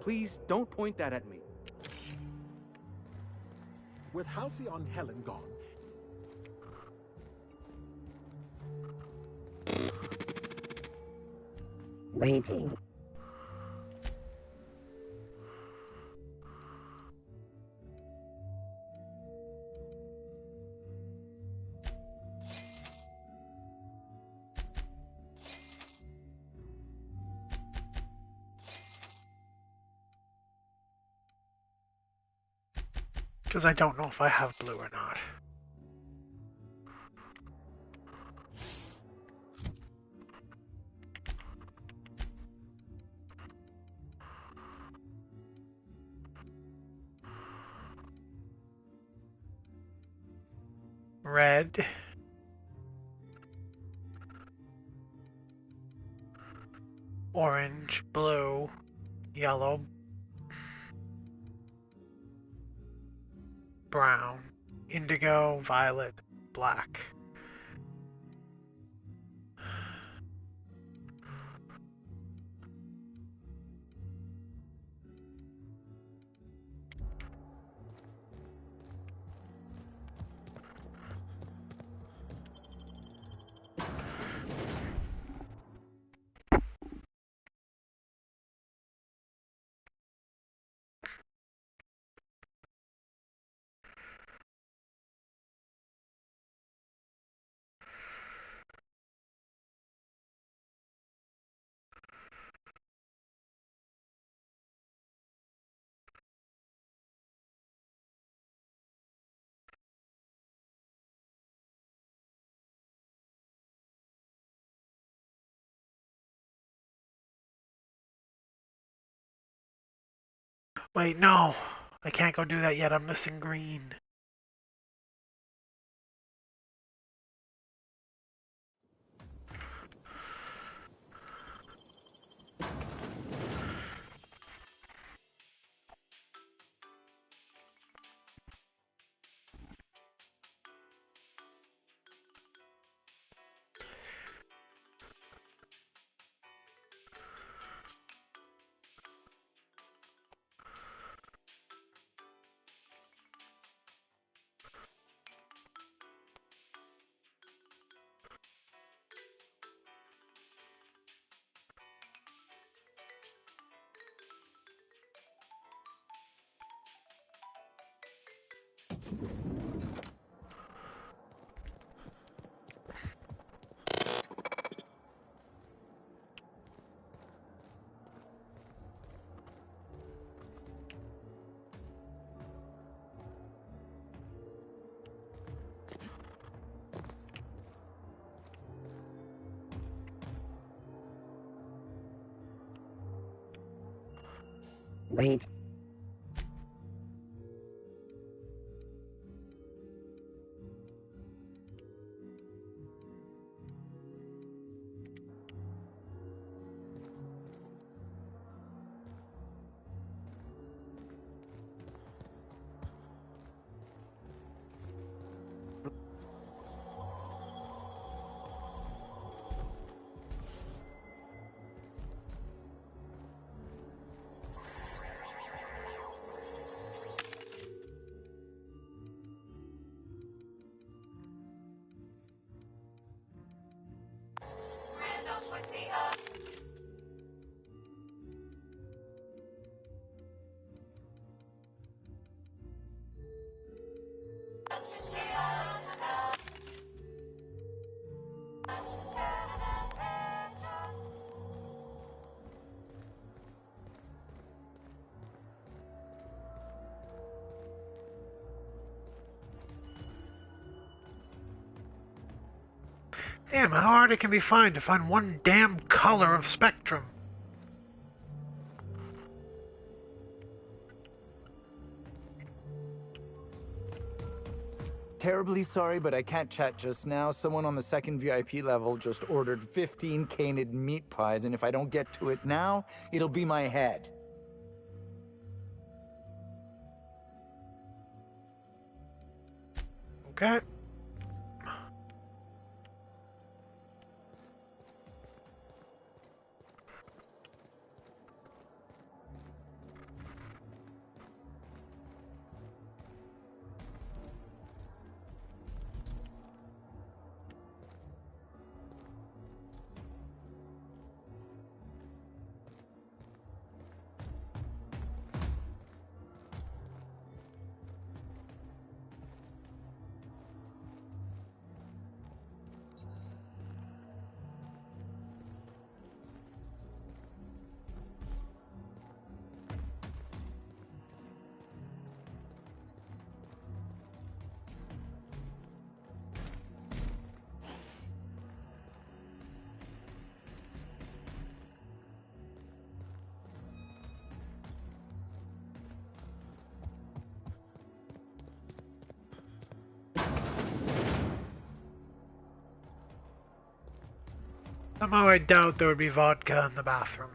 D: Please don't point that at me.
U: With Halcyon Helen gone,
V: waiting.
F: Because I don't know if I have blue or not. Red. Orange, blue, yellow, brown, indigo, violet, black. Wait, no. I can't go do that yet. I'm missing green.
V: Wait.
F: Damn, how hard it can be to find one damn color of Spectrum.
C: Terribly sorry, but I can't chat just now. Someone on the second VIP level just ordered 15 canid meat pies, and if I don't get to it now, it'll be my head.
F: Okay. Somehow I doubt there would be vodka in the bathroom.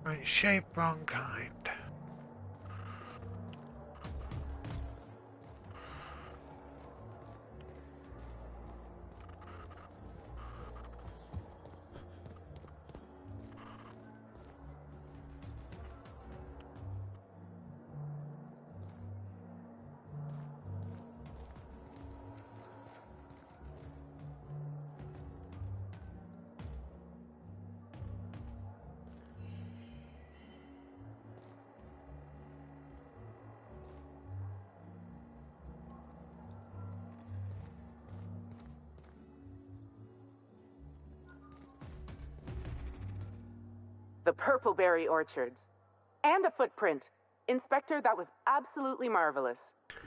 F: Right shape, wrong kind.
J: The Purpleberry Orchards. And a footprint. Inspector, that was absolutely marvelous.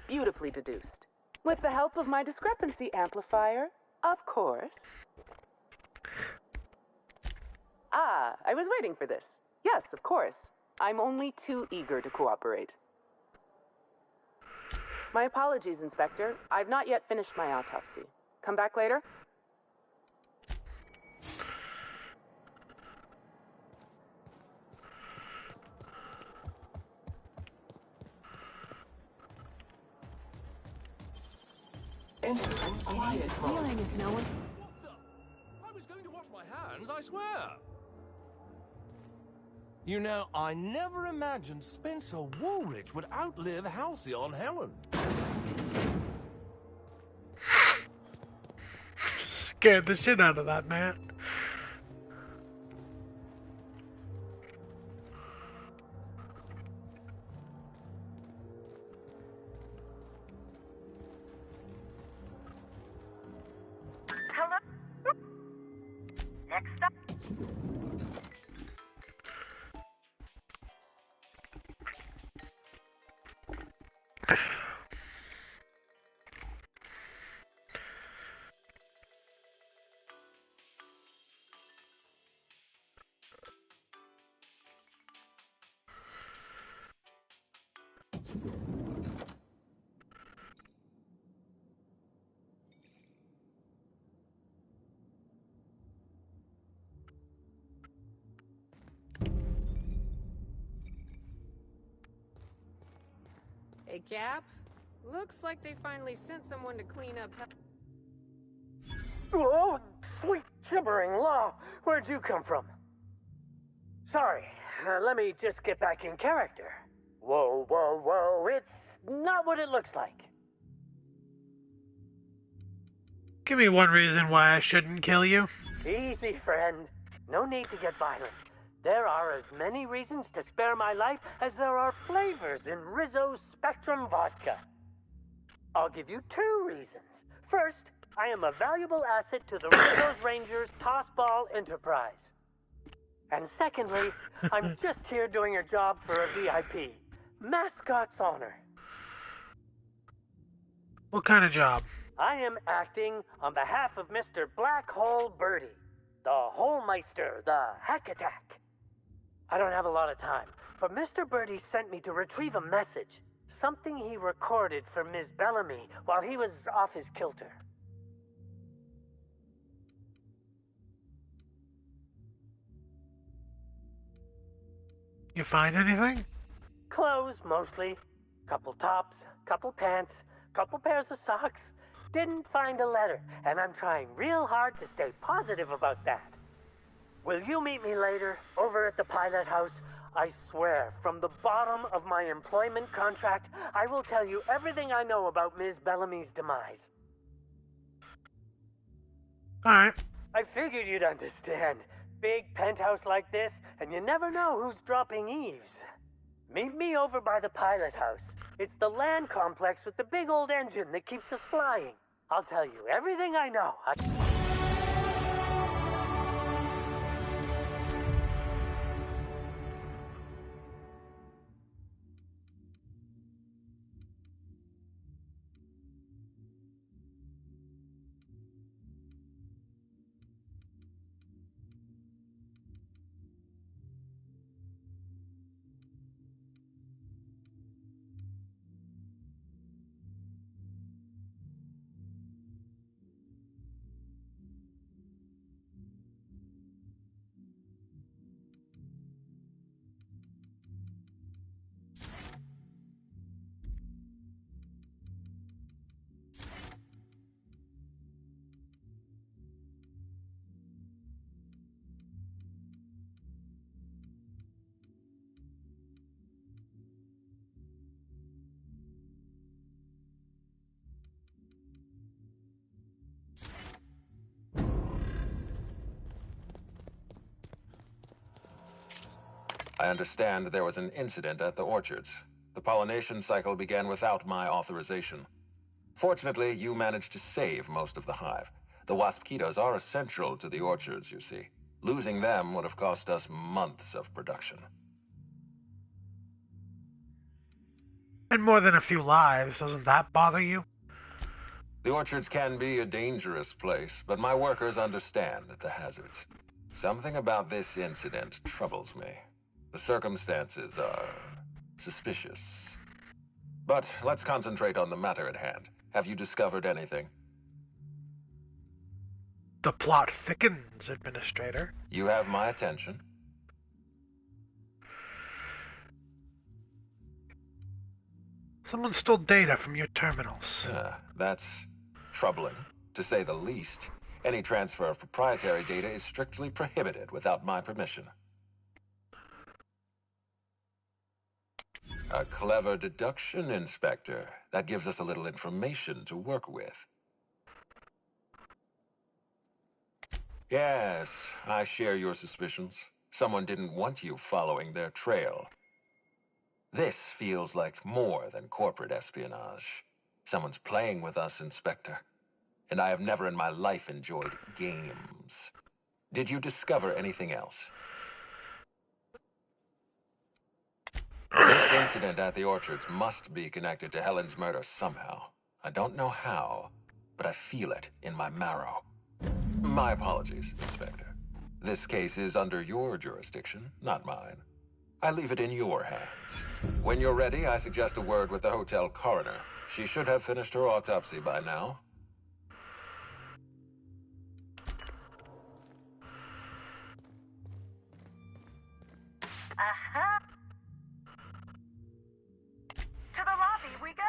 J: Beautifully deduced. With the help of my discrepancy amplifier, of course. Ah, I was waiting for this. Yes, of course. I'm only too eager to cooperate. My apologies, Inspector. I've not yet finished my autopsy. Come back later?
M: Entering quiet mode.
K: If no one...
D: I was going to wash my hands, I swear. You know, I never imagined Spencer Woolrich would outlive Halcyon Helen.
F: Scared the shit out of that man.
Q: Hello? Next up.
V: Hey, Cap. Looks like they finally sent someone to clean up.
W: Oh, sweet gibbering law! Where'd you come from? Sorry, let me just get back in character. Whoa, whoa, whoa, it's not what it looks like.
F: Give me one reason why I shouldn't kill you.
W: Easy, friend. No need to get violent. There are as many reasons to spare my life as there are flavors in Rizzo's Spectrum vodka. I'll give you 2 reasons. First, I am a valuable asset to the Rizzo's Rangers Tossball Enterprise. And secondly, I'm just here doing a job for a VIP. Mascot's honor.
F: What kind of job?
W: I am acting on behalf of Mr. Black Hole Birdie, the Holmeister, the Hack Attack. I don't have a lot of time, but Mr. Birdie sent me to retrieve a message. Something he recorded for Ms. Bellamy while he was off his kilter.
F: You find anything?
W: Clothes, mostly. Couple tops, couple pants, couple pairs of socks. Didn't find a letter, and I'm trying real hard to stay positive about that. Will you meet me later, over at the pilot house? I swear, from the bottom of my employment contract, I will tell you everything I know about Ms. Bellamy's demise.
F: Alright.
W: I figured you'd understand. Big penthouse like this, and you never know who's dropping eaves. Meet me over by the pilot house. It's the land complex with the big old engine that keeps us flying. I'll tell you everything I know.
H: I understand there was an incident at the orchards. The pollination cycle began without my authorization. Fortunately, you managed to save most of the hive. The wasp-ketos are essential to the orchards, you see. Losing them would have cost us months of production.
F: And more than a few lives, doesn't that bother you?
H: The orchards can be a dangerous place, but my workers understand the hazards. Something about this incident troubles me. The circumstances are suspicious. But let's concentrate on the matter at hand. Have you discovered anything?
F: The plot thickens, Administrator.
H: You have my attention.
F: Someone stole data from your terminals.
H: That's troubling, to say the least. Any transfer of proprietary data is strictly prohibited without my permission. A clever deduction, Inspector. That gives us a little information to work with. Yes, I share your suspicions. Someone didn't want you following their trail. This feels like more than corporate espionage. Someone's playing with us, Inspector. And I have never in my life enjoyed games. Did you discover anything else? This incident at the orchards must be connected to Helen's murder somehow. I don't know how, but I feel it in my marrow. My apologies, Inspector. This case is under your jurisdiction, not mine. I leave it in your hands. When you're ready, I suggest a word with the hotel coroner. She should have finished her autopsy by now.
Q: Aha! To the lobby we go!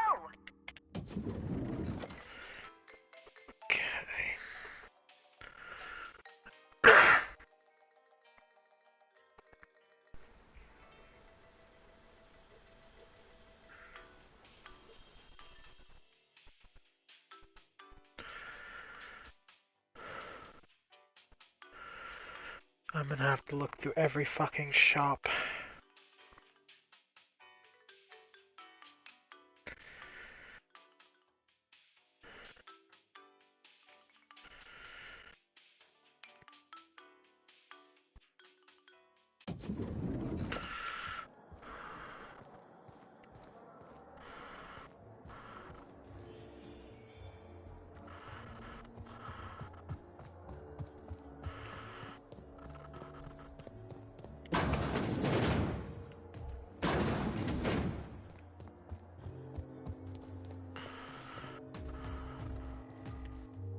F: I'm gonna have to look through every fucking shop.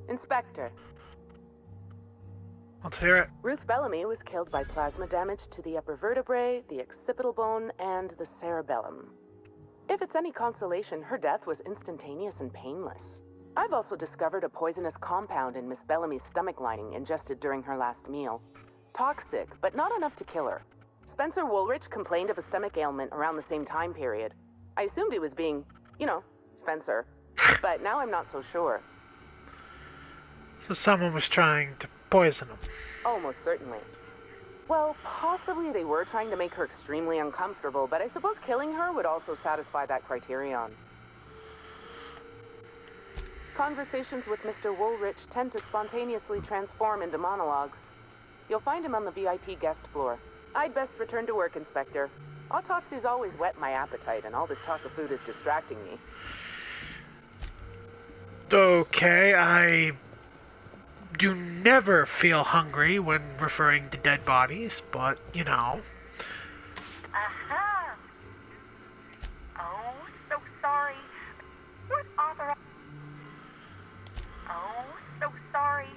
J: Inspector.
F: Let's hear it.
J: Ruth Bellamy was killed by plasma damage to the upper vertebrae, the occipital bone, and the cerebellum. If it's any consolation, her death was instantaneous and painless. I've also discovered a poisonous compound in Miss Bellamy's stomach lining ingested during her last meal. Toxic, but not enough to kill her. Spencer Woolrich complained of a stomach ailment around the same time period. I assumed he was being, Spencer. But now I'm not so sure.
F: So someone was trying to poison him.
J: Almost certainly. Well, possibly they were trying to make her extremely uncomfortable, but I suppose killing her would also satisfy that criterion. Conversations with Mr. Woolrich tend to spontaneously transform into monologues. You'll find him on the VIP guest floor. I'd best return to work, Inspector. Autopsies always whet my appetite, and all this talk of food is distracting me.
F: Okay, I do never feel hungry when referring to dead bodies, but,
Q: Aha! Oh, so sorry. What author... Oh, so sorry.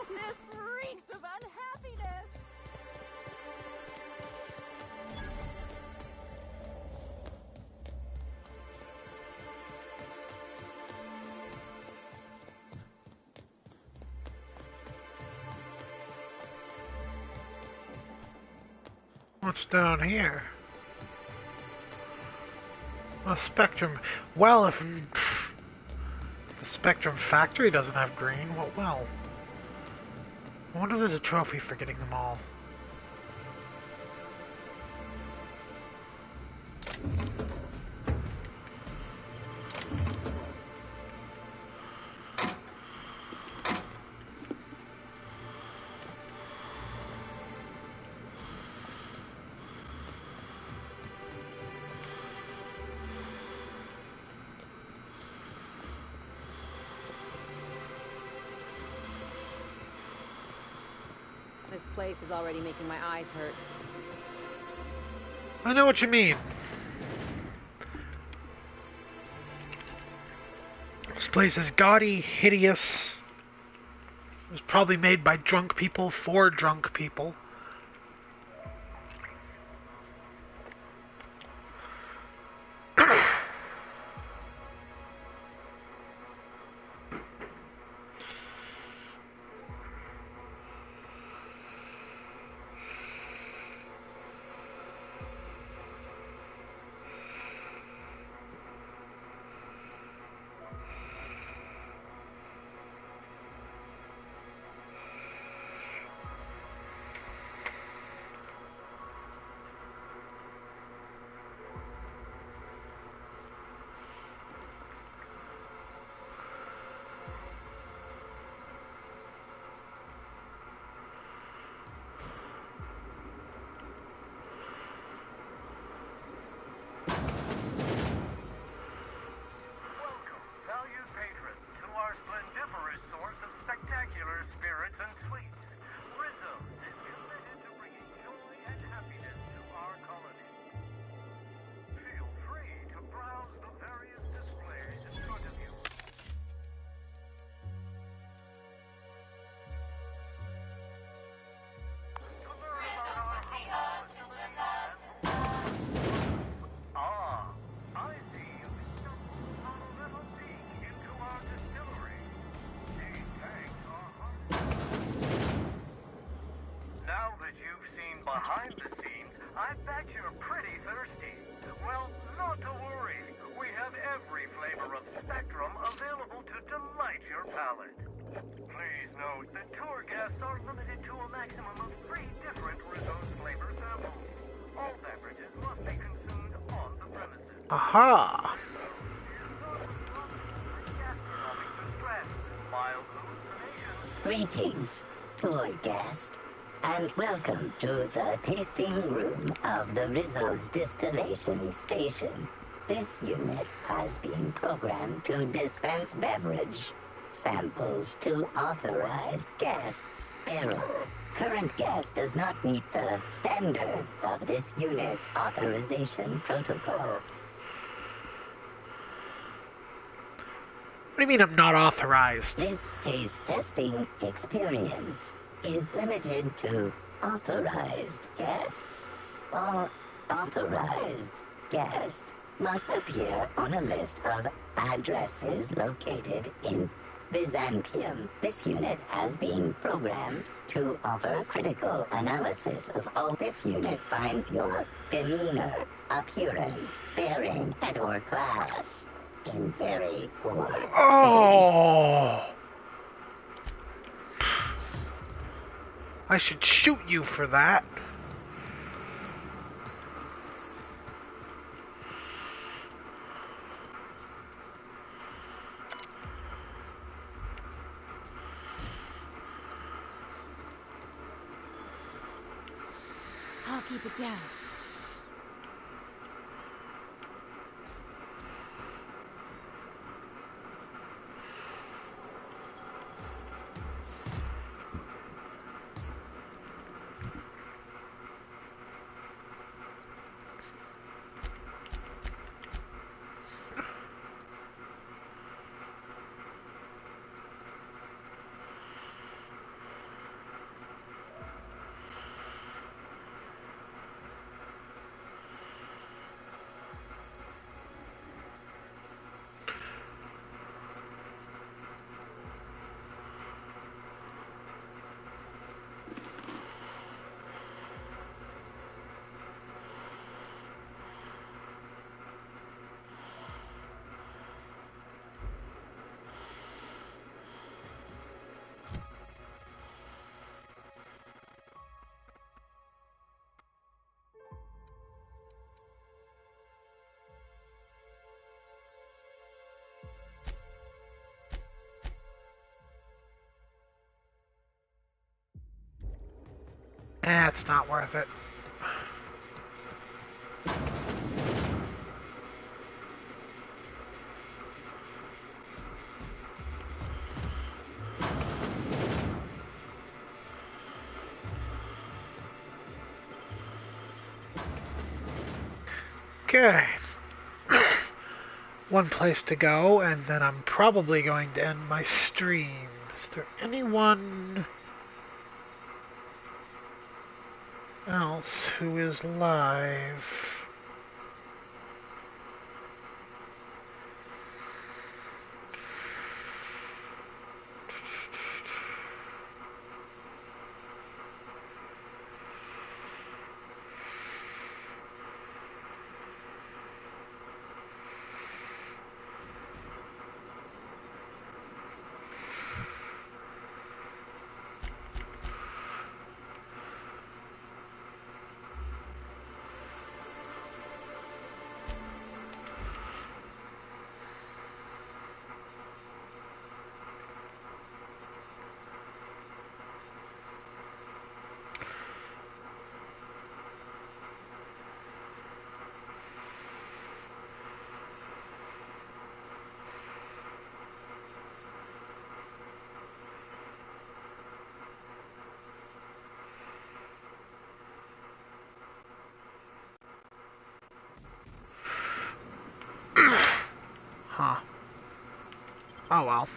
L: This reeks of unhappiness!
F: What's down here? A Spectrum. Well, if the Spectrum factory doesn't have green, well. I wonder if there's a trophy for getting them all.
E: This place is already making my eyes hurt.
F: I know what you mean. This place is gaudy, hideous. It was probably made by drunk people for drunk people.
G: Not to worry. We have every flavor of Spectrum available to delight your palate. Please note that tour guests are limited to a maximum of 3 different Rizzo's flavor samples. All beverages must be consumed on the premises.
F: Aha!
N: Greetings, tour guest, and welcome to the tasting room of the Rizzo's Distillation Station. This unit has been programmed to dispense beverage samples to authorized guests. Error. Current guest does not meet the standards of this unit's authorization protocol.
F: What do you mean I'm not authorized?
N: This taste testing experience is limited to authorized guests. All authorized guests must appear on a list of addresses located in Byzantium. This unit has been programmed to offer critical analysis of all. This unit finds your demeanor, appearance, bearing, and/or class in very poor taste.
F: I should shoot you for that.
L: I'll keep it down.
F: It's not worth it. Okay. One place to go, and then I'm probably going to end my stream. Is there anyone else who is live? Huh. Oh well.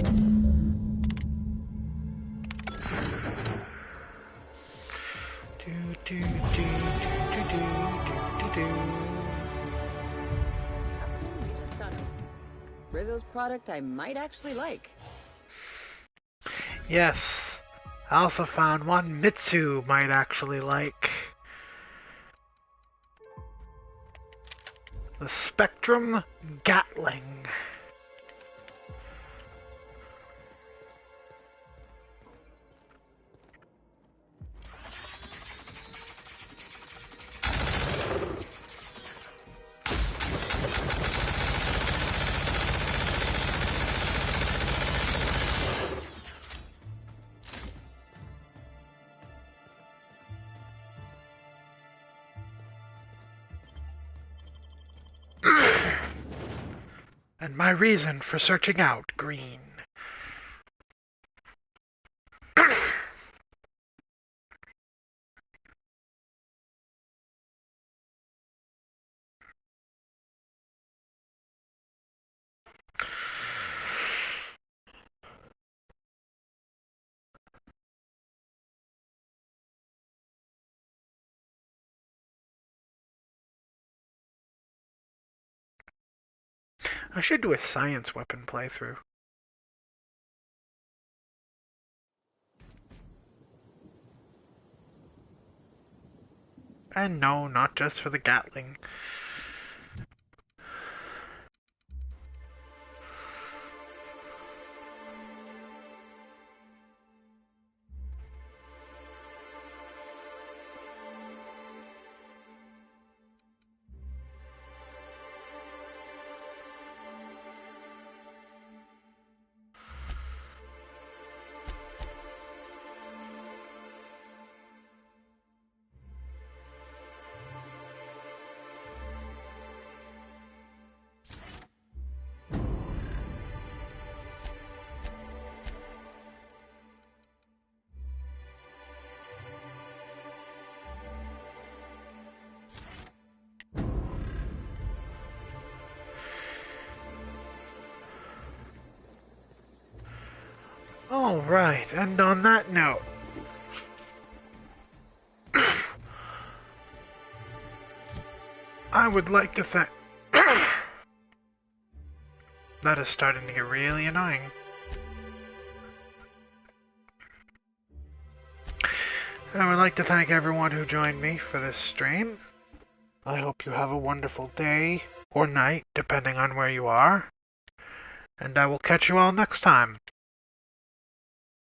E: We just found Rizzo's product I might actually like.
F: Yes. I also found one Mitsu might actually like. The Spectrum Gatling. And my reason for searching out green. I should do a science weapon playthrough. And no, not just for the Gatling. Alright, and on that note, I would like to thank... That is starting to get really annoying. I would like to thank everyone who joined me for this stream. I hope you have a wonderful day or night, depending on where you are. And I will catch you all next time.